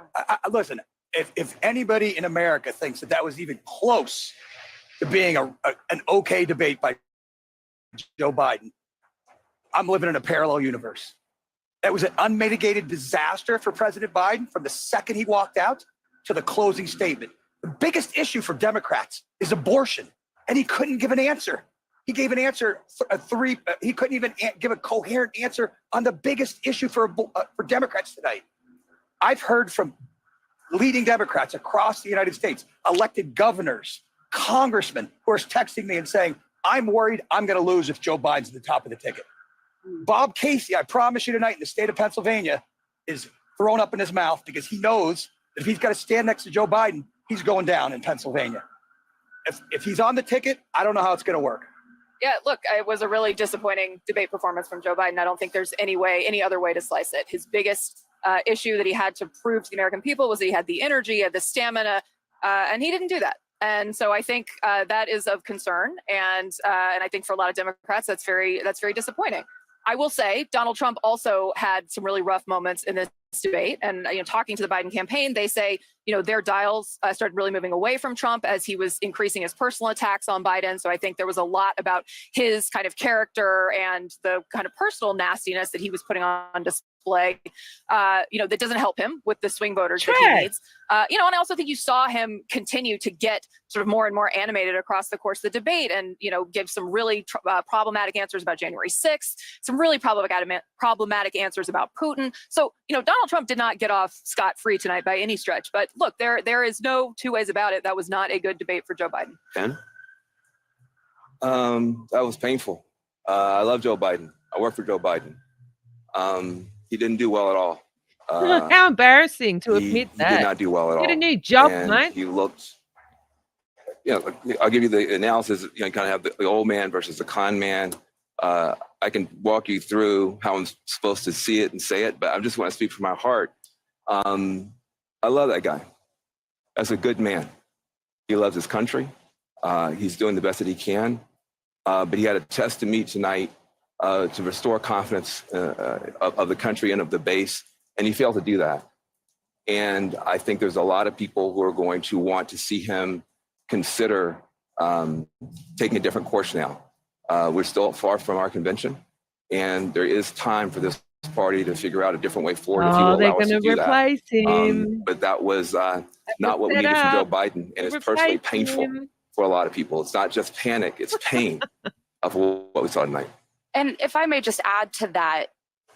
Listen, if anybody in America thinks that was even close to being an okay debate by Joe Biden, I'm living in a parallel universe. That was an unmitigated disaster for President Biden from the second he walked out to the closing statement. The biggest issue for Democrats is abortion, and he couldn't give an answer. He gave an answer, he couldn't even give a coherent answer on the biggest issue for Democrats tonight. I've heard from leading Democrats across the United States, elected governors, congressmen, who are texting me and saying, I'm worried I'm going to lose if Joe Biden's at the top of the ticket. Bob Casey, I promise you tonight, in the state of Pennsylvania, is thrown up in his mouth because he knows that if he's got to stand next to Joe Biden, he's going down in Pennsylvania. If he's on the ticket, I don't know how it's going to work. Yeah, look, it was a really disappointing debate performance from Joe Biden. I don't think there's any other way to slice it. His biggest issue that he had to prove to the American people was that he had the energy, he had the stamina, and he didn't do that. And so I think that is of concern, and I think for a lot of Democrats, that's very disappointing. I will say Donald Trump also had some really rough moments in this debate, and talking to the Biden campaign, they say their dials started really moving away from Trump as he was increasing his personal attacks on Biden. So I think there was a lot about his kind of character and the kind of personal nastiness that he was putting on display, that doesn't help him with the swing voters that he needs. And I also think you saw him continue to get sort of more and more animated across the course of the debate, and give some really problematic answers about January 6th, some really problematic answers about Putin. So Donald Trump did not get off scot-free tonight by any stretch. But look, there is no two ways about it. That was not a good debate for Joe Biden. Ken? That was painful. I love Joe Biden. I work for Joe Biden. He didn't do well at all. How embarrassing to admit that. He did not do well at all. Get a new job, and mate. He looked, I'll give you the analysis, you kind of have the old man versus the con man. I can walk you through how I'm supposed to see it and say it, but I just want to speak from my heart. I love that guy. That's a good man. He loves his country. He's doing the best that he can. But he had a test to meet tonight to restore confidence of the country and of the base, and he failed to do that. And I think there's a lot of people who are going to want to see him consider taking a different course now. We're still far from our convention, and there is time for this party to figure out a different way forward if he will they're allow us going to to do replace that. him. But that was not what we needed from Joe Biden, and it's personally painful for a lot of people. It's not just panic, it's pain of what we saw tonight. And if I may just add to that,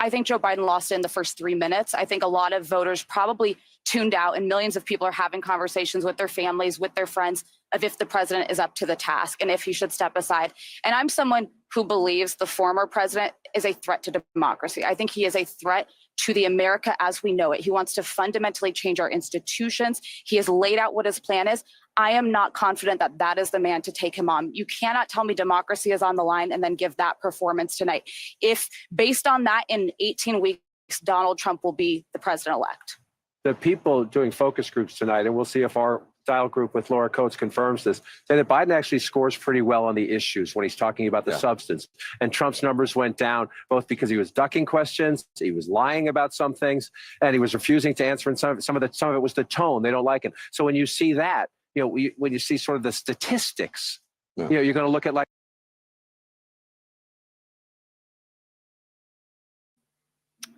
I think Joe Biden lost in the first 3 minutes. I think a lot of voters probably tuned out, and millions of people are having conversations with their families, with their friends, of if the president is up to the task and if he should step aside. And I'm someone who believes the former president is a threat to democracy. I think he is a threat to the America as we know it. He wants to fundamentally change our institutions. He has laid out what his plan is. I am not confident that that is the man to take him on. You cannot tell me democracy is on the line and then give that performance tonight. If based on that, in 18 weeks, Donald Trump will be the president-elect. The people doing focus groups tonight, and we'll see if our dial group with Laura Coates confirms this, say that Biden actually scores pretty well on the issues when he's talking about the substance. And Trump's numbers went down both because he was ducking questions, he was lying about some things, and he was refusing to answer. And some of it was the tone. They don't like it. So when you see that, when you see sort of the statistics, you're going to look at like.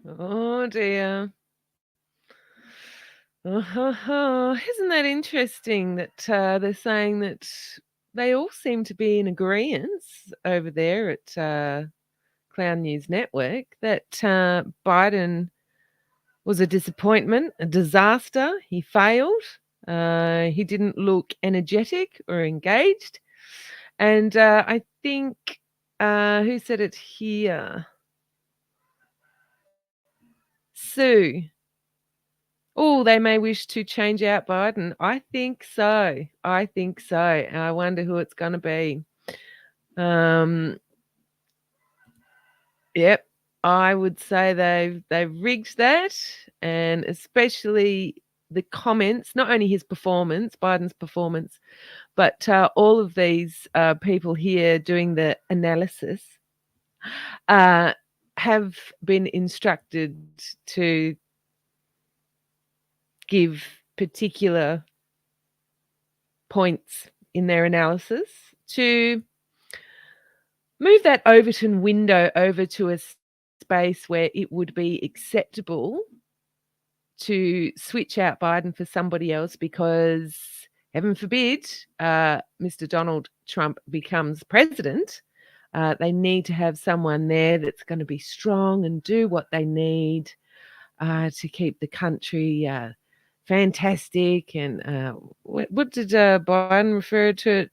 Oh dear. Isn't that interesting that they're saying that they all seem to be in agreement over there at Clown News Network that Biden was a disappointment, a disaster. He failed. He didn't look energetic or engaged. And I think, who said it here? Sue. Oh, they may wish to change out Biden. I think so. And I wonder who it's going to be. Yep, I would say they've rigged that, and especially the comments, not only his performance, Biden's performance, but all of these people here doing the analysis have been instructed to give particular points in their analysis to move that Overton window over to a space where it would be acceptable to switch out Biden for somebody else because, heaven forbid, Mr. Donald Trump becomes president. They need to have someone there that's going to be strong and do what they need to keep the country fantastic. And what did Biden refer to it?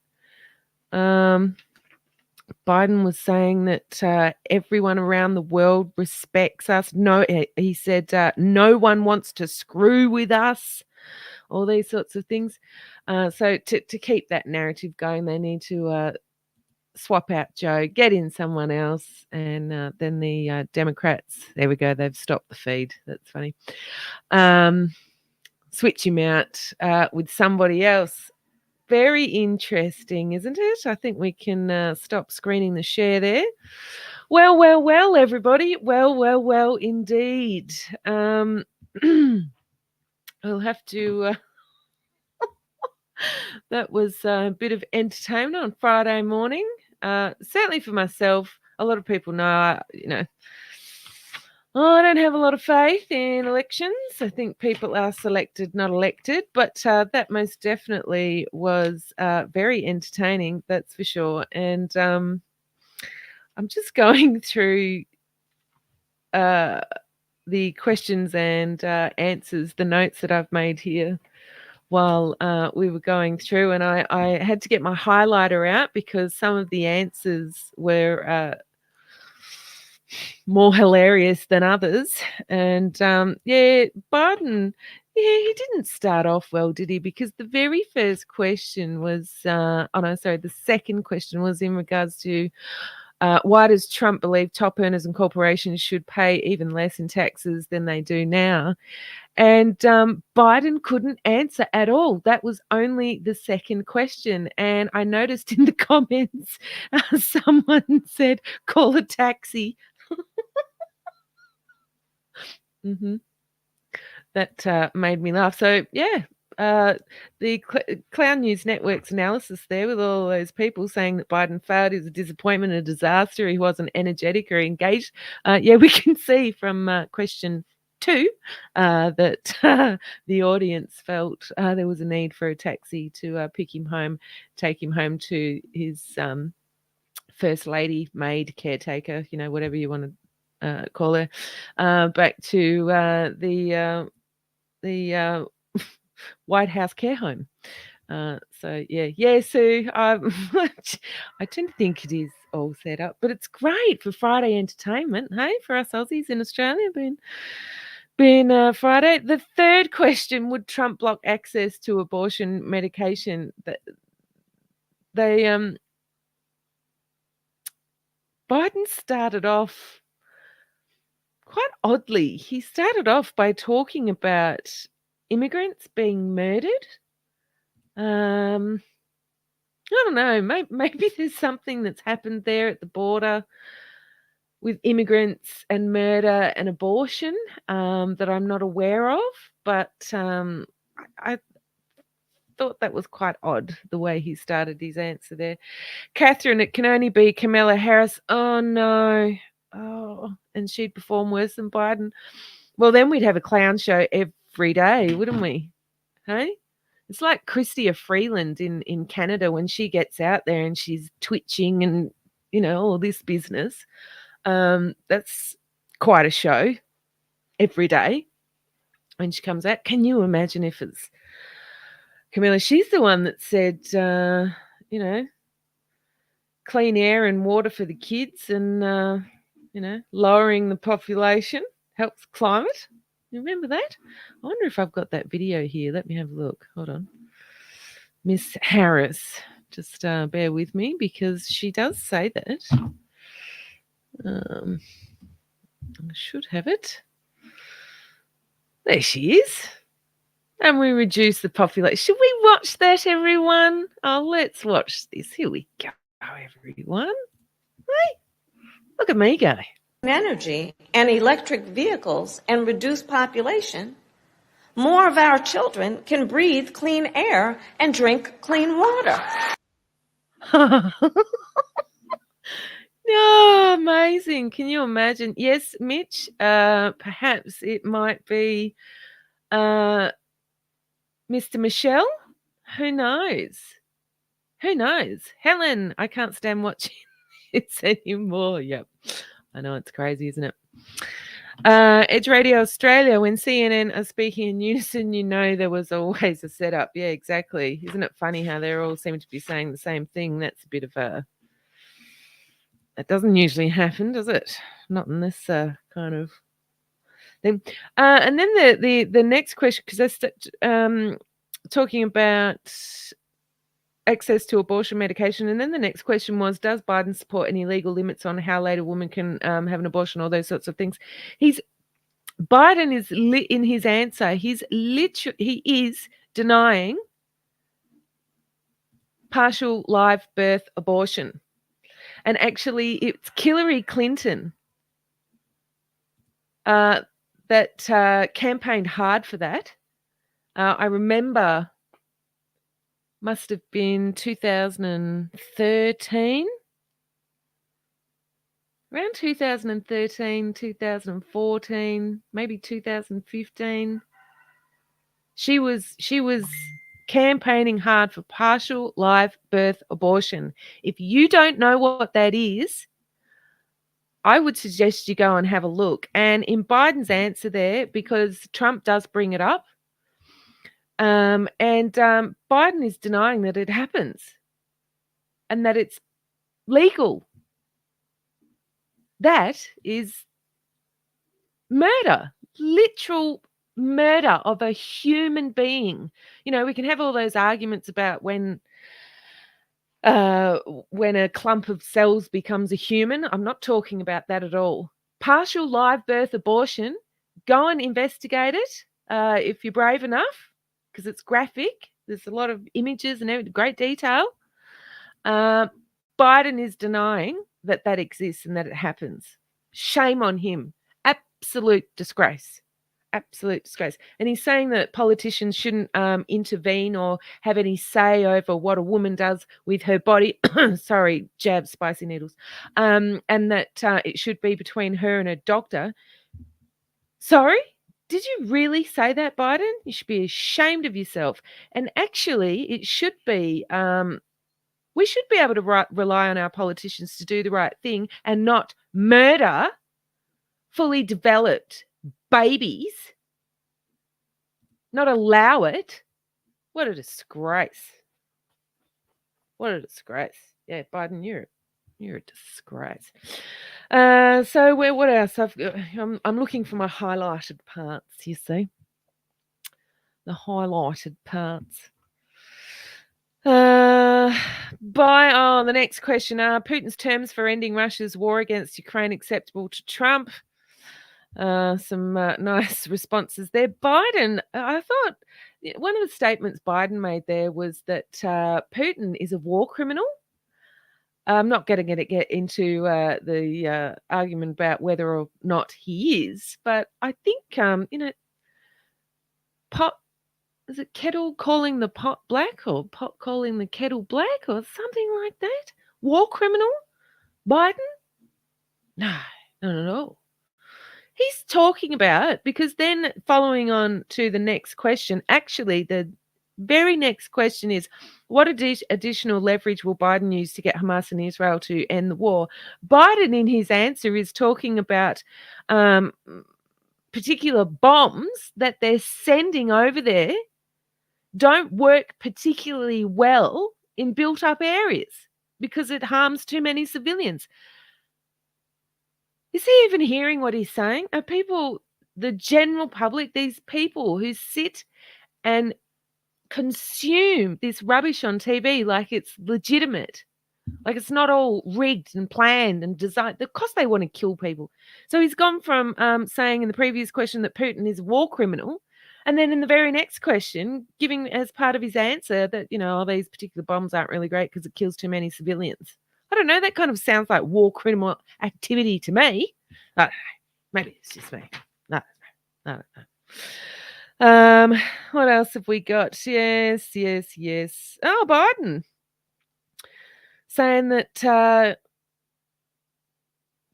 Biden was saying that everyone around the world respects us. No, he said, no one wants to screw with us. All these sorts of things. So to keep that narrative going, they need to swap out Joe, get in someone else, and then the Democrats. There we go. They've stopped the feed. That's funny. Switch him out with somebody else. Very interesting, isn't it? I think we can stop screening the share there. Well, everybody. Well, indeed. We'll have to... that was a bit of entertainment on Friday morning. Certainly for myself. A lot of people know, I don't have a lot of faith in elections. I think people are selected, not elected. But that most definitely was very entertaining, that's for sure. And I'm just going through the questions and answers, the notes that I've made here while we were going through. And I had to get my highlighter out because some of the answers were... more hilarious than others. And Biden, he didn't start off well, did he? Because the very first question was, the second question was in regards to why does Trump believe top earners and corporations should pay even less in taxes than they do now? And Biden couldn't answer at all. That was only the second question. And I noticed in the comments, someone said, call a taxi. That made me laugh. So, yeah, the Clown News Network's analysis there with all those people saying that Biden failed, he was a disappointment, a disaster, he wasn't energetic or engaged. We can see from question 2 that the audience felt there was a need for a taxi to pick him home, take him home to his first lady, maid, caretaker, whatever you want to caller, back to the White House care home. So yeah, Sue. I tend to think it is all set up, but it's great for Friday entertainment. Hey, for us Aussies in Australia, been Friday. The third question: would Trump block access to abortion medication? That they Biden started off quite oddly. He started off by talking about immigrants being murdered. I don't know. Maybe there's something that's happened there at the border with immigrants and murder and abortion that I'm not aware of. But I thought that was quite odd, the way he started his answer there. Catherine, it can only be Kamala Harris. Oh, no. Oh, and she'd perform worse than Biden. Well, then we'd have a clown show every day, wouldn't we? Hey? It's like Chrystia Freeland in Canada when she gets out there and she's twitching and, all this business. That's quite a show every day when she comes out. Can you imagine if it's Camilla? She's the one that said, clean air and water for the kids and, lowering the population helps climate. You remember that? I wonder if I've got that video here. Let me have a look. Hold on. Miss Harris. Just bear with me because she does say that. I should have it. There she is. And we reduce the population. Should we watch that, everyone? Oh, let's watch this. Here we go, everyone. Hey, look at me go. Energy and electric vehicles and reduced population, more of our children can breathe clean air and drink clean water. Oh, amazing. Can you imagine? Yes, Mitch, perhaps it might be Mr. Michelle. Who knows? Who knows? Helen, I can't stand watching it anymore. Yep. I know, it's crazy, isn't it? Edge Radio Australia, when CNN are speaking in unison, there was always a setup. Yeah, exactly. Isn't it funny how they all seem to be saying the same thing? That's a bit of a... That doesn't usually happen, does it? Not in this kind of thing. And then the next question, because they're talking about access to abortion medication, and then the next question was, does Biden support any legal limits on how late a woman can have an abortion, all those sorts of things? Biden is in his answer, he is denying partial live birth abortion. And actually, it's Hillary Clinton that campaigned hard for that. I remember, must have been 2013, around 2013, 2014, maybe 2015. She was campaigning hard for partial live birth abortion. If you don't know what that is, I would suggest you go and have a look. And in Biden's answer there, because Trump does bring it up, Biden is denying that it happens and that it's legal. That is murder, literal murder of a human being. We can have all those arguments about when a clump of cells becomes a human. I'm not talking about that at all. Partial live birth abortion, go and investigate it if you're brave enough, because it's graphic. There's a lot of images and great detail. Biden is denying that exists and that it happens. Shame on him. Absolute disgrace. Absolute disgrace. And he's saying that politicians shouldn't intervene or have any say over what a woman does with her body. Sorry, jab spicy needles. And that it should be between her and her doctor. Sorry? Did you really say that, Biden? You should be ashamed of yourself. And actually, it should be, we should be able to rely on our politicians to do the right thing and not murder fully developed babies, not allow it. What a disgrace. What a disgrace. Yeah, Biden, you're a disgrace. So what else? I'm looking for my highlighted parts, you see. The highlighted parts. The next question. Are Putin's terms for ending Russia's war against Ukraine acceptable to Trump? Some nice responses there. Biden, I thought one of the statements Biden made there was that Putin is a war criminal. I'm not going to get into the argument about whether or not he is, but I think, pot, is it kettle calling the pot black or pot calling the kettle black or something like that? War criminal? Biden? No, no. He's talking about it because then following on to the next question, actually the very next question is, what additional leverage will Biden use to get Hamas and Israel to end the war? Biden in his answer is talking about particular bombs that they're sending over there don't work particularly well in built up areas because it harms too many civilians. Is he even hearing what he's saying? Are people, the general public, these people who sit and consume this rubbish on TV like it's legitimate, like it's not all rigged and planned and designed? Of course they want to kill people. So he's gone from saying in the previous question that Putin is a war criminal, and then in the very next question, giving as part of his answer that, these particular bombs aren't really great because it kills too many civilians. I don't know. That kind of sounds like war criminal activity to me. Maybe it's just me. No. What else have we got? Yes. Oh, Biden saying that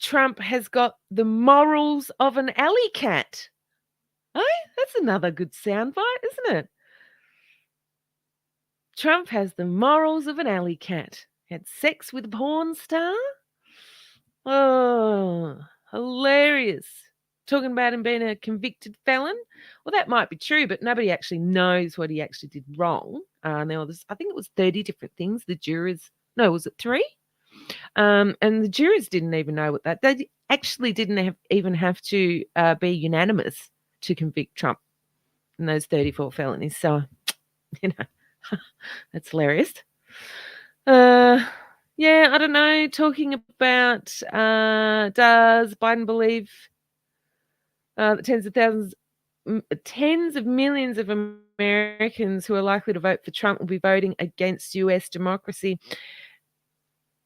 Trump has got the morals of an alley cat. Oh, that's another good soundbite, isn't it? Trump has the morals of an alley cat. Had sex with a porn star? Oh, hilarious. Talking about him being a convicted felon? Well, that might be true, but nobody actually knows what he actually did wrong. I think it was 30 different things. The jurors, no, was it 3? And the jurors didn't even know what that. They actually didn't even have to be unanimous to convict Trump in those 34 felonies. So, that's hilarious. Yeah, I don't know. Talking about does Biden believe that tens of millions of Americans who are likely to vote for Trump will be voting against U.S. democracy?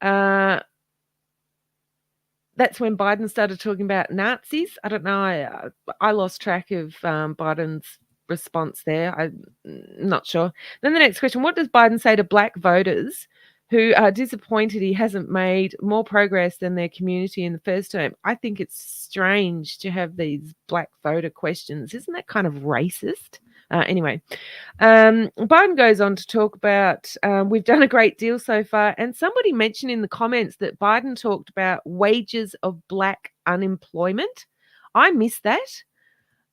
That's when Biden started talking about Nazis. I don't know. I lost track of Biden's response there. I'm not sure. Then the next question, what does Biden say to black voters who are disappointed he hasn't made more progress than their community in the first term? I think it's strange to have these black voter questions. Isn't that kind of racist? Anyway, Biden goes on to talk about we've done a great deal so far. And somebody mentioned in the comments that Biden talked about wages of black unemployment. I missed that.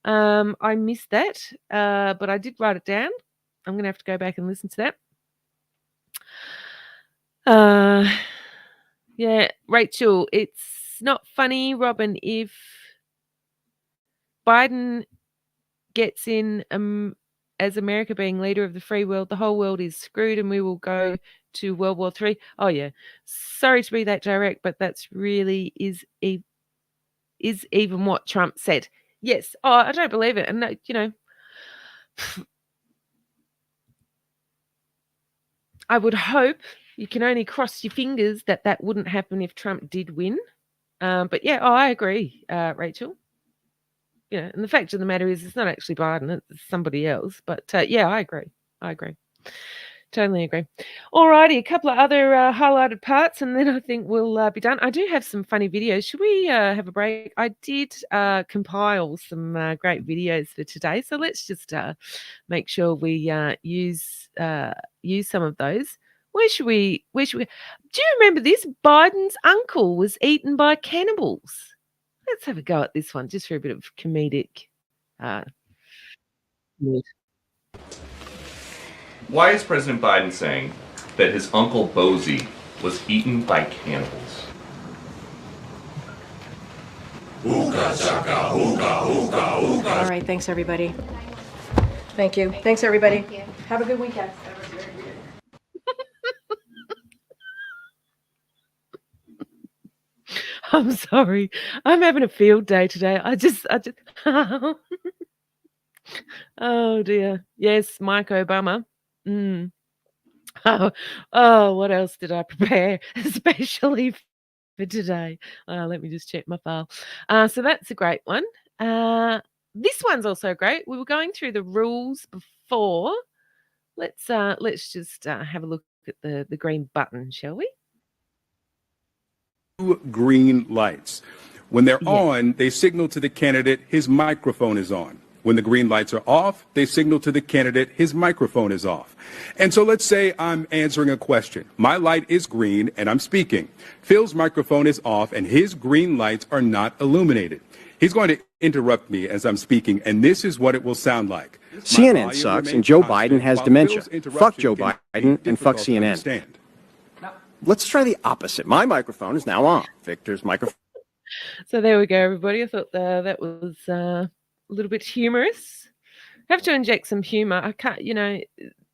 But I did write it down. I'm going to have to go back and listen to that. Yeah, Rachel, it's not funny, Robin, if Biden gets in as America being leader of the free world, the whole world is screwed and we will go to World War III. Oh, yeah. Sorry to be that direct, but that's really is even what Trump said. Yes. Oh, I don't believe it. And, I would hope, you can only cross your fingers that wouldn't happen if Trump did win. But yeah, I agree, Rachel. And the fact of the matter is it's not actually Biden, it's somebody else. But yeah, I agree. Totally agree. All righty, a couple of other highlighted parts and then I think we'll be done. I do have some funny videos. Should we have a break? I did compile some great videos for today. So let's just make sure we use some of those. Where should we? Do you remember this? Biden's uncle was eaten by cannibals. Let's have a go at this one just for a bit of comedic. Mood. Why is President Biden saying that his uncle Bozy was eaten by cannibals? Hookah, shaka, hookah, hookah, hookah. All right, thanks everybody. Thank you. Thanks everybody. Thank you. Have a good weekend. I'm sorry. I'm having a field day today. I just oh dear. Yes, Mike Obama. Oh, what else did I prepare especially for today? Let me just check my file. So that's a great one. This one's also great. We were going through the rules before. Let's just have a look at the green button, shall we? Green lights. When they're on, they signal to the candidate his microphone is on. When the green lights are off, they signal to the candidate his microphone is off. And so let's say I'm answering a question. My light is green and I'm speaking. Phil's microphone is off and his green lights are not illuminated. He's going to interrupt me as I'm speaking, and this is what it will sound like. CNN sucks and Joe Biden has dementia. Fuck Joe Biden and fuck CNN. Let's try the opposite. My microphone is now on. Victor's microphone. So there we go, everybody. I thought that was a little bit humorous. Have to inject some humor. I can't,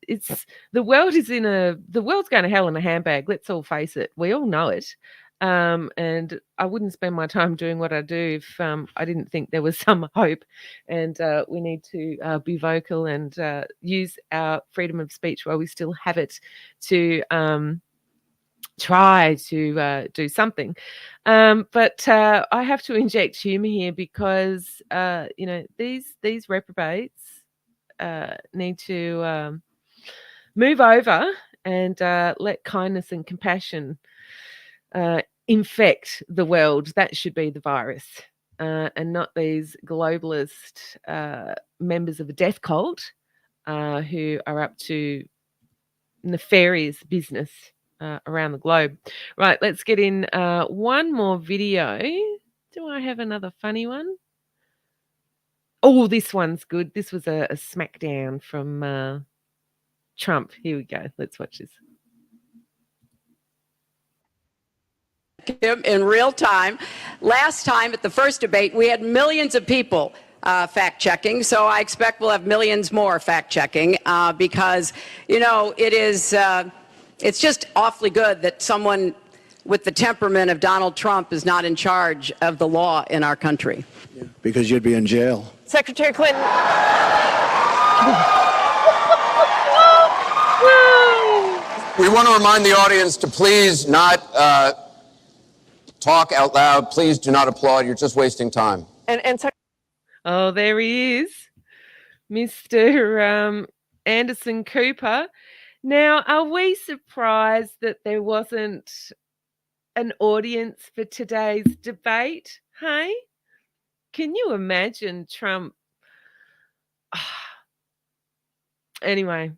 it's the world's going to hell in a handbag. Let's all face it. We all know it. And I wouldn't spend my time doing what I do if I didn't think there was some hope. And we need to be vocal and use our freedom of speech while we still have it to try to do something. But I have to inject humor here because these reprobates need to move over and let kindness and compassion infect the world. That should be the virus, and not these globalist members of a death cult who are up to nefarious business around the globe. Right, let's get in one more video. Do I have another funny one? Oh, this one's good. This was a smackdown from Trump. Here we go. Let's watch this. In real time. Last time at the first debate, we had millions of people fact checking. So I expect we'll have millions more fact checking because, it's just awfully good that someone with the temperament of Donald Trump is not in charge of the law in our country. Because you'd be in jail. Secretary Clinton. We want to remind the audience to please not talk out loud. Please do not applaud. You're just wasting time. Oh, there he is, Mr. Anderson Cooper. Now, are we surprised that there wasn't an audience for today's debate? Hey? Can you imagine Trump? Anyway,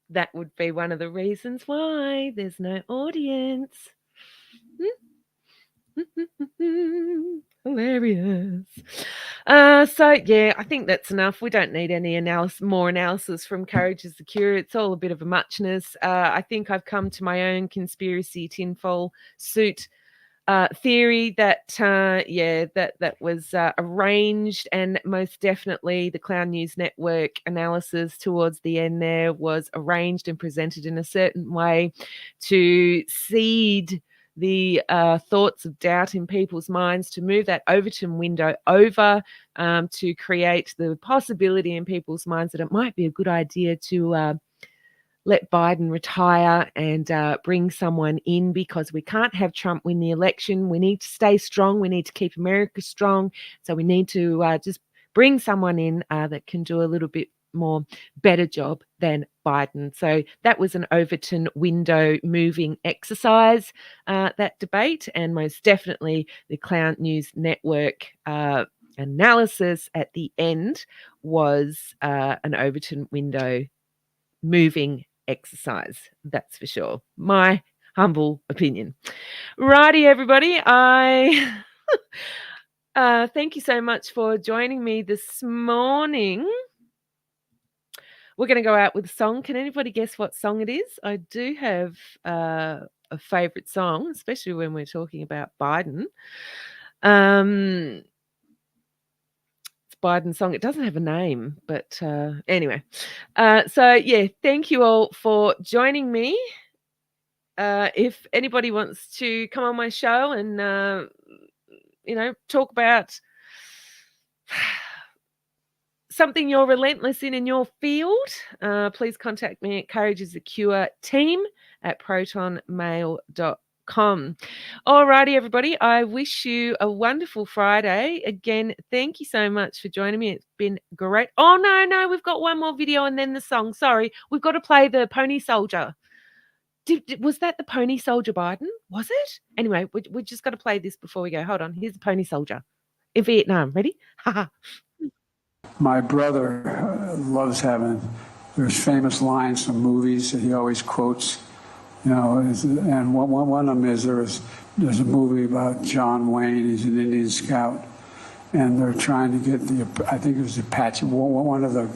that would be one of the reasons why there's no audience. Hilarious. So yeah, I think that's enough. We don't need any more analysis from Courage is the Cure. It's all a bit of a muchness. I think I've come to my own conspiracy tinfoil suit theory that that was arranged, and most definitely the Clown News Network analysis towards the end there was arranged and presented in a certain way to seed the thoughts of doubt in people's minds, to move that Overton window over, to create the possibility in people's minds that it might be a good idea to let Biden retire and bring someone in, because we can't have Trump win the election. We need to stay strong. We need to keep America strong. So we need to just bring someone in that can do a little bit more better job than Biden. So that was an Overton window moving exercise, that debate, and most definitely the Clown News Network analysis at the end was an Overton window moving exercise. That's for sure. My humble opinion. Righty, everybody. Thank you so much for joining me this morning. We're going to go out with a song. Can anybody guess what song it is? I do have a favorite song, especially when we're talking about Biden. It's Biden's song. It doesn't have a name, but anyway. So, yeah, thank you all for joining me. If anybody wants to come on my show and, talk about something you're relentless in your field, please contact me at courageisthecureteam@protonmail.com. All righty, everybody. I wish you a wonderful Friday. Again, thank you so much for joining me. It's been great. Oh, no, we've got one more video and then the song. Sorry, we've got to play the Pony Soldier. Was that the Pony Soldier Biden? Was it? Anyway, we just got to play this before we go. Hold on. Here's the Pony Soldier in Vietnam. Ready? My brother loves having, there's famous lines from movies that he always quotes, and one of them is there's a movie about John Wayne. He's an Indian scout, and they're trying to get I think it was the Apache, one of the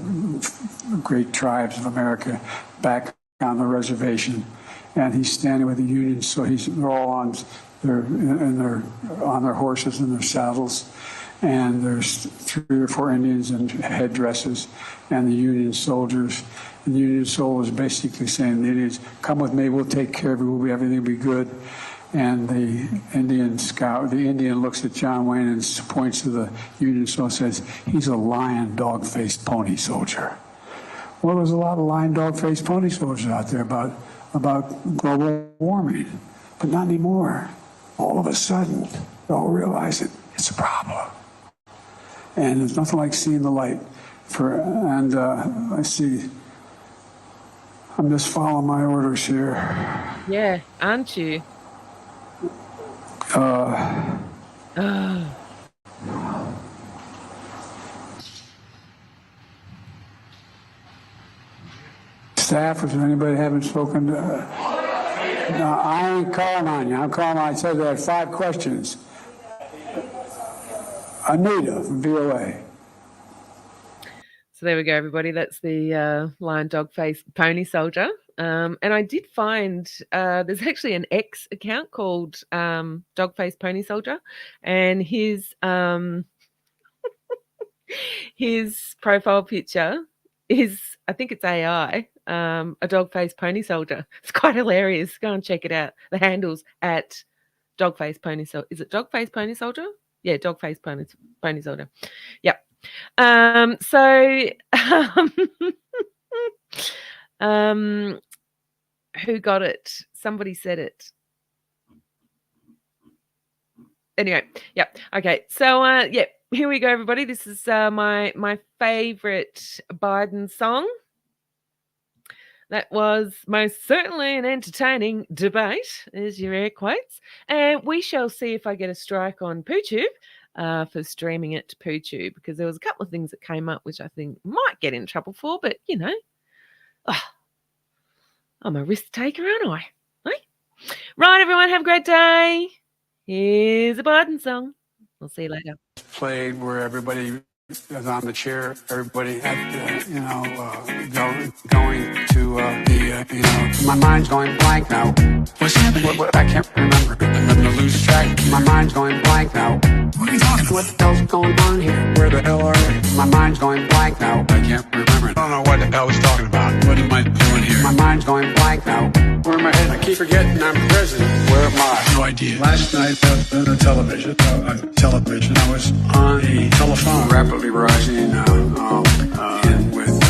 great tribes of America, back on the reservation. And he's standing with the Union, so they're all on their horses and their saddles, and there's 3 or 4 Indians in headdresses, and the Union soldiers. And the Union soldiers basically saying, the Indians, come with me, we'll take care of you, everything will be good. And the Indian looks at John Wayne and points to the Union soldier and says, he's a lion, dog-faced pony soldier. Well, there's a lot of lion, dog-faced pony soldiers out there about global warming, but not anymore. All of a sudden, they all realize it's a problem. And there's nothing like seeing the light. I see, I'm just following my orders here. Yeah, aren't you? Staff, is there anybody haven't spoken to? No, I ain't calling on you. I said there are 5 questions. Anita from VOA. So there we go, everybody. That's the lion, dog face, pony soldier. And I did find there's actually an X account called Dog Face Pony Soldier, and his his profile picture is, I think it's AI, a dog-faced pony soldier. It's quite hilarious. Go and check it out. The handle's at dog-faced pony soldier. Is it dog-faced pony soldier? Yeah, dog-faced pony soldier. Yep. Who got it? Somebody said it. Anyway, yep. Okay. So, yeah. Here we go, everybody. This is my favorite Biden song. That was most certainly an entertaining debate, as your air quotes. And we shall see if I get a strike on PooTube for streaming it to PooTube, because there was a couple of things that came up which I think might get in trouble for, but, I'm a risk taker, aren't I? Right? Right, everyone, have a great day. Here's a Biden song. We'll see you later. Played where everybody is on the chair, everybody had, going to my mind's going blank now. What's happening? What, I can't remember. I'm going to lose track. My mind's going blank now. What are you talking about? What the hell's going on here? Where the hell are we? My mind's going blank now. I can't remember. I don't know what the hell he's talking about. What am I doing here? My mind's going blank now. Where am I headed? I keep forgetting I'm president. Where am I? No idea. Last night I was on the television. I was on a telephone, rapidly rising, and with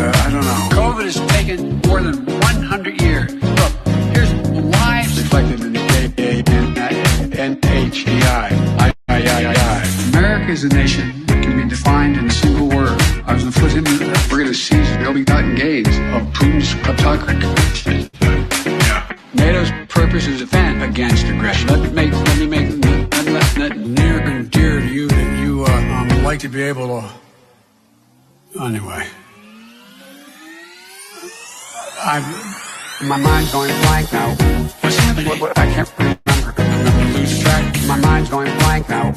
I don't know. COVID has taken more than 100 years. Look, here's lives reflected in the NHEI. America is a nation that can be defined in a single word. I was we're going to seize the ill-begotten gains of Putin's kleptocracy. NATO's purpose is to defend against aggression. Let me make near and dear to you that you like to be able to. Anyway, my mind's going blank now. What's happening? I can't remember. I'm going to lose track. My mind's going blank now.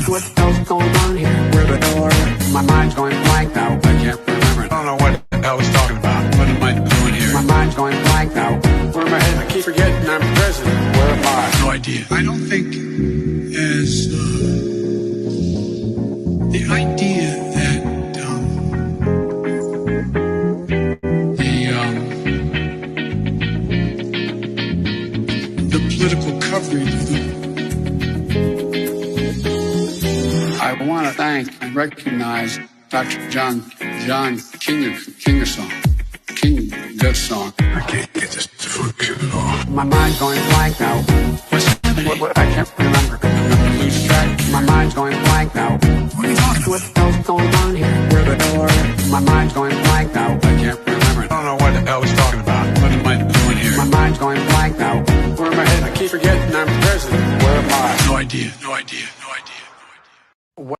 What the hell's going on here? Where the hell are you? My mind's going blank now. I can't remember. I don't know what the hell he's talking about. What am I doing here? My mind's going blank now. Where am I headed? I keep forgetting I'm president. Where am I? No idea. I don't think as the idea that the political coverage. I want to thank and recognize Dr. John Kingersong. Good song. I can't get this to focus at all. My mind's going blank now. What's happening? What? I can't remember. I'm gonna lose track. My mind's going blank now. What are you talking about? What the hell's going on here? Where the hell are you? My mind's going blank now. I can't remember. I don't know what the hell he's talking about. What am I doing here? My mind's going blank now. Where am I headed? I keep forgetting I'm president. Where am I? No idea. No idea. No idea.